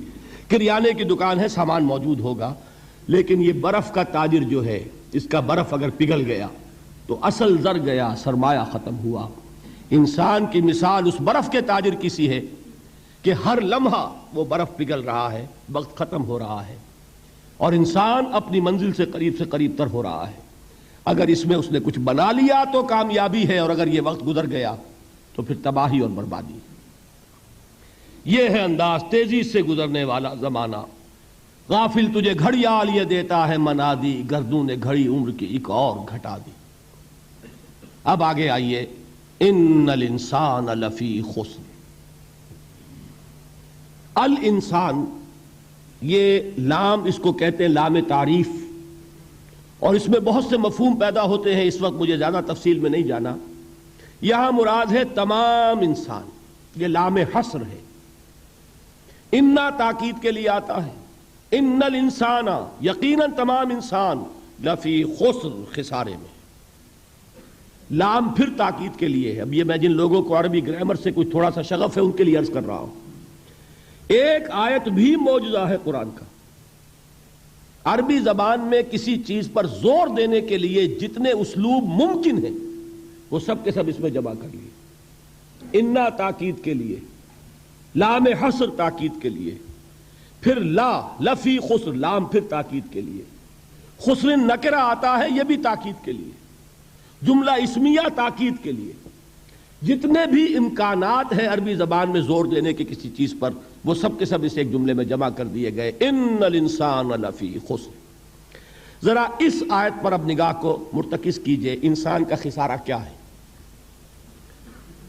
[SPEAKER 2] کریانے کی دکان ہے، سامان موجود ہوگا. لیکن یہ برف کا تاجر جو ہے، اس کا برف اگر پگھل گیا تو اصل زر گیا، سرمایہ ختم ہوا. انسان کی مثال اس برف کے تاجر کی سی ہے کہ ہر لمحہ وہ برف پگھل رہا ہے، وقت ختم ہو رہا ہے، اور انسان اپنی منزل سے قریب تر ہو رہا ہے. اگر اس میں اس نے کچھ بنا لیا تو کامیابی ہے، اور اگر یہ وقت گزر گیا تو پھر تباہی اور بربادی. یہ ہے انداز تیزی سے گزرنے والا زمانہ. غافل تجھے گھڑیال یہ دیتا ہے منادی، گردوں نے گھڑی عمر کی ایک اور گھٹا دی. اب آگے آئیے، ان الانسان لفی خسر. الانسان، یہ لام اس کو کہتے ہیں لام تعریف، اور اس میں بہت سے مفہوم پیدا ہوتے ہیں. اس وقت مجھے زیادہ تفصیل میں نہیں جانا. یہاں مراد ہے تمام انسان، یہ لام حصر ہے. انا تاکید کے لیے آتا ہے، ان الانسان، یقیناً تمام انسان، لفی خسر، خسارے میں. لام پھر تاکید کے لیے ہے. اب یہ میں جن لوگوں کو عربی گرامر سے کچھ تھوڑا سا شغف ہے ان کے لیے عرض کر رہا ہوں. ایک آیت بھی معجزہ ہے قرآن کا. عربی زبان میں کسی چیز پر زور دینے کے لیے جتنے اسلوب ممکن ہیں وہ سب کے سب اس میں جمع کر لیے. انا تاکید کے لیے، لام حصر تاکید کے لیے، پھر لا لفی خسر، لام پھر تاکید کے لیے. خسر نکرہ آتا ہے، یہ بھی تاکید کے لیے. جملہ اسمیہ تاکید کے لیے. جتنے بھی امکانات ہیں عربی زبان میں زور دینے کے کسی چیز پر، وہ سب کے سب اس ایک جملے میں جمع کر دیے گئے. ان الانسان لفی خسر. ذرا اس آیت پر اب نگاہ کو مرتکز کیجئے. انسان کا خسارہ کیا ہے؟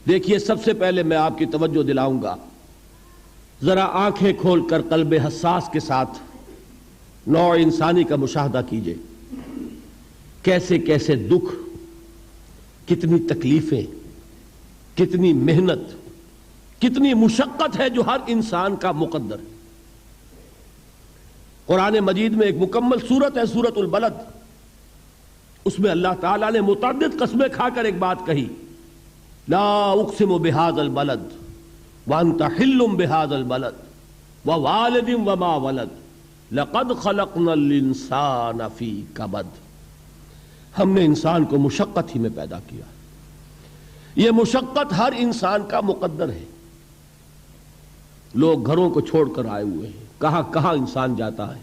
[SPEAKER 2] دیکھیے، سب سے پہلے میں آپ کی توجہ دلاؤں گا، ذرا آنکھیں کھول کر قلب حساس کے ساتھ نوع انسانی کا مشاہدہ کیجئے. کیسے کیسے دکھ، کتنی تکلیفیں، کتنی محنت، کتنی مشقت ہے جو ہر انسان کا مقدر ہے. قرآن مجید میں ایک مکمل سورت ہے، سورت البلد. اس میں اللہ تعالیٰ نے متعدد قسمیں کھا کر ایک بات کہی، لا اقسم بہذا البلد وانت حل بہذا البلد ووالد وما ولد لقد خلقنا الانسان فی کبد. ہم نے انسان کو مشقت ہی میں پیدا کیا. یہ مشقت ہر انسان کا مقدر ہے. لوگ گھروں کو چھوڑ کر آئے ہوئے ہیں، کہاں کہاں انسان جاتا ہے.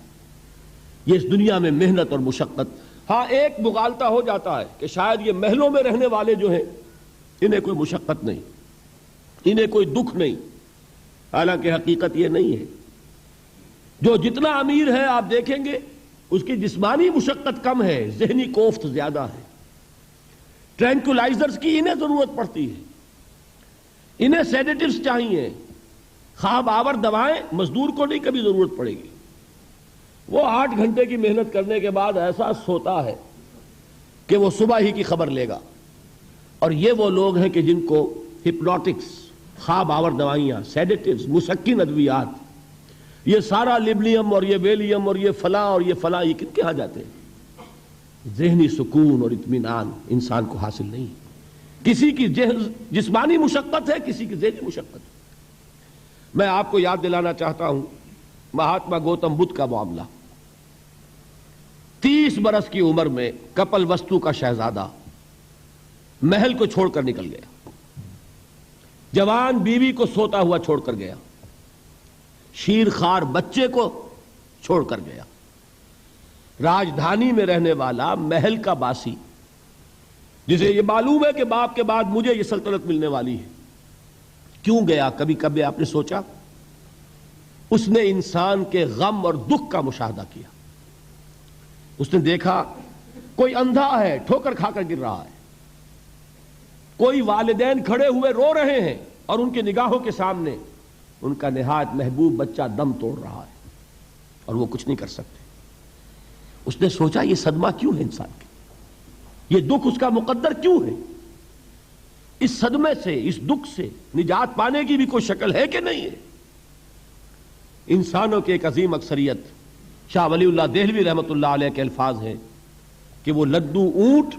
[SPEAKER 2] یہ اس دنیا میں محنت اور مشقت. ہاں، ایک مغالطہ ہو جاتا ہے کہ شاید یہ محلوں میں رہنے والے جو ہیں انہیں کوئی مشقت نہیں، انہیں کوئی دکھ نہیں. حالانکہ حقیقت یہ نہیں ہے. جو جتنا امیر ہے آپ دیکھیں گے اس کی جسمانی مشقت کم ہے، ذہنی کوفت زیادہ ہے. ٹرینکولائزرز کی انہیں ضرورت پڑتی ہے، انہیں سیڈیٹیوز چاہیے. خواب آور دوائیں مزدور کو نہیں کبھی ضرورت پڑے گی. وہ 8 گھنٹے کی محنت کرنے کے بعد ایسا سوتا ہے کہ وہ صبح ہی کی خبر لے گا. اور یہ وہ لوگ ہیں کہ جن کو ہپنوٹکس، خواب آور دوائیاں، سیڈیٹیوز، مسکن ادویات، یہ سارا لبنیم اور یہ ویلیم اور یہ فلاں اور یہ فلاں، یہ کن کے ہاں جاتے ہیں؟ ذہنی سکون اور اطمینان انسان کو حاصل نہیں. کسی کی جسمانی مشقت ہے، کسی کی ذہنی مشقت ہے. میں آپ کو یاد دلانا چاہتا ہوں مہاتما گوتم بدھ کا معاملہ. 30 برس کی عمر میں کپل وستو کا شہزادہ محل کو چھوڑ کر نکل گیا. جوان بیوی کو سوتا ہوا چھوڑ کر گیا. شیر خوار بچے کو چھوڑ کر گیا. راجدھانی میں رہنے والا محل کا باسی، جسے یہ معلوم ہے کہ باپ کے بعد مجھے یہ سلطنت ملنے والی ہے، کیوں گیا؟ کبھی کبھی آپ نے سوچا؟ اس نے انسان کے غم اور دکھ کا مشاہدہ کیا. اس نے دیکھا کوئی اندھا ہے ٹھوکر کھا کر گر رہا ہے, کوئی والدین کھڑے ہوئے رو رہے ہیں اور ان کی نگاہوں کے سامنے ان کا نہایت محبوب بچہ دم توڑ رہا ہے اور وہ کچھ نہیں کر سکتے. اس نے سوچا یہ صدمہ کیوں ہے انسان کے, یہ دکھ اس کا مقدر کیوں ہے؟ اس صدمے سے, اس دکھ سے نجات پانے کی بھی کوئی شکل ہے کہ نہیں ہے؟ انسانوں کی ایک عظیم اکثریت, شاہ ولی اللہ دہلوی رحمۃ اللہ علیہ کے الفاظ ہیں کہ وہ لدو اونٹ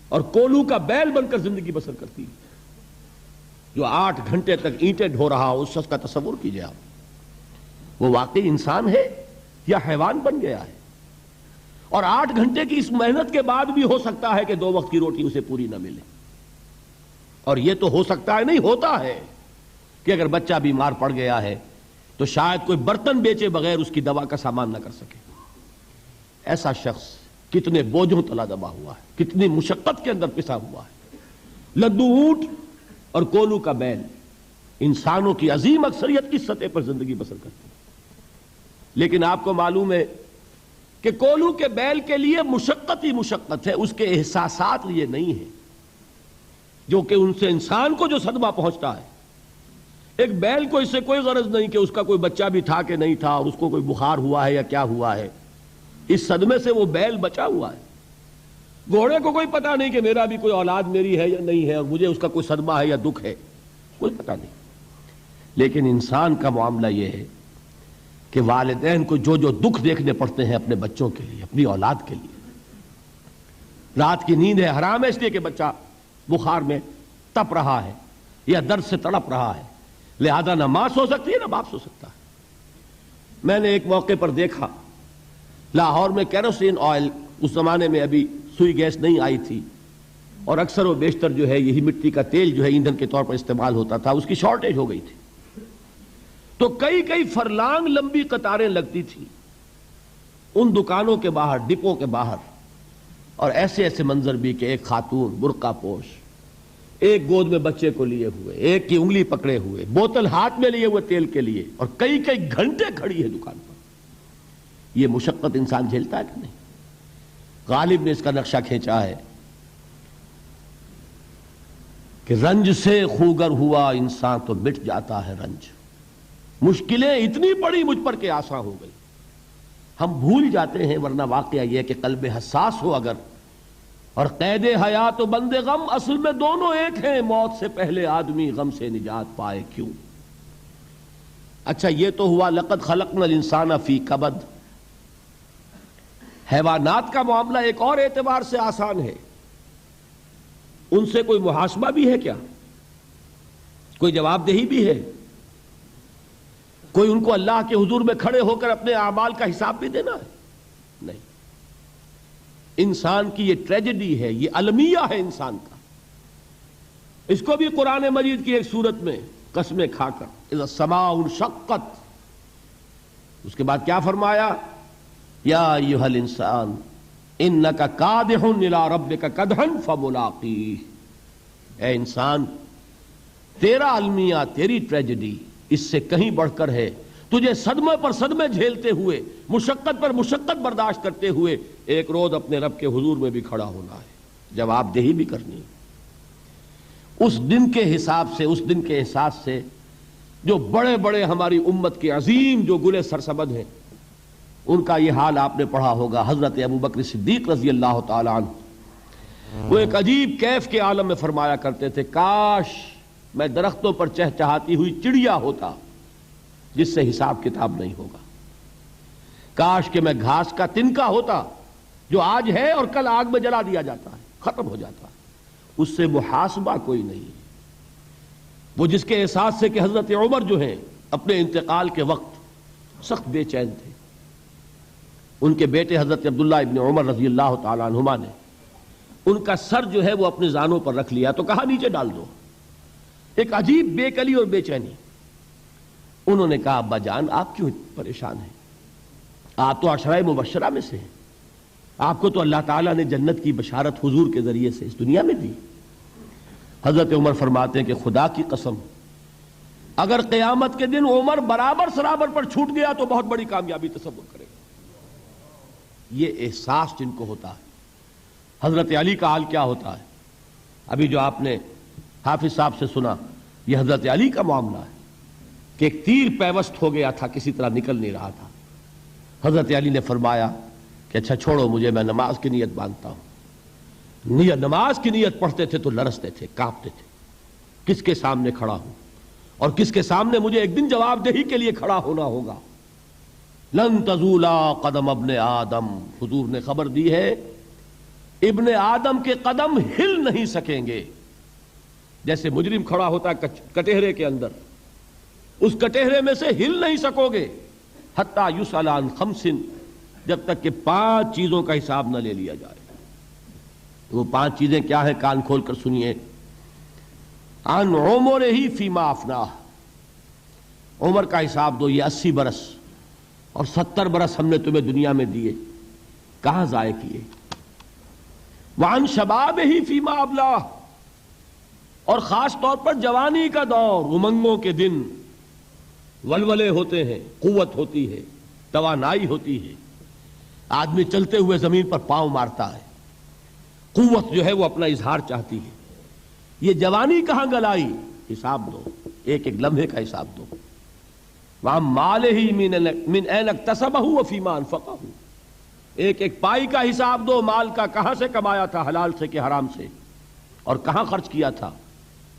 [SPEAKER 2] اور کولو کا بیل بن کر زندگی بسر کرتی ہے. جو 8 گھنٹے تک اینٹیں ڈھو رہا ہو, اس شخص کا تصور کیجئے آپ, وہ واقعی انسان ہے یا حیوان بن گیا ہے؟ اور 8 گھنٹے کی اس محنت کے بعد بھی ہو سکتا ہے کہ 2 وقت کی روٹی اسے پوری نہ ملے. اور یہ تو ہو سکتا ہے, نہیں ہوتا ہے, کہ اگر بچہ بیمار پڑ گیا ہے تو شاید کوئی برتن بیچے بغیر اس کی دوا کا سامان نہ کر سکے. ایسا شخص کتنے بوجھوں تلا دبا ہوا ہے, کتنی مشقت کے اندر پسا ہوا ہے. لدو اونٹ اور کولو کا بیل انسانوں کی عظیم اکثریت کی سطح پر زندگی بسر کرتی ہے. لیکن آپ کو معلوم ہے کہ کولو کے بیل کے لیے مشقت ہی مشقت ہے, اس کے احساسات یہ نہیں ہیں جو کہ ان سے انسان کو جو صدمہ پہنچتا ہے. ایک بیل کو اس سے کوئی غرض نہیں کہ اس کا کوئی بچہ بھی تھا کہ نہیں تھا, اور اس کو کوئی بخار ہوا ہے یا کیا ہوا ہے. اس صدمے سے وہ بیل بچا ہوا ہے. گھوڑے کو کوئی پتہ نہیں کہ میرا بھی کوئی اولاد میری ہے یا نہیں ہے, اور مجھے اس کا کوئی صدمہ ہے یا دکھ ہے, کوئی پتہ نہیں. لیکن انسان کا معاملہ یہ ہے کہ والدین کو جو جو دکھ دیکھنے پڑتے ہیں اپنے بچوں کے لیے, اپنی اولاد کے لیے. رات کی نیند ہے حرام ہے اس لیے کہ بچہ بخار میں تپ رہا ہے یا درد سے تڑپ رہا ہے, لہذا نہ ماں سو سکتی ہے نہ باپ سو سکتا ہے. میں نے ایک موقع پر دیکھا, لاہور میں کیروسین آئل, اس زمانے میں ابھی سوئی گیس نہیں آئی تھی, اور اکثر و بیشتر جو ہے یہی مٹی کا تیل جو ہے ایندھن کے طور پر استعمال ہوتا تھا, اس کی شارٹیج ہو گئی تھی. تو کئی فرلانگ لمبی قطاریں لگتی تھیں ان دکانوں کے باہر, ڈپوں کے باہر, اور ایسے ایسے منظر بھی کہ ایک خاتون برقع پوش, ایک گود میں بچے کو لیے ہوئے, ایک کی انگلی پکڑے ہوئے, بوتل ہاتھ میں لیے ہوئے تیل کے لیے, اور کئی گھنٹے کھڑی ہے دکان پر. یہ مشقت انسان جھیلتا ہے کہ نہیں؟ غالب نے اس کا نقشہ کھینچا ہے کہ رنج سے خوگر ہوا انسان تو مٹ جاتا ہے رنج. مشکلیں اتنی بڑی مجھ پر کہ آسان ہو گئی. ہم بھول جاتے ہیں, ورنہ واقعہ یہ کہ قلب حساس ہو اگر, اور قید حیات و بند غم اصل میں دونوں ایک ہیں, موت سے پہلے آدمی غم سے نجات پائے کیوں. اچھا یہ تو ہوا لقد خلقنا الانسان فی کبد. حیوانات کا معاملہ ایک اور اعتبار سے آسان ہے. ان سے کوئی محاسبہ بھی ہے کیا؟ کوئی جواب دہی بھی ہے؟ کوئی ان کو اللہ کے حضور میں کھڑے ہو کر اپنے اعمال کا حساب بھی دینا ہے؟ نہیں. انسان کی یہ ٹریجڈی ہے, یہ المیہ ہے انسان کا. اس کو بھی قرآن مجید کی ایک سورت میں قسمیں کھا کر اذا السماء انشقت, اس کے بعد کیا فرمایا؟ یا ایھا الانسان انک کادح الی ربک کدحا فملاقیہ. اے انسان, تیرا المیہ, تیری ٹریجڈی اس سے کہیں بڑھ کر ہے. تجھے صدمے پر صدمے جھیلتے ہوئے, مشقت پر مشقت برداشت کرتے ہوئے ایک روز اپنے رب کے حضور میں بھی کھڑا ہونا ہے, جواب دہی بھی کرنی ہے. اس دن کے حساب سے, اس دن کے احساس سے جو بڑے بڑے ہماری امت کے عظیم جو گلے سرسبد ہیں, ان کا یہ حال آپ نے پڑھا ہوگا. حضرت ابوبکر صدیق رضی اللہ تعالی عنہ وہ ایک عجیب کیف کے عالم میں فرمایا کرتے تھے, کاش میں درختوں پر چہچہاتی ہوئی چڑیا ہوتا جس سے حساب کتاب نہیں ہوگا. کاش کہ میں گھاس کا تنکا ہوتا جو آج ہے اور کل آگ میں جلا دیا جاتا ہے, ختم ہو جاتا ہے, اس سے محاسبہ کوئی نہیں. وہ جس کے احساس سے کہ حضرت عمر جو ہیں اپنے انتقال کے وقت سخت بے چین تھے. ان کے بیٹے حضرت عبداللہ ابن عمر رضی اللہ تعالی عنہما نے ان کا سر جو ہے وہ اپنے زانوں پر رکھ لیا تو کہا نیچے ڈال دو. ایک عجیب بے کلی اور بے چینی. انہوں نے کہا ابا جان آپ کیوں پریشان ہیں, آپ تو عشرہ مبشرہ میں سے ہیں, آپ کو تو اللہ تعالیٰ نے جنت کی بشارت حضور کے ذریعے سے اس دنیا میں دی. حضرت عمر فرماتے ہیں کہ خدا کی قسم اگر قیامت کے دن عمر برابر سرابر پر چھوٹ گیا تو بہت بڑی کامیابی تصور کرے گا۔ یہ احساس جن کو ہوتا ہے۔ حضرت علی کا حال کیا ہوتا ہے؟ ابھی جو آپ نے حافظ صاحب سے سنا، یہ حضرت علی کا معاملہ ہے کہ ایک تیر پیوست ہو گیا تھا، کسی طرح نکل نہیں رہا تھا۔ حضرت علی نے فرمایا کہ اچھا چھوڑو مجھے، میں نماز کی نیت باندھتا ہوں۔ نماز کی نیت پڑھتے تھے تو لرزتے تھے، کانپتے تھے، کس کے سامنے کھڑا ہوں اور کس کے سامنے مجھے ایک دن جواب دہی کے لیے کھڑا ہونا ہوگا۔ لن تزولا قدم ابن آدم، حضور نے خبر دی ہے ابن آدم کے قدم ہل نہیں سکیں گے۔ جیسے مجرم کھڑا ہوتا ہے کٹہرے کے اندر، اس کٹہرے میں سے ہل نہیں سکو گے حتی یسأل عن خمس، جب تک کہ 5 چیزوں کا حساب نہ لے لیا جائے۔ وہ 5 چیزیں کیا ہیں؟ کان کھول کر سنیے۔ عن عمرہ فیما افناہ، عمر کا حساب دو، یہ 80 برس اور 70 برس ہم نے تمہیں دنیا میں دیے، کہاں ضائع کیے؟ وعن شبابہ فیما ابلاہ، اور خاص طور پر جوانی کا دور، امنگوں کے دن، ولولے ہوتے ہیں، قوت ہوتی ہے، توانائی ہوتی ہے، آدمی چلتے ہوئے زمین پر پاؤں مارتا ہے، قوت جو ہے وہ اپنا اظہار چاہتی ہے۔ یہ جوانی کہاں گلائی؟ حساب دو، ایک ایک لمحے کا حساب دو۔ وعن مالہ من این اکتسبہ وفیما انفقہ، ایک ایک پائی کا حساب دو، مال کا کہاں سے کمایا تھا، حلال سے کہ حرام سے، اور کہاں خرچ کیا تھا،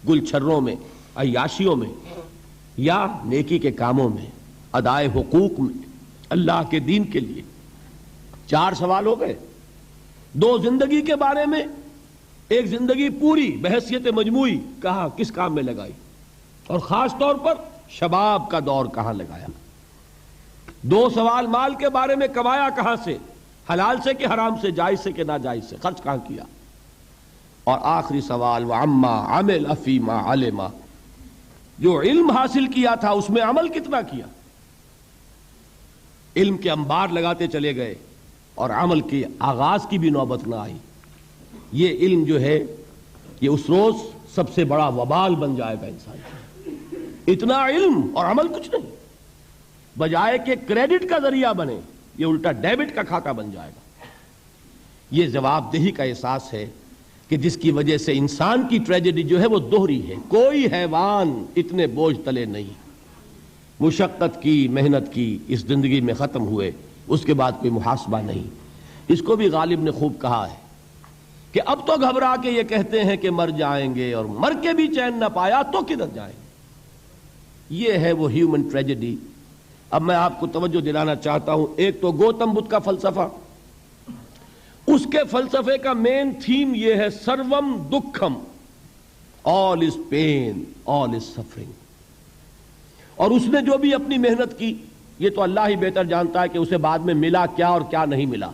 [SPEAKER 2] گل چھروں میں، عیاشیوں میں، یا نیکی کے کاموں میں، ادائے حقوق میں، اللہ کے دین کے لیے۔ 4 سوال ہو گئے۔ 2 زندگی کے بارے میں، ایک زندگی پوری بحیثیت مجموعی کہاں کس کام میں لگائی، اور خاص طور پر شباب کا دور کہاں لگایا۔ 2 سوال مال کے بارے میں، کمایا کہاں سے، حلال سے کہ حرام سے، جائز سے کہ ناجائز سے، خرچ کہاں کیا۔ اور آخری سوال وعما عمل فیما علم، جو علم حاصل کیا تھا اس میں عمل کتنا کیا۔ علم کے انبار لگاتے چلے گئے اور عمل کے آغاز کی بھی نوبت نہ آئی۔ یہ علم جو ہے یہ اس روز سب سے بڑا وبال بن جائے گا انسان کا۔ اتنا علم اور عمل کچھ نہیں، بجائے کہ کریڈٹ کا ذریعہ بنے یہ الٹا ڈیبٹ کا کھاتا بن جائے گا۔ یہ جواب دہی کا احساس ہے کہ جس کی وجہ سے انسان کی ٹریجڈی جو ہے وہ دوہری ہے۔ کوئی حیوان اتنے بوجھ تلے نہیں، مشقت کی، محنت کی، اس زندگی میں ختم ہوئے، اس کے بعد کوئی محاسبہ نہیں۔ اس کو بھی غالب نے خوب کہا ہے کہ اب تو گھبرا کے یہ کہتے ہیں کہ مر جائیں گے، اور مر کے بھی چین نہ پایا تو کدھر جائیں گے۔ یہ ہے وہ ہیومن ٹریجڈی۔ اب میں آپ کو توجہ دلانا چاہتا ہوں، ایک تو گوتم بدھ کا فلسفہ، اس کے فلسفے کا مین تھیم یہ ہے سروم دکھم، آل از پین، آل از سفرنگ۔ اور اس نے جو بھی اپنی محنت کی، یہ تو اللہ ہی بہتر جانتا ہے کہ اسے بعد میں ملا کیا اور کیا نہیں ملا۔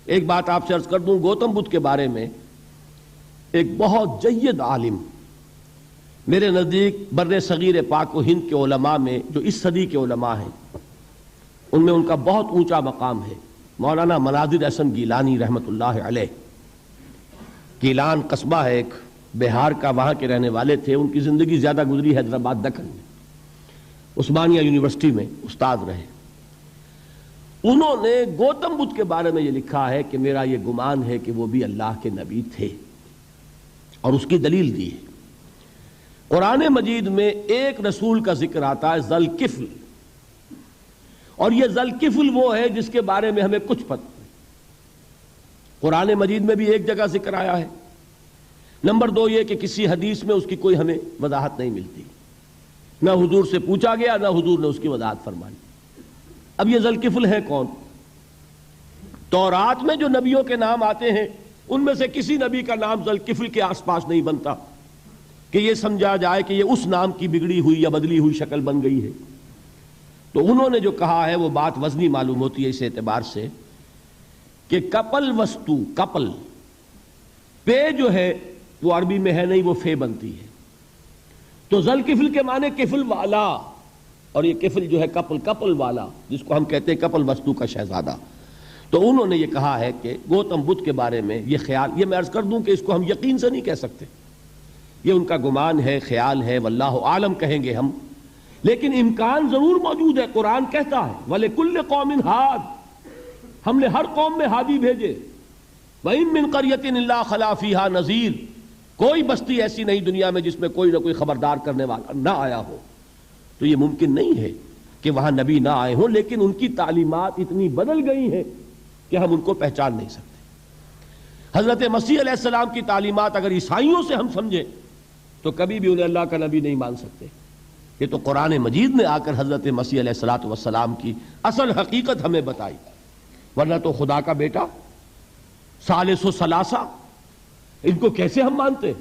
[SPEAKER 2] ایک بات آپ سے عرض کر دوں گوتم بدھ کے بارے میں، ایک بہت جید عالم، میرے نزدیک بر صغیر پاک و ہند کے علماء میں جو اس صدی کے علماء ہیں ان میں ان کا بہت اونچا مقام ہے، مولانا مناظر احسن گیلانی رحمت اللہ علیہ۔ گیلان قصبہ ہے ایک بہار کا، وہاں کے رہنے والے تھے، ان کی زندگی زیادہ گزری حیدرآباد دکن میں، عثمانیہ یونیورسٹی میں استاد رہے۔ انہوں نے گوتم بدھ کے بارے میں یہ لکھا ہے کہ میرا یہ گمان ہے کہ وہ بھی اللہ کے نبی تھے، اور اس کی دلیل دی ہے۔ قرآن مجید میں ایک رسول کا ذکر آتا ہے ذوالکفل، اور یہ ذوالکفل وہ ہے جس کے بارے میں ہمیں کچھ پتہ نہیں۔ قرآن مجید میں بھی ایک جگہ ذکر آیا ہے۔ نمبر 2 یہ کہ کسی حدیث میں اس کی کوئی ہمیں وضاحت نہیں ملتی، نہ حضور سے پوچھا گیا نہ حضور نے اس کی وضاحت فرمائی۔ اب یہ ذوالکفل ہے کون؟ تورات میں جو نبیوں کے نام آتے ہیں ان میں سے کسی نبی کا نام ذوالکفل کے آس پاس نہیں بنتا کہ یہ سمجھا جائے کہ یہ اس نام کی بگڑی ہوئی یا بدلی ہوئی شکل بن گئی ہے۔ تو انہوں نے جو کہا ہے وہ بات وزنی معلوم ہوتی ہے اس اعتبار سے کہ کپل وستو، کپل، پے جو ہے وہ عربی میں ہے نہیں، وہ فے بنتی ہے۔ تو ذوالکفل کے معنی کفل والا، اور یہ کفل جو ہے کپل، کپل والا، جس کو ہم کہتے ہیں کپل وستو کا شہزادہ۔ تو انہوں نے یہ کہا ہے کہ گوتم بدھ کے بارے میں یہ خیال، یہ میں عرض کر دوں کہ اس کو ہم یقین سے نہیں کہہ سکتے، یہ ان کا گمان ہے، خیال ہے، واللہ عالم کہیں گے ہم، لیکن امکان ضرور موجود ہے۔ قرآن کہتا ہے وَلِكُلِّ قَوْمٍ ہَادٍ، ہم نے ہر قوم میں ہادی بھیجے۔ وَإِن مِّن قَرْيَةٍ إِلَّا خَلَا فِيهَا نَذِيرٌ، کوئی بستی ایسی نہیں دنیا میں جس میں کوئی نہ کوئی خبردار کرنے والا نہ آیا ہو۔ تو یہ ممکن نہیں ہے کہ وہاں نبی نہ آئے ہوں، لیکن ان کی تعلیمات اتنی بدل گئی ہیں کہ ہم ان کو پہچان نہیں سکتے۔ حضرت مسیح علیہ السلام کی تعلیمات اگر عیسائیوں سے ہم سمجھیں تو کبھی بھی انہیں اللہ کا نبی نہیں مان سکتے۔ یہ تو قرآن مجید نے آ کر حضرت مسیح علیہ السلام کی اصل حقیقت ہمیں بتائی، ورنہ تو خدا کا بیٹا ثالث و ثلاثہ، ان کو کیسے ہم مانتے؟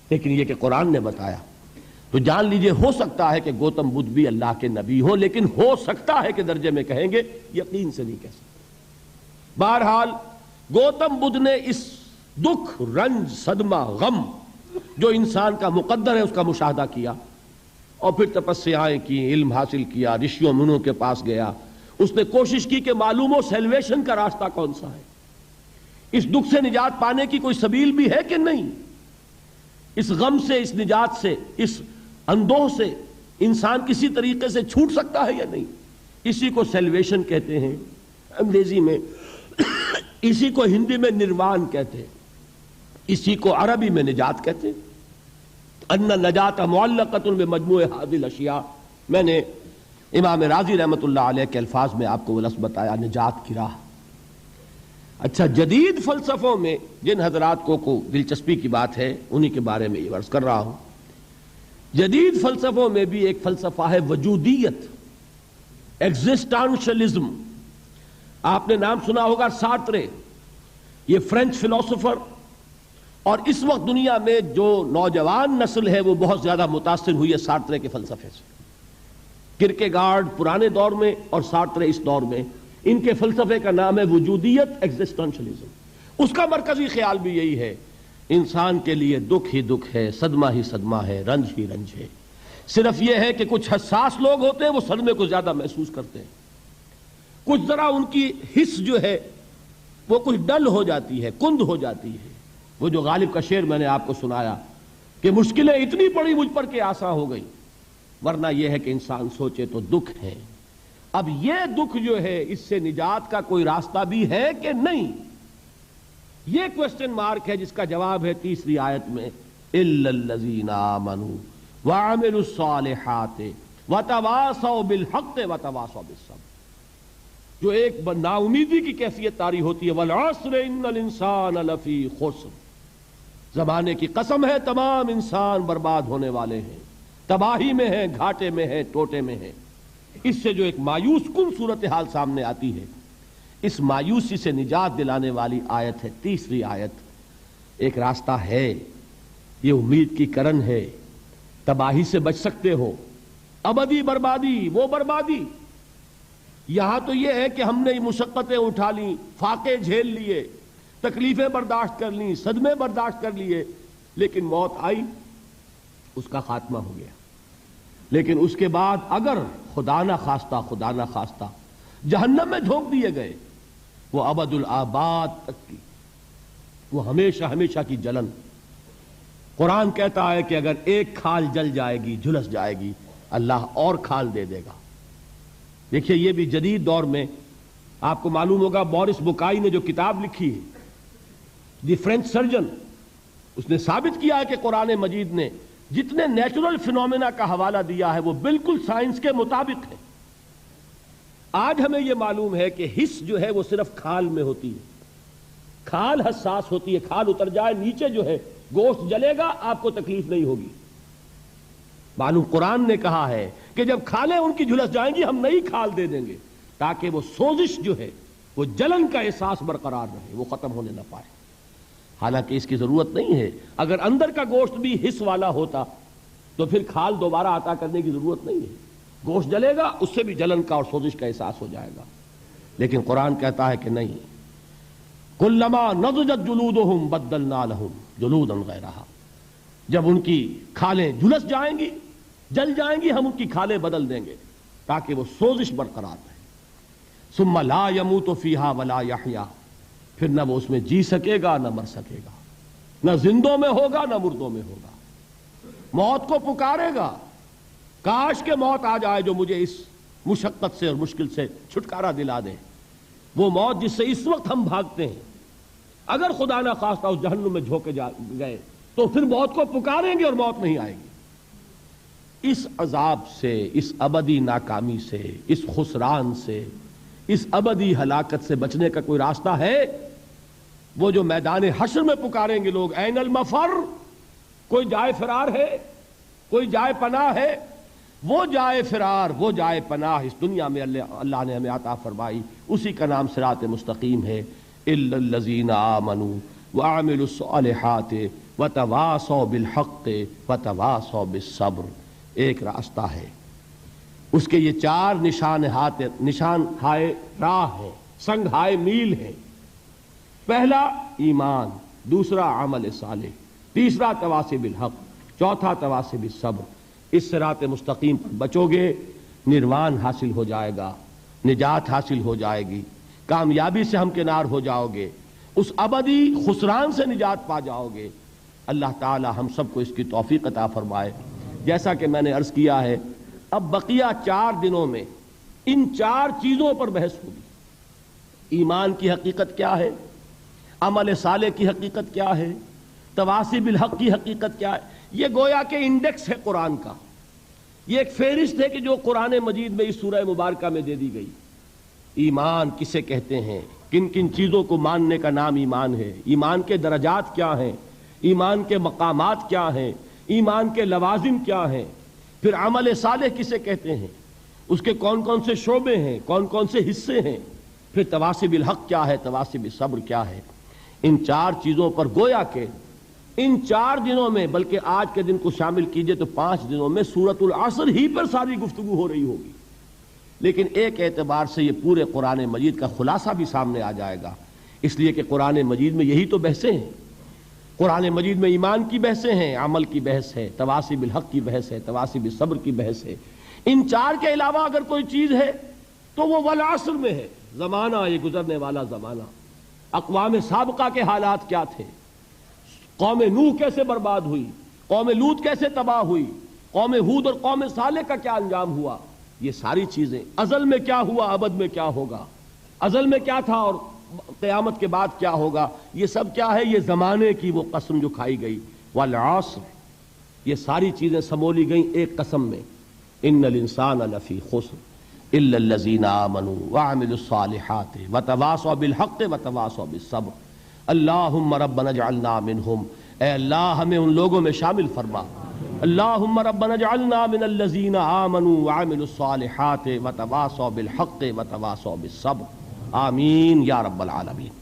[SPEAKER 2] لیکن یہ کہ قرآن نے بتایا تو جان لیجئے ہو سکتا ہے کہ گوتم بدھ بھی اللہ کے نبی ہو، لیکن ہو سکتا ہے کہ درجے میں کہیں گے، یقین سے نہیں کہہ سکتے۔ بہرحال گوتم بدھ نے اس دکھ، رنج، صدمہ، غم جو انسان کا مقدر ہے اس کا مشاہدہ کیا، اور پھر تپسیائیں کی، علم حاصل کیا، رشیوں منوں کے پاس گیا، اس نے کوشش کی کہ معلوم ہو سیلویشن کا راستہ کون سا ہے، اس دکھ سے نجات پانے کی کوئی سبیل بھی ہے کہ نہیں، اس غم سے، اس نجات سے، اس اندوہ سے انسان کسی طریقے سے چھوٹ سکتا ہے یا نہیں۔ اسی کو سیلویشن کہتے ہیں انگریزی میں، اسی کو ہندی میں نروان کہتے ہیں، اسی کو عربی میں نجات کہتے ہیں۔ ان نجات معلقۃ بمجموع هذه الاشیاء، میں نے امام رازی رحمۃ اللہ علیہ کے الفاظ میں آپ کو وہ لفظ بتایا، نجات کی راہ۔ اچھا، جدید فلسفوں میں جن حضرات کو دلچسپی کی بات ہے انہی کے بارے میں یہ عرض کر رہا ہوں۔ جدید فلسفوں میں بھی ایک فلسفہ ہے وجودیت، ایگزسٹانشلزم۔ آپ نے نام سنا ہوگا سارترے، یہ فرینچ فلسفر، اور اس وقت دنیا میں جو نوجوان نسل ہے وہ بہت زیادہ متاثر ہوئی ہے سارترے کے فلسفے سے۔ کرکیگارڈ پرانے دور میں اور سارترے اس دور میں، ان کے فلسفے کا نام ہے وجودیت، ایگزسٹانشلزم۔ اس کا مرکزی خیال بھی یہی ہے، انسان کے لیے دکھ ہی دکھ ہے، صدمہ ہی صدمہ ہے، رنج ہی رنج ہے۔ صرف یہ ہے کہ کچھ حساس لوگ ہوتے ہیں وہ صدمے کو زیادہ محسوس کرتے ہیں، کچھ ذرا ان کی حس جو ہے وہ کچھ ڈل ہو جاتی ہے، کند ہو جاتی ہے۔ وہ جو غالب کا شعر میں نے آپ کو سنایا کہ مشکلیں اتنی پڑی مجھ پر کہ آساں ہو گئی، ورنہ یہ ہے کہ انسان سوچے تو دکھ ہے۔ اب یہ دکھ جو ہے اس سے نجات کا کوئی راستہ بھی ہے کہ نہیں، یہ کوسچن مارک ہے، جس کا جواب ہے تیسری آیت میں اِلَّا الَّذِينَ آمَنُوا وَعَمِلُوا الصَّالِحَاتِ وَتَوَاصَوْا بِالْحَقِّ وَتَوَاصَوْا بِالصَّبْرِ۔ جو ایک نا امیدی کی کیفیت طاری ہوتی ہے، وَالْعَصْرِ إِنَّ الْإِنسَانَ لَفِي خُسْرٍ، زمانے کی قسم ہے تمام انسان برباد ہونے والے ہیں، تباہی میں ہیں، گھاٹے میں ہیں، ٹوٹے میں ہیں۔ اس سے جو ایک مایوس کن صورتحال سامنے آتی ہے، اس مایوسی سے نجات دلانے والی آیت ہے تیسری آیت۔ ایک راستہ ہے، یہ امید کی کرن ہے، تباہی سے بچ سکتے ہو، ابدی بربادی، وہ بربادی۔ یہاں تو یہ ہے کہ ہم نے مشقتیں اٹھا لیں، فاقے جھیل لیے، تکلیفیں برداشت کر لیں، صدمے برداشت کر لیے، لیکن موت آئی، اس کا خاتمہ ہو گیا۔ لیکن اس کے بعد اگر خدا نہ خواستہ جہنم میں جھونک دیے گئے، وہ ابد الآباد تک کی، وہ ہمیشہ ہمیشہ کی جلن۔ قرآن کہتا ہے کہ اگر ایک کھال جل جائے گی، جھلس جائے گی، اللہ اور کھال دے دے گا۔ دیکھیے یہ بھی جدید دور میں آپ کو معلوم ہوگا، بورس بکائی نے جو کتاب لکھی ہے دی فرینچ سرجن، اس نے ثابت کیا ہے کہ قرآن مجید نے جتنے نیچرل فینومینا کا حوالہ دیا ہے وہ بالکل سائنس کے مطابق ہے۔ آج ہمیں یہ معلوم ہے کہ حس جو ہے وہ صرف کھال میں ہوتی ہے، کھال حساس ہوتی ہے، کھال اتر جائے نیچے جو ہے گوشت جلے گا، آپ کو تکلیف نہیں ہوگی۔ معلوم قرآن نے کہا ہے کہ جب کھالیں ان کی جھلس جائیں گی ہم نئی کھال دے دیں گے، تاکہ وہ سوزش جو ہے، وہ جلن کا احساس برقرار رہے، وہ ختم ہونے نہ پائے۔ حالانکہ اس کی ضرورت نہیں ہے، اگر اندر کا گوشت بھی حس والا ہوتا تو پھر کھال دوبارہ عطا کرنے کی ضرورت نہیں ہے، گوشت جلے گا، اس سے بھی جلن کا اور سوزش کا احساس ہو جائے گا۔ لیکن قرآن کہتا ہے کہ نہیں، کلما نضجت جلودہم بدلنا لہم جلودا غیرہا، جب ان کی کھالیں جھلس جائیں گی، جل جائیں گی، ہم ان کی کھالیں بدل دیں گے تاکہ وہ سوزش برقرار رہے۔ ثم لا يموت فیہا ولا یحیا، پھر نہ وہ اس میں جی سکے گا نہ مر سکے گا، نہ زندوں میں ہوگا نہ مردوں میں ہوگا۔ موت کو پکارے گا، کاش کہ موت آ جائے جو مجھے اس مشقت سے اور مشکل سے چھٹکارا دلا دے۔ وہ موت جس سے اس وقت ہم بھاگتے ہیں، اگر خدا نہ خواستہ اس جہنم میں جھونکے گئے تو پھر موت کو پکاریں گے اور موت نہیں آئے گی۔ اس عذاب سے، اس ابدی ناکامی سے، اس خسران سے، اس ابدی ہلاکت سے بچنے کا کوئی راستہ ہے؟ وہ جو میدان حشر میں پکاریں گے لوگ، این المفر، کوئی جائے فرار ہے، کوئی جائے پناہ ہے؟ وہ جائے فرار، وہ جائے پناہ اس دنیا میں اللہ نے ہمیں عطا فرمائی، اسی کا نام صراط مستقیم ہے۔ الا الذین آمنوا وعملوا الصالحات وتواصوا بالحق وتواصوا بالصبر، ایک راستہ ہے، اس کے یہ چار نشان ہائے راہ ہیں، سنگ ہائے میل ہیں۔ پہلا ایمان، دوسرا عمل صالح، تیسرا تواصی بالحق، چوتھا تواصی بالصبر۔ اس صراط مستقیم پر بچو گے، نروان حاصل ہو جائے گا، نجات حاصل ہو جائے گی، کامیابی سے ہمکنار ہو جاؤ گے، اس ابدی خسران سے نجات پا جاؤ گے۔ اللہ تعالی ہم سب کو اس کی توفیق عطا فرمائے۔ جیسا کہ میں نے عرض کیا ہے، اب بقیہ 4 دنوں میں ان 4 چیزوں پر بحث ہوگی۔ ایمان کی حقیقت کیا ہے، عمل صالح کی حقیقت کیا ہے، تواصی بالحق کی حقیقت کیا ہے۔ یہ گویا کہ انڈیکس ہے قرآن کا، یہ ایک فہرست ہے کہ جو قرآن مجید میں اس سورہ مبارکہ میں دے دی گئی۔ ایمان کسے کہتے ہیں، کن کن چیزوں کو ماننے کا نام ایمان ہے، ایمان کے درجات کیا ہیں، ایمان کے مقامات کیا ہیں، ایمان کے لوازم کیا ہیں، پھر عمل صالح کسے کہتے ہیں، اس کے کون کون سے شعبے ہیں، کون کون سے حصے ہیں، پھر تواصی بالحق کیا ہے، تواصی بالصبر کیا ہے۔ ان 4 چیزوں پر گویا کہ ان 4 دنوں میں، بلکہ آج کے دن کو شامل کیجئے تو 5 دنوں میں سورۃ العصر ہی پر ساری گفتگو ہو رہی ہوگی۔ لیکن ایک اعتبار سے یہ پورے قرآن مجید کا خلاصہ بھی سامنے آ جائے گا، اس لیے کہ قرآن مجید میں یہی تو بحثیں ہیں۔ قرآن مجید میں ایمان کی بحثیں ہیں، عمل کی بحث ہے، تواصی بالحق کی بحث ہے، تواصی بالصبر کی بحث ہے۔ ان 4 کے علاوہ اگر کوئی چیز ہے تو وہ والعصر میں ہے، زمانہ، یہ گزرنے والا زمانہ، اقوام سابقہ کے حالات کیا تھے، قوم نوح کیسے برباد ہوئی، قوم لوط کیسے تباہ ہوئی، قوم ہود اور قوم صالح کا کیا انجام ہوا، یہ ساری چیزیں، ازل میں کیا ہوا، ابد میں کیا ہوگا، ازل میں کیا تھا اور قیامت کے بعد کیا ہوگا، یہ سب کیا ہے، یہ زمانے کی وہ قسم جو کھائی گئی، والعصر، یہ ساری چیزیں سمولی گئیں ایک قسم میں، ان الانسان لفی خسر الا الذین آمنوا وعملوا الصالحات وتواصوا بالحق وتواصوا بالصبر۔ اللہم ربنا اجعلنا منہم، اے اللہ ہمیں ان لوگوں میں شامل فرما۔ اللہم ربنا اجعلنا من الذین آمنوا وعملوا الصالحات وتواصوا بالحق وتواصوا بالصبر، آمین یا رب العالمین۔